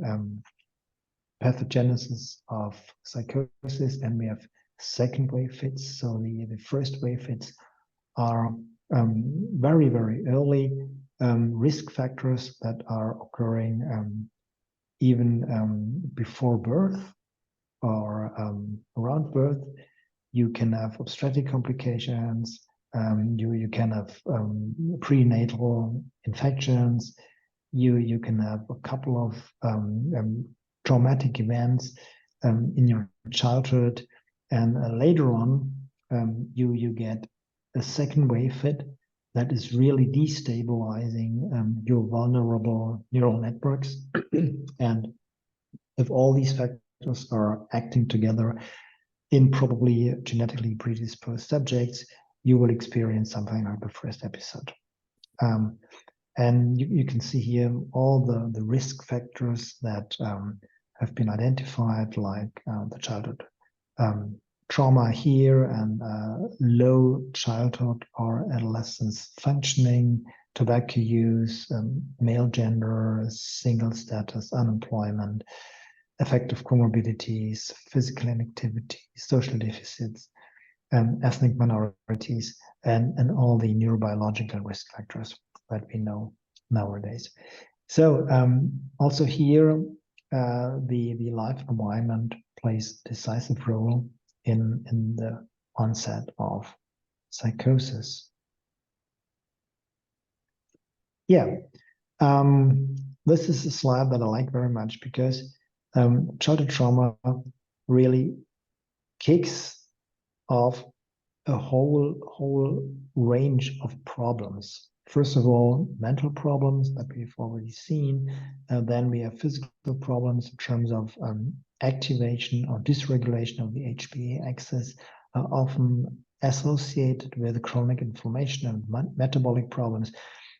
pathogenesis of psychosis, and we have second wave hits. So the first wave hits are very, very early risk factors that are occurring even before birth or around birth. You can have obstetric complications, you can have prenatal infections, you can have a couple of traumatic events in your childhood, and later on you get a second wave hit that is really destabilizing your vulnerable neural networks. And if all these factors are acting together in probably genetically predisposed subjects, you will experience something like the first episode. And you can see here all the risk factors that have been identified, like the childhood trauma here, and low childhood or adolescence functioning, tobacco use, male gender, single status, unemployment, affective comorbidities, physical inactivity, social deficits, ethnic minorities, and all the neurobiological risk factors that we know nowadays. So also here, the life environment plays a decisive role in the onset of psychosis. Yeah, this is a slide that I like very much because childhood trauma really kicks off a whole range of problems. First of all, mental problems that we've already seen. Then we have physical problems in terms of activation or dysregulation of the HPA axis, often associated with chronic inflammation and metabolic problems.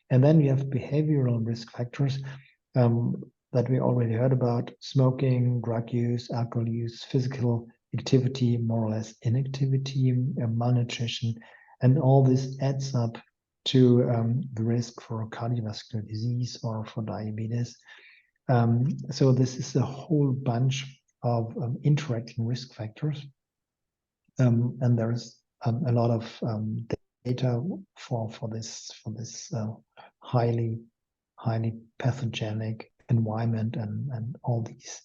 And then we have behavioral risk factors that we already heard about: smoking, drug use, alcohol use, physical activity, more or less inactivity, malnutrition, and all this adds up to the risk for cardiovascular disease or for diabetes. So this is a whole bunch of interacting risk factors, and there's a lot of data for this highly pathogenic environment and all these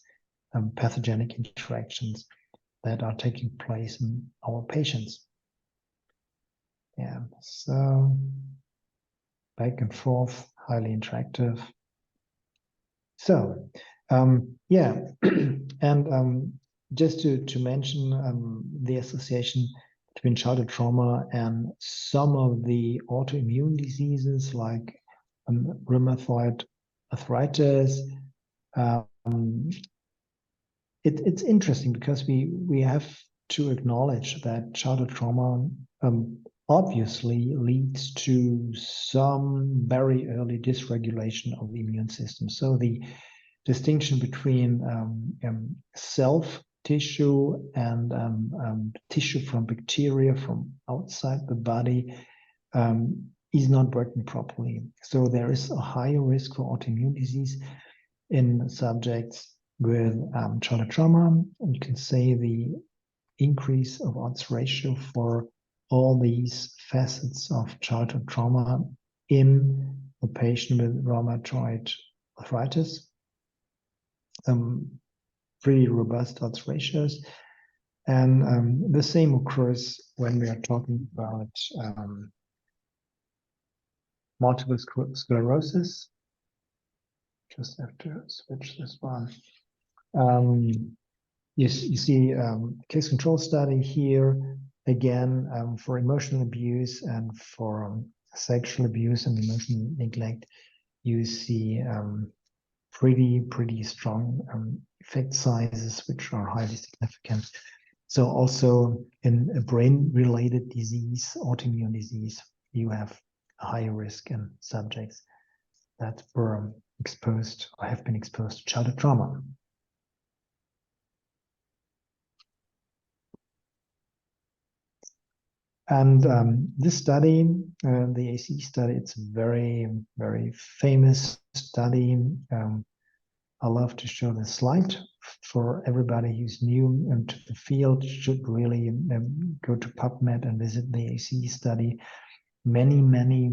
pathogenic interactions that are taking place in our patients. Yeah, so back and forth, highly interactive. So yeah, and just to mention the association between childhood trauma and some of the autoimmune diseases like rheumatoid arthritis. It's interesting because we have to acknowledge that childhood trauma obviously leads to some very early dysregulation of the immune system. So the distinction between self tissue and tissue from bacteria from outside the body is not working properly. So there is a higher risk for autoimmune disease in subjects with childhood trauma. You can say the increase of odds ratio for all these facets of childhood trauma in a patient with rheumatoid arthritis. Pretty robust odds ratios. And the same occurs when we are talking about multiple sclerosis. Just have to switch this one. You see case control study here, again, for emotional abuse and for sexual abuse and emotional neglect, you see pretty strong effect sizes, which are highly significant. So also in a brain-related disease, autoimmune disease, you have a higher risk in subjects that were exposed or have been exposed to childhood trauma. And this study, the ACE study, it's a very famous study. I love to show this slide for everybody who's new into the field. Should really go to PubMed and visit the ACE study. Many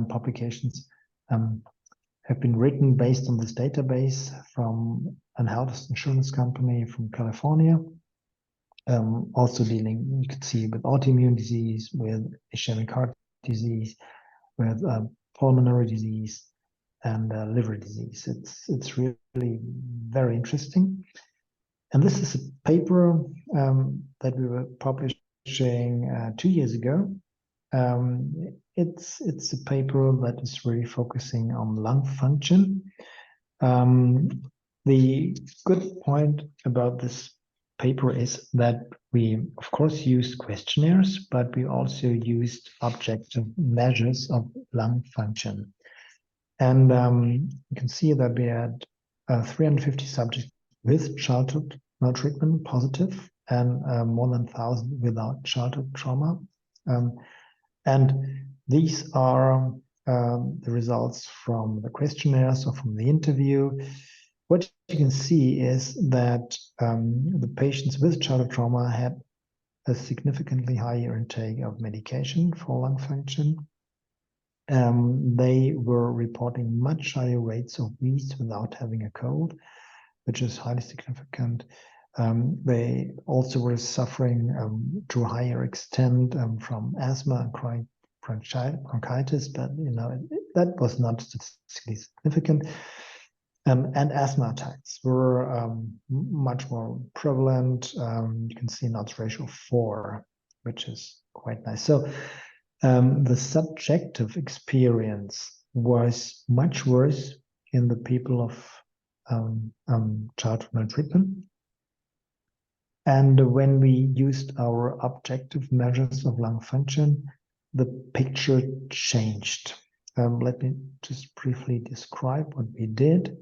publications have been written based on this database from an health insurance company from California. Also dealing, you can see, with autoimmune disease, with ischemic heart disease, with pulmonary disease, and liver disease. It's really very interesting. And this is a paper that we were publishing 2 years ago. It's a paper that is really focusing on lung function. The good point about this paper is that we, of course, used questionnaires, but we also used objective measures of lung function. And you can see that we had 350 subjects with childhood maltreatment positive and more than 1,000 without childhood trauma. And these are the results from the questionnaires or from the interview. What you can see is that the patients with childhood trauma had a significantly higher intake of medication for lung function. They were reporting much higher rates of wheeze without having a cold, which is highly significant. They also were suffering to a higher extent from asthma and chronic bronchitis, but that was not statistically significant. And asthma attacks were much more prevalent. You can see an odds ratio of 4, which is quite nice. So the subjective experience was much worse in the people of childhood maltreatment. And when we used our objective measures of lung function, the picture changed. Let me just briefly describe what we did.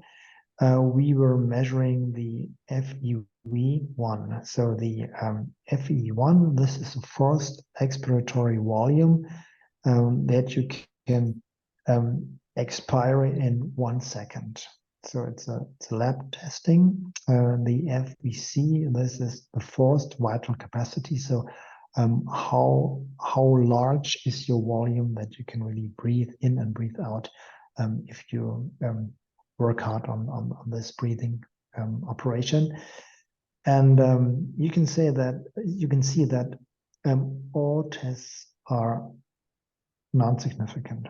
We were measuring the FEV1. So the FEV1, this is a forced expiratory volume that you can expire in 1 second. So it's a lab testing. The FVC, this is the forced vital capacity. So how large is your volume that you can really breathe in and breathe out if you work hard on this breathing operation. And you can see that all tests are non-significant.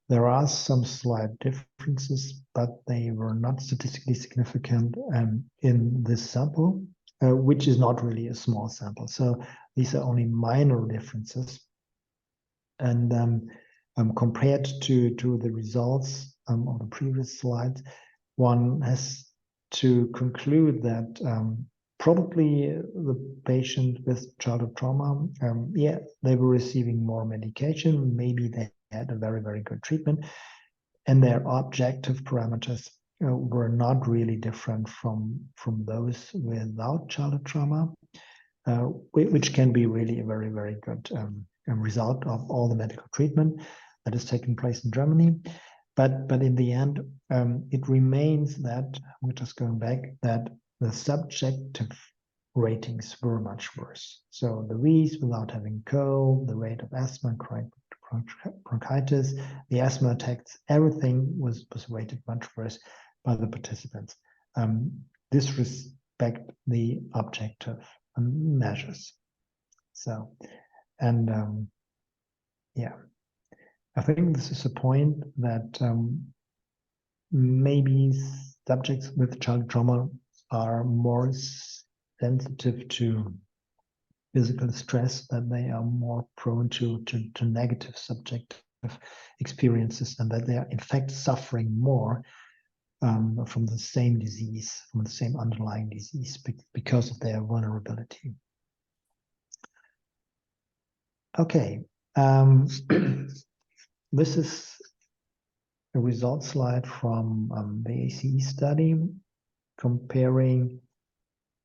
There are some slight differences, but they were not statistically significant in this sample, which is not really a small sample. So these are only minor differences. And compared to the results of the previous slides, one has to conclude that probably the patient with childhood trauma, they were receiving more medication. Maybe they had a very good treatment, and their objective parameters were not really different from those without childhood trauma, which can be really a very good result of all the medical treatment that is taking place in Germany. But in the end, it remains that, we're just going back, that the subjective ratings were much worse. So the wheeze without having cold, the rate of asthma and chronic bronchitis, the asthma attacks, everything was rated much worse by the participants. Disrespect the objective measures. So, and I think this is a point that maybe subjects with childhood trauma are more sensitive to physical stress, that they are more prone to negative subjective experiences, and that they are in fact suffering more from the same disease, from the same underlying disease, because of their vulnerability. Okay, this is a result slide from the ACE study comparing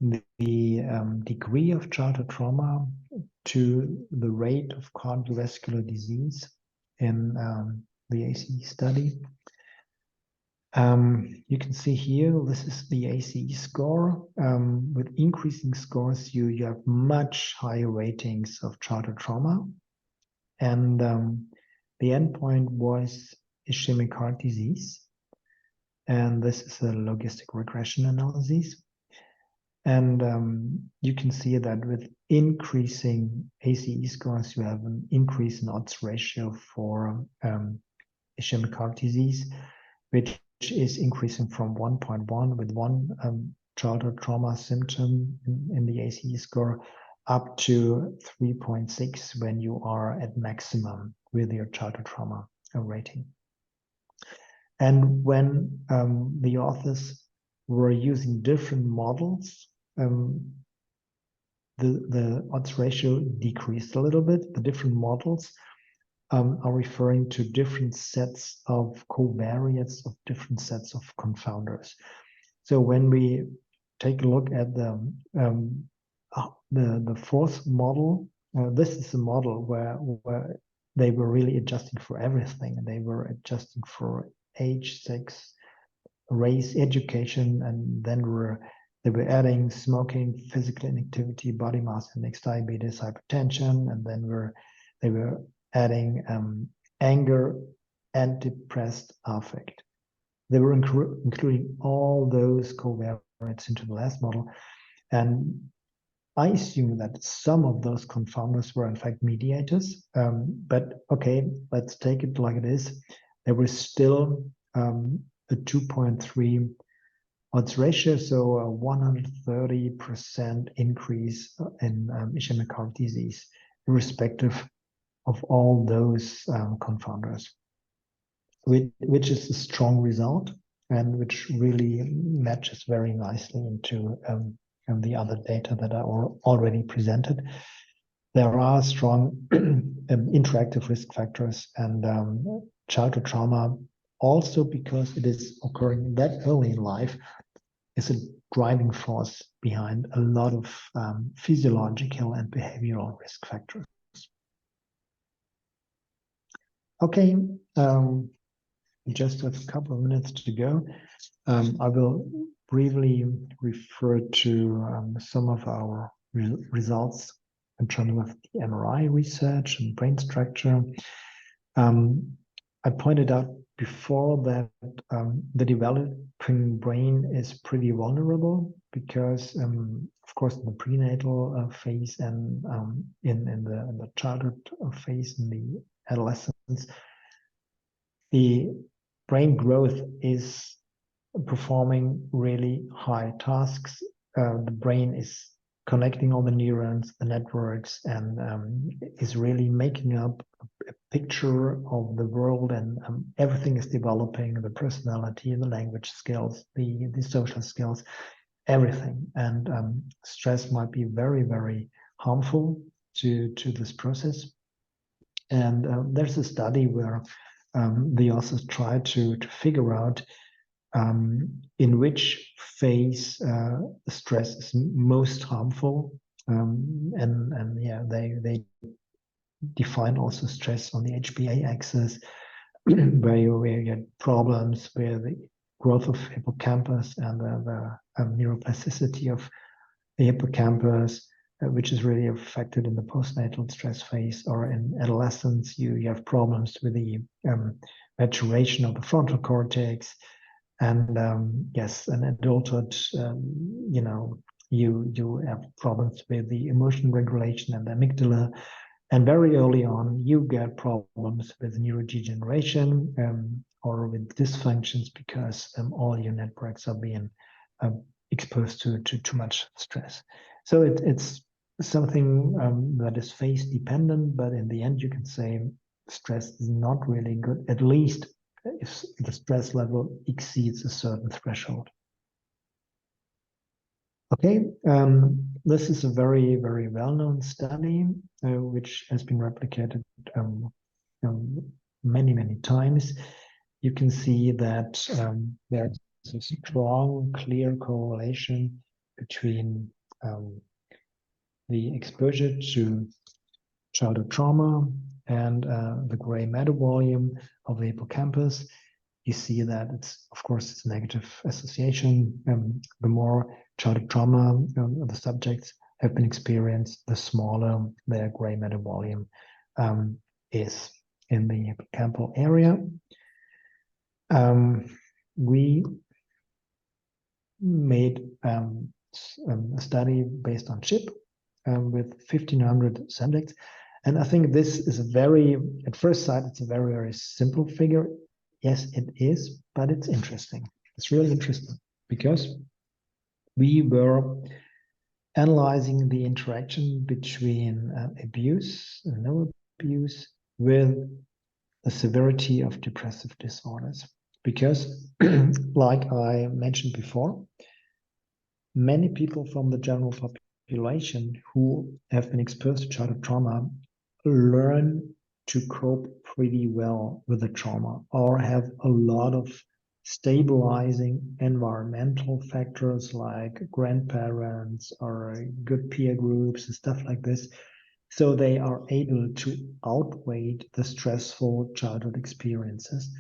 the degree of childhood trauma to the rate of cardiovascular disease in the ACE study. You can see here, this is the ACE score. With increasing scores, you have much higher ratings of childhood trauma. And the endpoint was ischemic heart disease. And this is a logistic regression analysis. And you can see that with increasing ACE scores, you have an increase in odds ratio for ischemic heart disease, which is increasing from 1.1 with one childhood trauma symptom in the ACE score up to 3.6 when you are at maximum with your childhood trauma rating. And when the authors were using different models, the odds ratio decreased a little bit. The different models are referring to different sets of covariates of different sets of confounders. So when we take a look at the fourth model, this is a model where they were really adjusting for everything, and they were adjusting for age, sex, race, education, and then they were adding smoking, physical inactivity, body mass index, diabetes, hypertension, and then they were adding anger and depressed affect. They were including all those covariates into the last model. And I assume that some of those confounders were in fact mediators. But okay, let's take it like it is. There was still a 2.3 odds ratio, so a 130% increase in ischemic heart disease, irrespective of all those confounders, which is a strong result and which really matches very nicely into the other data that are already presented. There are strong interactive risk factors and childhood trauma, also because it is occurring that early in life, is a driving force behind a lot of physiological and behavioral risk factors. Okay, just have a couple of minutes to go. I will briefly refer to some of our results in terms of the MRI research and brain structure. I pointed out before that the developing brain is pretty vulnerable because, of course, in the prenatal phase and in the childhood phase, in the adolescence, the brain growth is performing really high tasks. The brain is connecting all the neurons, the networks, and is really making up a picture of the world, and everything is developing, the personality, the language skills, the social skills, everything. And stress might be very, very harmful to this process. And there's a study where the authors tried to figure out in which phase stress is most harmful, and yeah, they define also stress on the GPA axis, where you get problems with the growth of hippocampus and the neuroplasticity of the hippocampus, which is really affected in the postnatal stress phase, or in adolescence, you have problems with the maturation of the frontal cortex. And yes, in adulthood, you have problems with the emotion regulation and the amygdala. And very early on, you get problems with neurodegeneration or with dysfunctions because all your networks are being exposed to too much stress. So it's something that is phase dependent, but in the end you can say stress is not really good, at least if the stress level exceeds a certain threshold. Okay, this is a very, very well-known study which has been replicated many, many times. You can see that there's a strong, clear correlation between the exposure to childhood trauma and the gray matter volume of the hippocampus. You see that it's, of course, it's a negative association. The more childhood trauma the subjects have been experienced, the smaller their gray matter volume is in the hippocampal area. We made a study based on CHIP with 1,500 subjects. And I think this is a very, at first sight, it's a very, very simple figure. Yes, it is, but it's interesting. It's really interesting because we were analyzing the interaction between abuse and no abuse with the severity of depressive disorders. Because, like I mentioned before, many people from the general population who have been exposed to childhood trauma learn to cope pretty well with the trauma, or have a lot of stabilizing environmental factors like grandparents or good peer groups and stuff like this. So they are able to outweigh the stressful childhood experiences.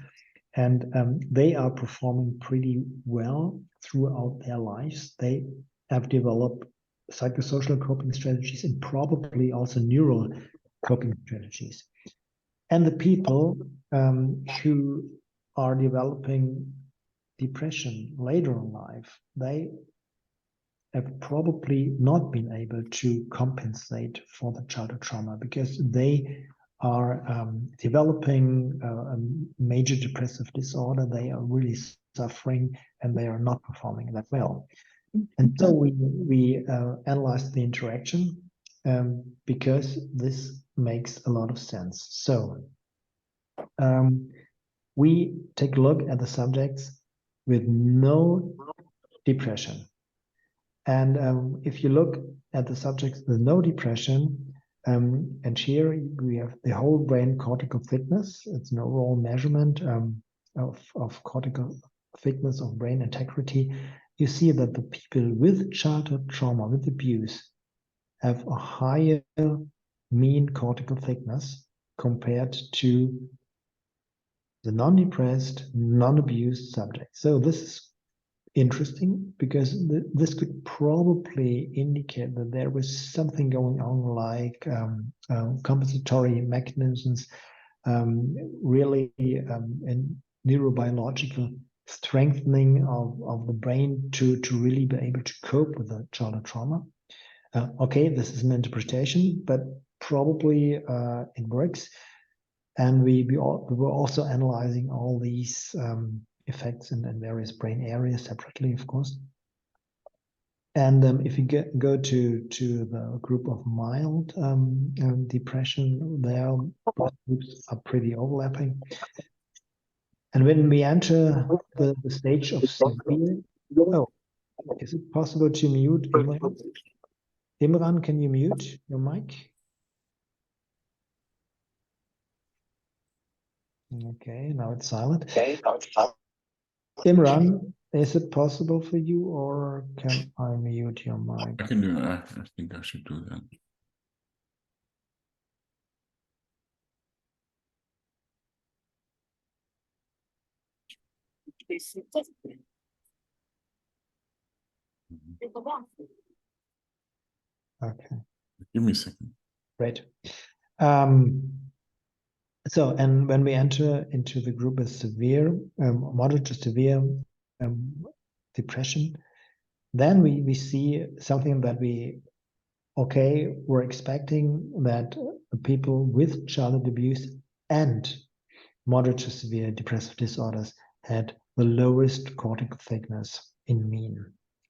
And they are performing pretty well throughout their lives. They have developed psychosocial coping strategies and probably also neural coping strategies. And the people who are developing depression later in life, they have probably not been able to compensate for the childhood trauma because they are developing a major depressive disorder. They are really suffering and they are not performing that well. And so we analyzed the interaction because this makes a lot of sense. So we take a look at the subjects with no depression. And if you look at the subjects with no depression, and here we have the whole brain cortical thickness. It's an overall measurement of cortical thickness of brain integrity. You see that the people with childhood trauma, with abuse, have a higher mean cortical thickness compared to the non-depressed, non-abused subjects. So this is interesting because this could probably indicate that there was something going on like compensatory mechanisms, really in neurobiological strengthening of the brain to really be able to cope with the childhood trauma. Okay, this is an interpretation, but probably it works. And we were also analyzing all these effects in various brain areas separately, of course. And if you go to the group of mild depression, their both groups are pretty overlapping. And when we enter the stage of severe, oh, is it possible to mute Imran? Imran, can you mute your mic? Okay, now it's silent. Imran, is it possible for you, or can I mute your mic? I can do it. I think I should do that. Okay. Give me a second. Great. So, and when we enter into the group of severe, moderate to severe depression, then we see something that we're expecting that the people with childhood abuse and moderate to severe depressive disorders had the lowest cortical thickness in mean.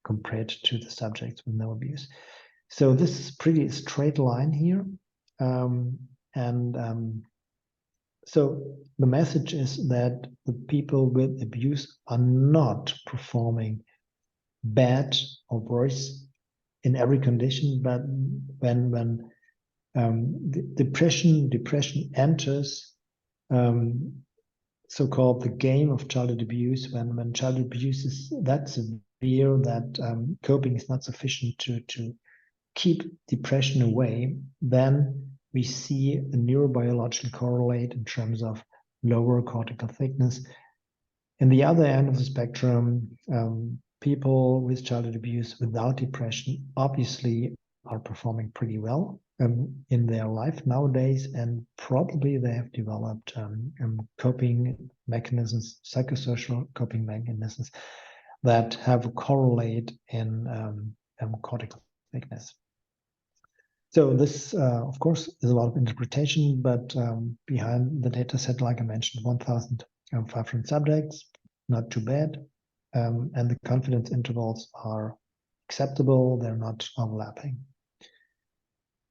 compared to the subjects with no abuse. So this is pretty straight line here. So the message is that the people with abuse are not performing bad or worse in every condition, but when depression enters so-called the game of childhood abuse, when childhood abuse is that severe that coping is not sufficient to keep depression away, then we see a neurobiological correlate in terms of lower cortical thickness. In the other end of the spectrum, people with childhood abuse without depression obviously are performing pretty well in their life nowadays, and probably they have developed coping mechanisms, psychosocial coping mechanisms that have a correlate in cortical thickness. So this, of course, is a lot of interpretation, but behind the data set, like I mentioned, 1,500 subjects, not too bad. And the confidence intervals are acceptable, they're not overlapping.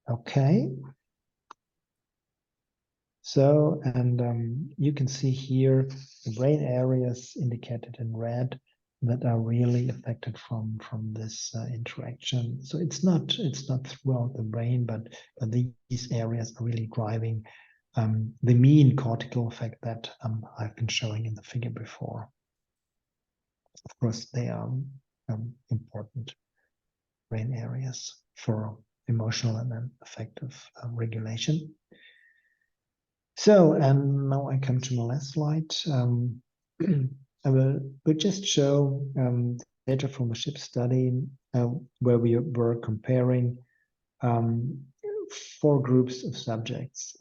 Okay. So, and you can see here the brain areas indicated in red that are really affected from this interaction. So it's not throughout the brain, but these areas are really driving the mean cortical effect that I've been showing in the figure before. Of course, they are important brain areas for emotional and affective regulation. So, and now I come to my last slide. I will just show data from a SHIP study where we were comparing 4 groups of subjects.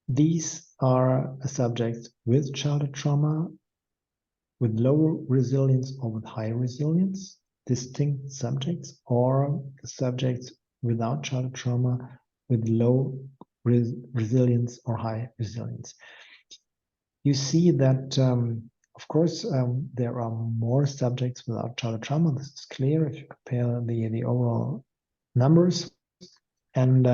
These are subjects with childhood trauma, with lower resilience or with high resilience, distinct subjects, or subjects without childhood trauma with low resilience or high resilience. You see that, of course, there are more subjects without childhood trauma. This is clear if you compare the overall numbers. And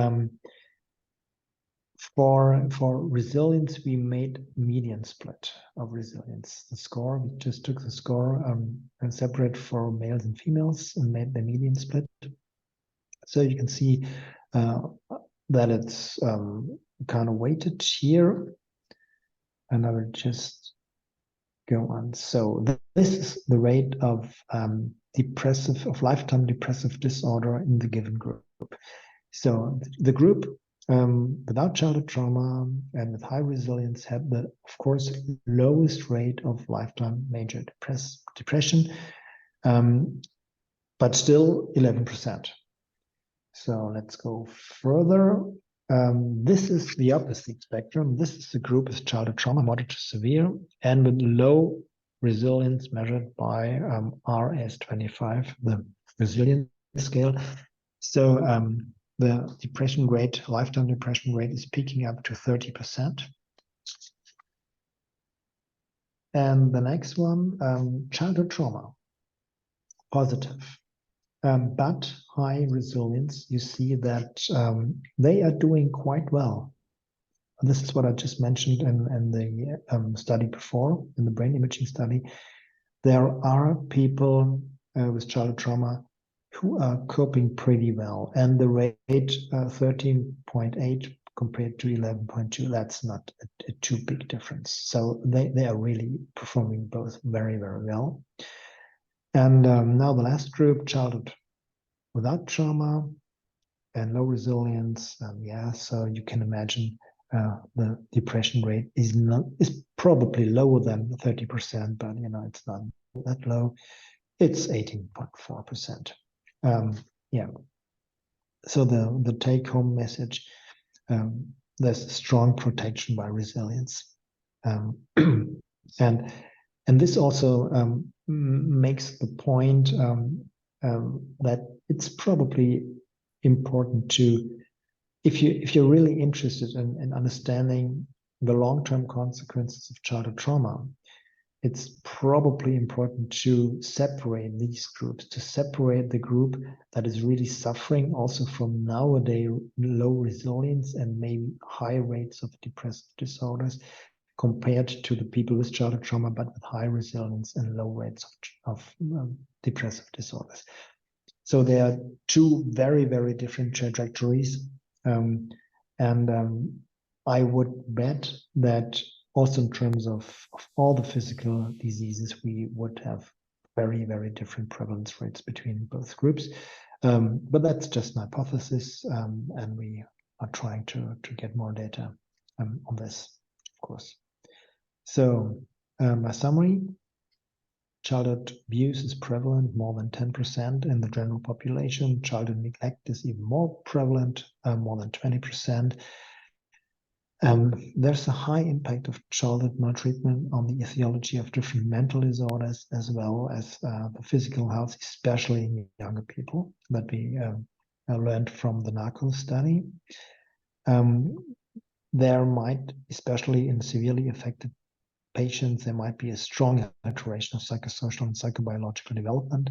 for resilience, we made median split of resilience. The score, we just took the score and separate for males and females and made the median split. So you can see that it's kind of weighted here. And I will just go on. So this is the rate of lifetime depressive disorder in the given group. So the group without childhood trauma and with high resilience had the, of course, lowest rate of lifetime major depression, but still 11%. So let's go further. This is the opposite spectrum. This is the group with childhood trauma, moderate to severe, and with low resilience measured by RS25, the resilience scale. So the depression rate, lifetime depression rate, is peaking up to 30%. And the next one, childhood trauma, positive. But high resilience, you see that they are doing quite well. This is what I just mentioned in the study before, in the brain imaging study. There are people with childhood trauma who are coping pretty well. And the rate 13.8 compared to 11.2, that's not a too big difference. So they are really performing both very, very well. And now the last group, childhood without trauma and low resilience. Yeah, so you can imagine the depression rate is probably lower than 30%, but it's not that low. It's 18.4%. Yeah. So the take-home message: there's strong protection by resilience, and this also makes the point that it's probably important to, if you're really interested in understanding the long-term consequences of childhood trauma, it's probably important to separate these groups, to separate the group that is really suffering also from nowadays low resilience and maybe high rates of depressive disorders, compared to the people with childhood trauma, but with high resilience and low rates of depressive disorders. So there are two very, very different trajectories. I would bet that also in terms of all the physical diseases, we would have very, very different prevalence rates between both groups. But that's just an hypothesis, and we are trying to get more data on this, of course. So my summary: childhood abuse is prevalent, more than 10% in the general population. Childhood neglect is even more prevalent, more than 20%. There's a high impact of childhood maltreatment on the etiology of different mental disorders, as well as the physical health, especially in younger people, that we learned from the NARCO study. There might, especially in severely affected patients, there might be a strong alteration of psychosocial and psychobiological development.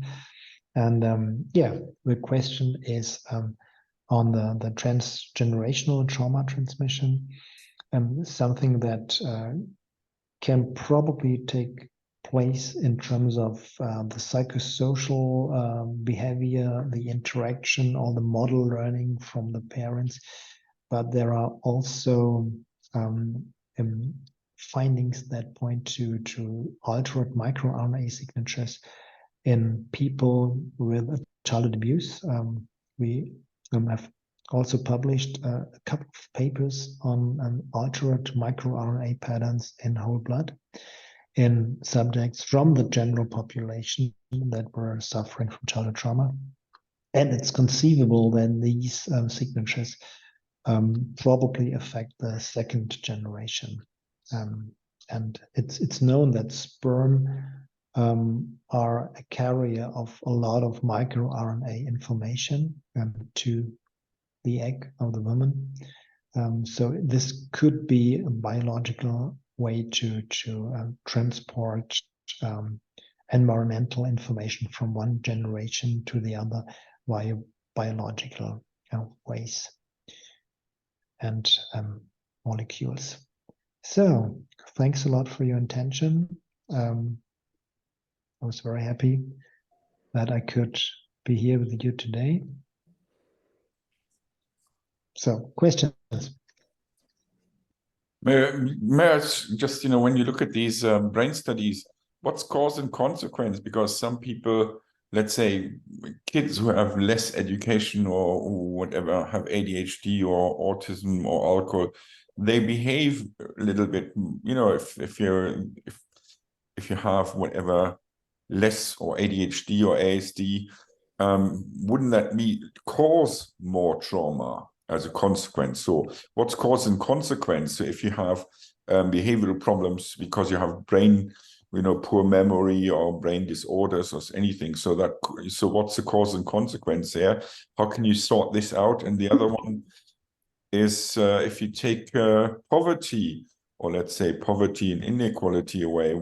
And the question is on the transgenerational trauma transmission, something that can probably take place in terms of the psychosocial behavior, the interaction, or the model learning from the parents. But there are also findings that point to altered microRNA signatures in people with childhood abuse. We have also published a couple of papers on altered microRNA patterns in whole blood in subjects from the general population that were suffering from childhood trauma. And it's conceivable that these signatures probably affect the second generation. And it's known that sperm are a carrier of a lot of microRNA information to the egg of the woman. So this could be a biological way to transport environmental information from one generation to the other via biological ways and molecules. So thanks a lot for your attention. I was very happy that I could be here with you today. So questions? May I just, when you look at these brain studies, what's cause and consequence? Because some people, let's say kids who have less education or whatever, have ADHD or autism or alcohol, they behave a little bit, if you have whatever less or ADHD or ASD, wouldn't that cause more trauma as a consequence? So what's cause and consequence? So if you have behavioral problems because you have brain, poor memory or brain disorders or anything, so what's the cause and consequence there? How can you sort this out? And the other one is if you take poverty, or let's say poverty and inequality away,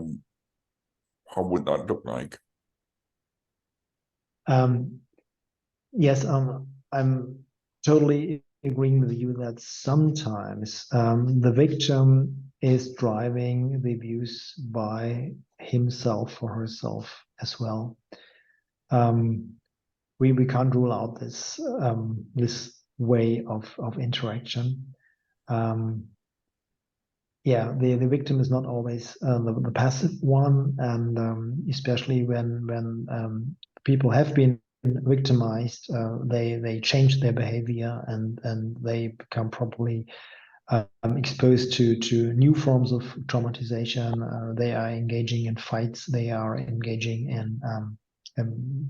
how would that look like? Yes, I'm totally agreeing with you that sometimes the victim is driving the abuse by himself or herself as well. We can't rule out this way of interaction. The victim is not always the passive one, and especially when people have been victimized, they change their behavior and they become probably exposed to new forms of traumatization. They are engaging in fights. They are engaging in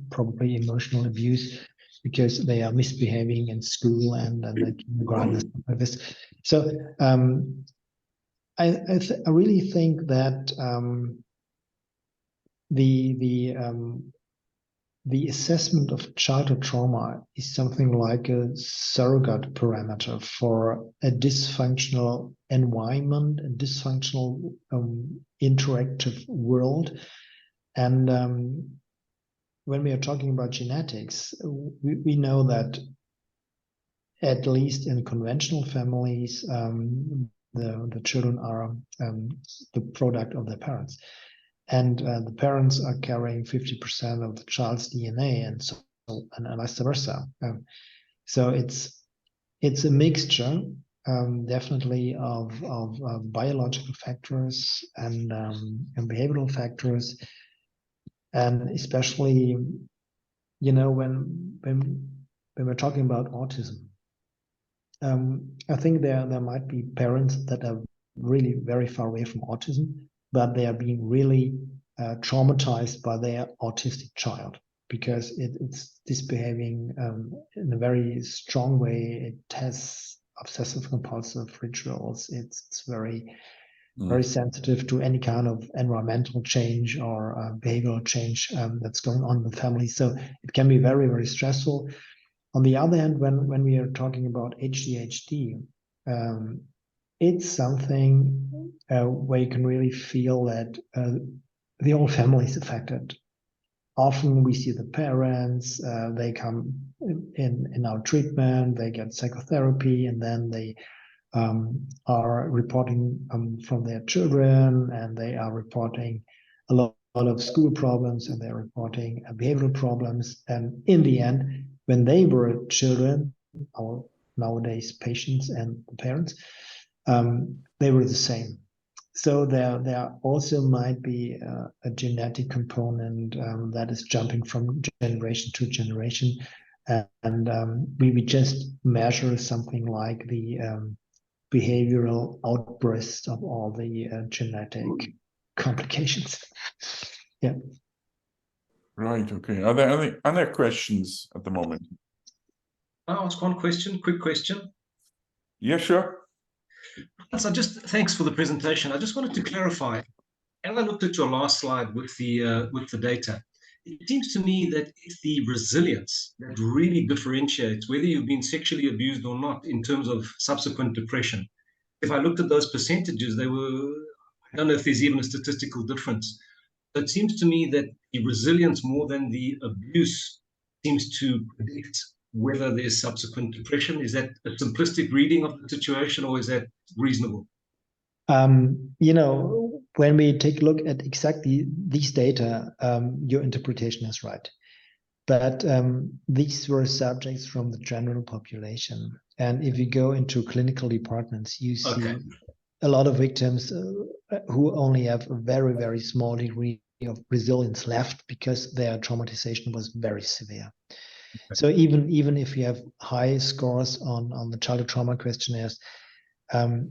probably emotional abuse because they are misbehaving in school and stuff like this. So I really think that the assessment of childhood trauma is something like a surrogate parameter for a dysfunctional environment, a dysfunctional interactive world. And when we are talking about genetics, we know that at least in conventional families, the children are the product of their parents. And the parents are carrying 50% of the child's DNA, and so and vice versa. So it's a mixture, definitely of biological factors and behavioral factors, and especially, you know, when we're talking about autism, I think there might be parents that are really very far away from autism, but they are being really traumatized by their autistic child because it's misbehaving in a very strong way. It has obsessive compulsive rituals. It's very sensitive to any kind of environmental change or behavioral change that's going on in the family. So it can be very, very stressful. On the other hand, when we are talking about ADHD, it's something where you can really feel that the whole family is affected. Often we see the parents, they come in our treatment, they get psychotherapy, and then they are reporting from their children, and they are reporting a lot of school problems, and they're reporting behavioral problems. And in the end, when they were children, our nowadays patients and the parents, they were the same. So there also might be a genetic component that is jumping from generation to generation, and we just measure something like the behavioral outburst of all the genetic complications. Yeah. Right. Okay. Are there any other questions at the moment? I'll ask one question, quick question. Yeah, sure. So thanks for the presentation. I just wanted to clarify. As I looked at your last slide with the data, it seems to me that it's the resilience that really differentiates whether you've been sexually abused or not in terms of subsequent depression. If I looked at those percentages, I don't know if there's even a statistical difference. But it seems to me that the resilience more than the abuse seems to predict whether there's subsequent depression. Is that a simplistic reading of the situation, or is that reasonable? You know, when we take a look at exactly these data, your interpretation is right. But these were subjects from the general population. And if you go into clinical departments, you see a lot of victims who only have a very, very small degree of resilience left because their traumatization was very severe. So even if you have high scores on the childhood trauma questionnaires,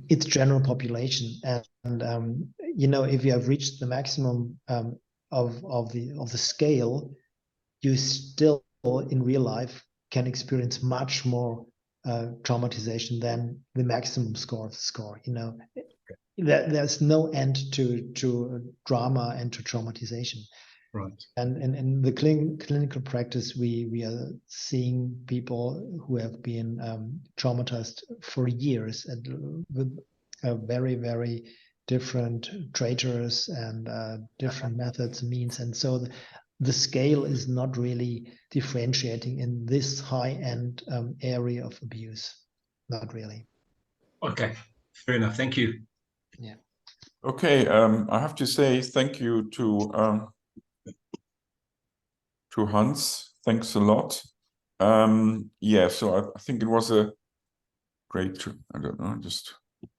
it's general population, and you know, if you have reached the maximum of the scale, you still in real life can experience much more traumatization than the maximum score of the score. You know, there's no end to drama and to traumatization. Right. And in the clinical practice, we are seeing people who have been traumatized for years and with very, very different traitors and different methods, means. And so the scale is not really differentiating in this high-end area of abuse. Not really. Okay, fair enough. Thank you. Yeah. Okay, I have to say thank you to Hans. Thanks a lot. Yeah, so I think it was a great, I don't know, just